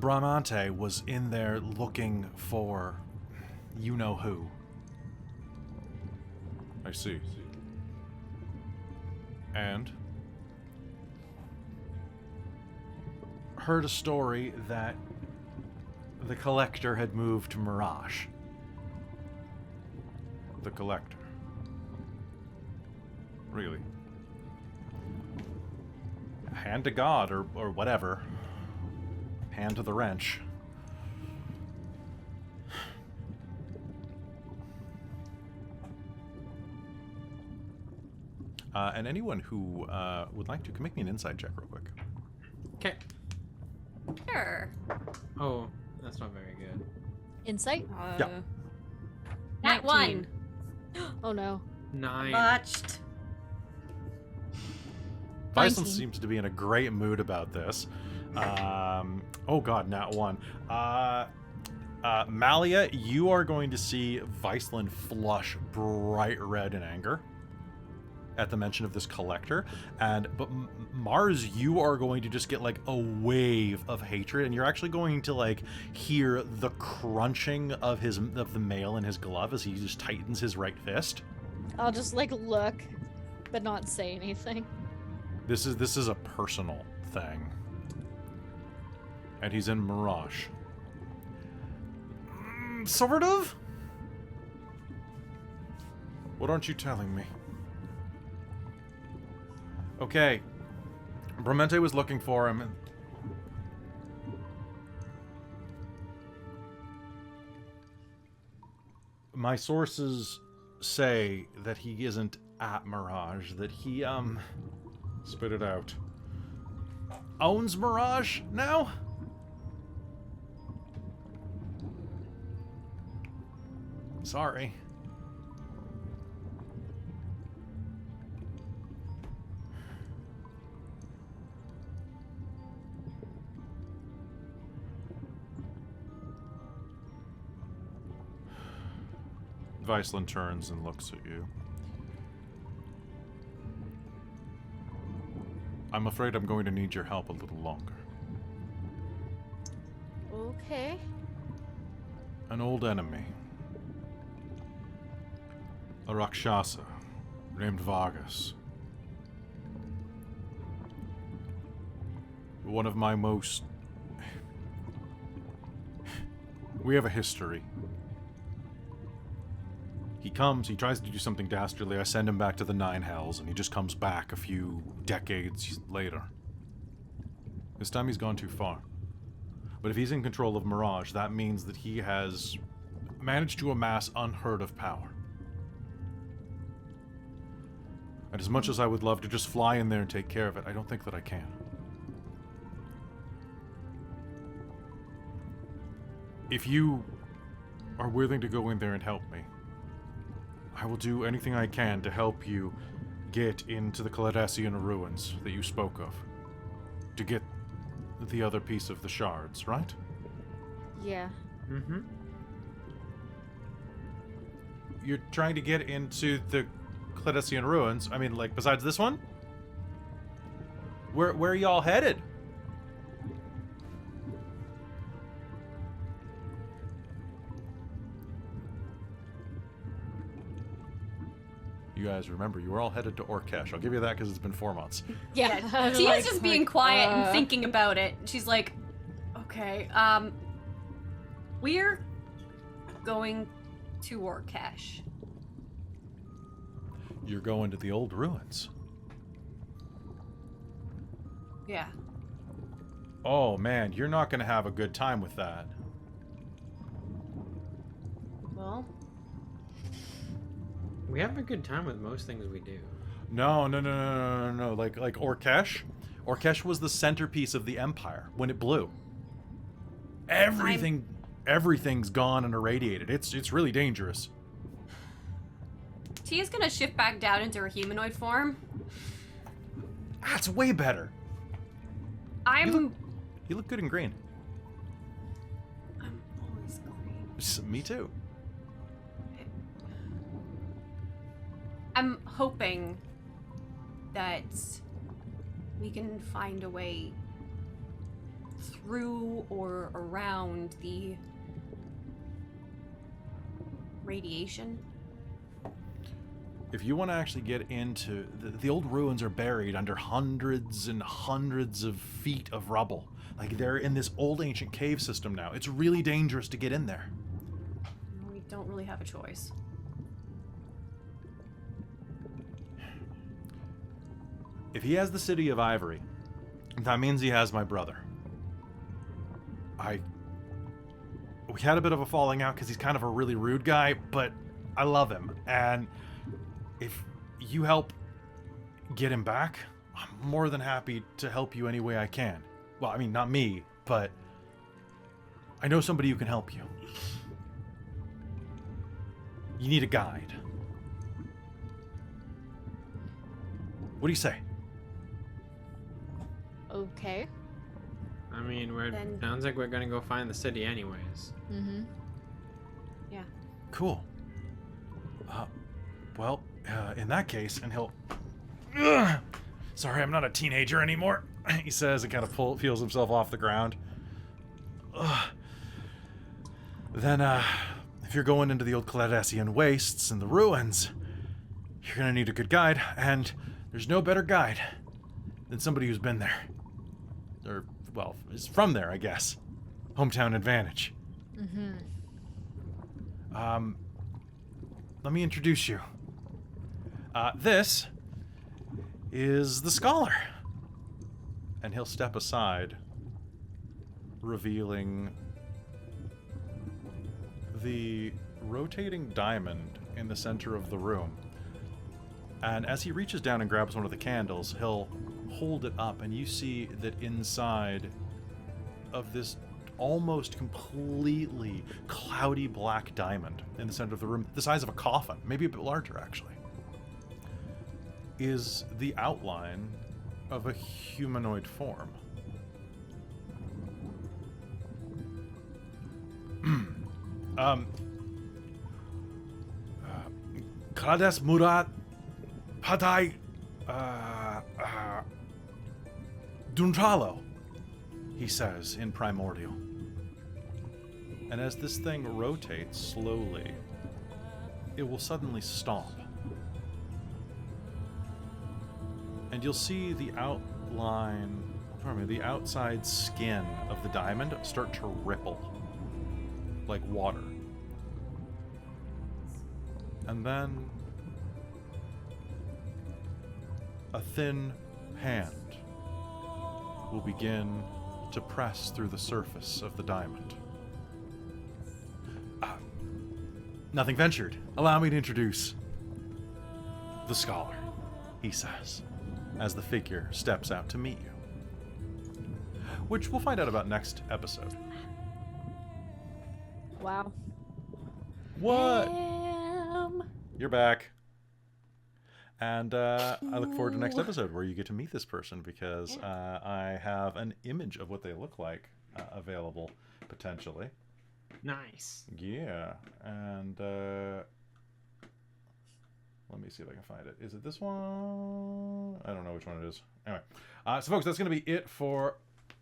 Bramante was in there looking for... you-know-who. I see. And? Heard a story that the Collector had moved to Mirage. The Collector. Really? Hand to God, or whatever. Hand to the wrench. And anyone who would like to can make me an insight check real quick. Okay. Sure. Oh, that's not very good. Insight? Yeah. Nat 1. Oh no. 9. Botched. Bison 19. seems to be in a great mood about this. Oh god, nat 1. Malia, you are going to see Viceland flush bright red in anger at the mention of this collector, but Mars, you are going to just get like a wave of hatred, and you're actually going to like hear the crunching of the mail in his glove as he just tightens his right fist. I'll just like look, but not say anything. This is a personal thing, and he's in Mirage. Sort of. What aren't you telling me? Okay. Bramante was looking for him. My sources say that he isn't at Mirage, that he, spit it out. Owns Mirage now? Sorry. Viceland turns and looks at you. I'm afraid I'm going to need your help a little longer. Okay. An old enemy. A Rakshasa named Vargas. One of my most... We have a history. He comes, he tries to do something dastardly, I send him back to the Nine Hells, and he just comes back a few decades later. This time he's gone too far. But if he's in control of Mirage, that means that he has managed to amass unheard of power. And as much as I would love to just fly in there and take care of it, I don't think that I can. If you are willing to go in there and help me, I will do anything I can to help you get into the Caledasian ruins that you spoke of. To get the other piece of the shards, right? Yeah. Mm-hmm. You're trying to get into the Caledasian ruins? I mean, like, besides this one? Where are y'all headed? You guys remember, you were all headed to Orkesh. I'll give you that because it's been 4 months. Yeah. I'm Tia's like- just being quiet and thinking about it. She's like, okay, we're going to Orkesh. You're going to the old ruins. Yeah. Oh man, you're not going to have a good time with that. Well, We have a good time with most things we do. No. Like Orkesh. Orkesh was the centerpiece of the Empire when it blew. Everything's gone and irradiated. It's really dangerous. Tia's gonna shift back down into her humanoid form. That's way better. I'm You look good in green. always green. Me too. I'm hoping that we can find a way through or around the radiation. If you want to actually get into... The old ruins are buried under hundreds and hundreds of feet of rubble. Like, they're in this old ancient cave system now. It's really dangerous to get in there. We don't really have a choice. If he has the city of Ivory, that means he has my brother. We had a bit of a falling out because he's kind of a really rude guy, but I love him. And if you help get him back, I'm more than happy to help you any way I can. Well, I mean, not me, but I know somebody who can help you. You need a guide. What do you say? Okay. I mean, Then- sounds like we're gonna go find the city anyways. Mm-hmm. Yeah. Cool. Well, in that case, and he'll... Sorry, I'm not a teenager anymore, he says, and kind of feels himself off the ground. Then, if you're going into the old Caledasian wastes and the ruins, you're gonna need a good guide, and there's no better guide than somebody who's been there. Or, well, is from there, I guess. Hometown advantage. Mm-hmm. Let me introduce you. This is the scholar. And he'll step aside, revealing the rotating diamond in the center of the room. And as he reaches down and grabs one of the candles, he'll hold it up, and you see that inside of this almost completely cloudy black diamond in the center of the room, the size of a coffin, maybe a bit larger actually, is the outline of a humanoid form. Kades Murat Patai Duntralo, he says in primordial. And as this thing rotates slowly, it will suddenly stop. And you'll see the the outside skin of the diamond start to ripple like water. And then a thin hand will begin to press through the surface of the diamond. Nothing ventured. Allow me to introduce the scholar, he says, as the figure steps out to meet you. Which we'll find out about next episode. Wow. What? You're back. And I look forward to next episode where you get to meet this person, because I have an image of what they look like available, potentially. Nice. Yeah. And let me see if I can find it. Is it this one? I don't know which one it is. Anyway. So, folks, that's going to be it for...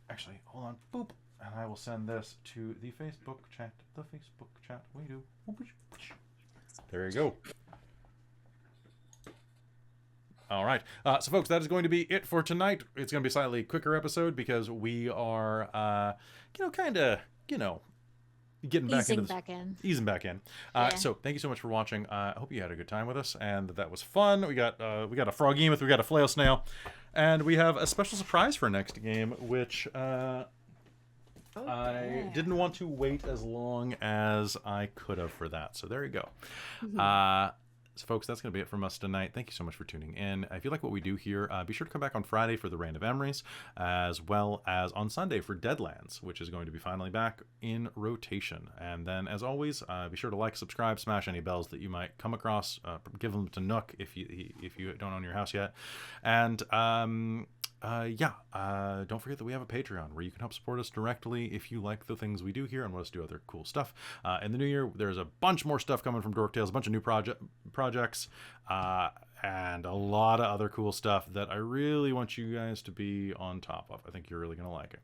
Actually, hold on. Boop. And I will send this to the Facebook chat. The Facebook chat. We do. There you go. All right. So, folks, that is going to be it for tonight. It's going to be a slightly quicker episode because we are, kind of, getting back into this, easing back in. So, thank you so much for watching. I hope you had a good time with us, and that was fun. We got a froghemoth, we got a flail snail, and we have a special surprise for next game, which I didn't want to wait as long as I could have for that. So there you go. So, folks, that's going to be it from us tonight. Thank you so much for tuning in. If you like what we do here, be sure to come back on Friday for the Reign of Emeries, as well as on Sunday for Deadlands, which is going to be finally back in rotation. And then, as always, be sure to like, subscribe, smash any bells that you might come across. Give them to Nook if you don't own your house yet. And don't forget that we have a Patreon where you can help support us directly if you like the things we do here and want us to do other cool stuff. In the new year, there's a bunch more stuff coming from Dork Tales, a bunch of new projects, and a lot of other cool stuff that I really want you guys to be on top of. I think you're really going to like it.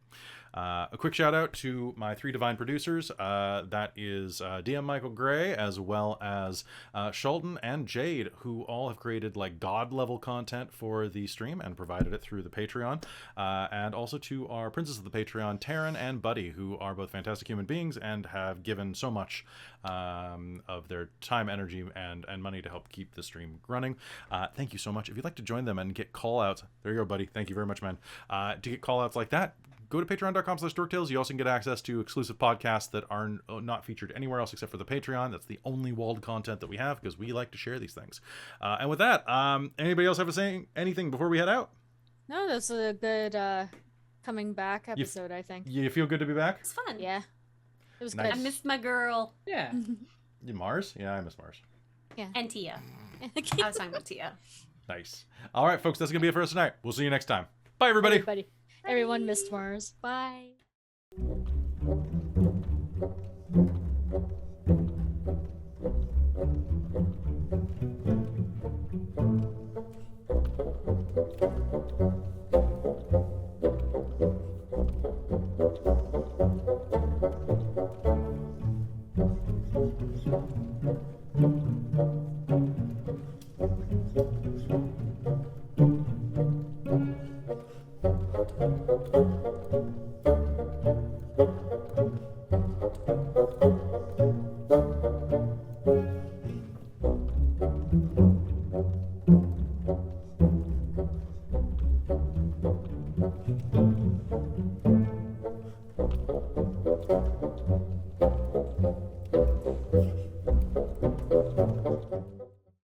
A quick shout out to my 3 divine producers. That is DM Michael Gray, as well as Sheldon and Jade, who all have created like god level content for the stream and provided it through the Patreon. And also to our princes of the Patreon, Taryn and Buddy, who are both fantastic human beings and have given so much of their time, energy, and money to help keep the stream running. Thank you so much. If you'd like to join them and get call outs, there you go, Buddy. Thank you very much, man. To get call outs like that, go to patreon.com/dorktales. You also can get access to exclusive podcasts that are not featured anywhere else except for the Patreon. That's the only walled content that we have because we like to share these things. And with that, anybody else have to say anything before we head out? No, that's a good coming back episode, I think. You feel good to be back? It's fun. Yeah. It was Nice. I missed my girl. Yeah. Mars? Yeah, I miss Mars. good. And Tia. Yeah. I was talking about Tia. Nice. All right, folks, that's going to be it for us tonight. We'll see you next time. Bye, everybody. Everyone missed Mars. Bye.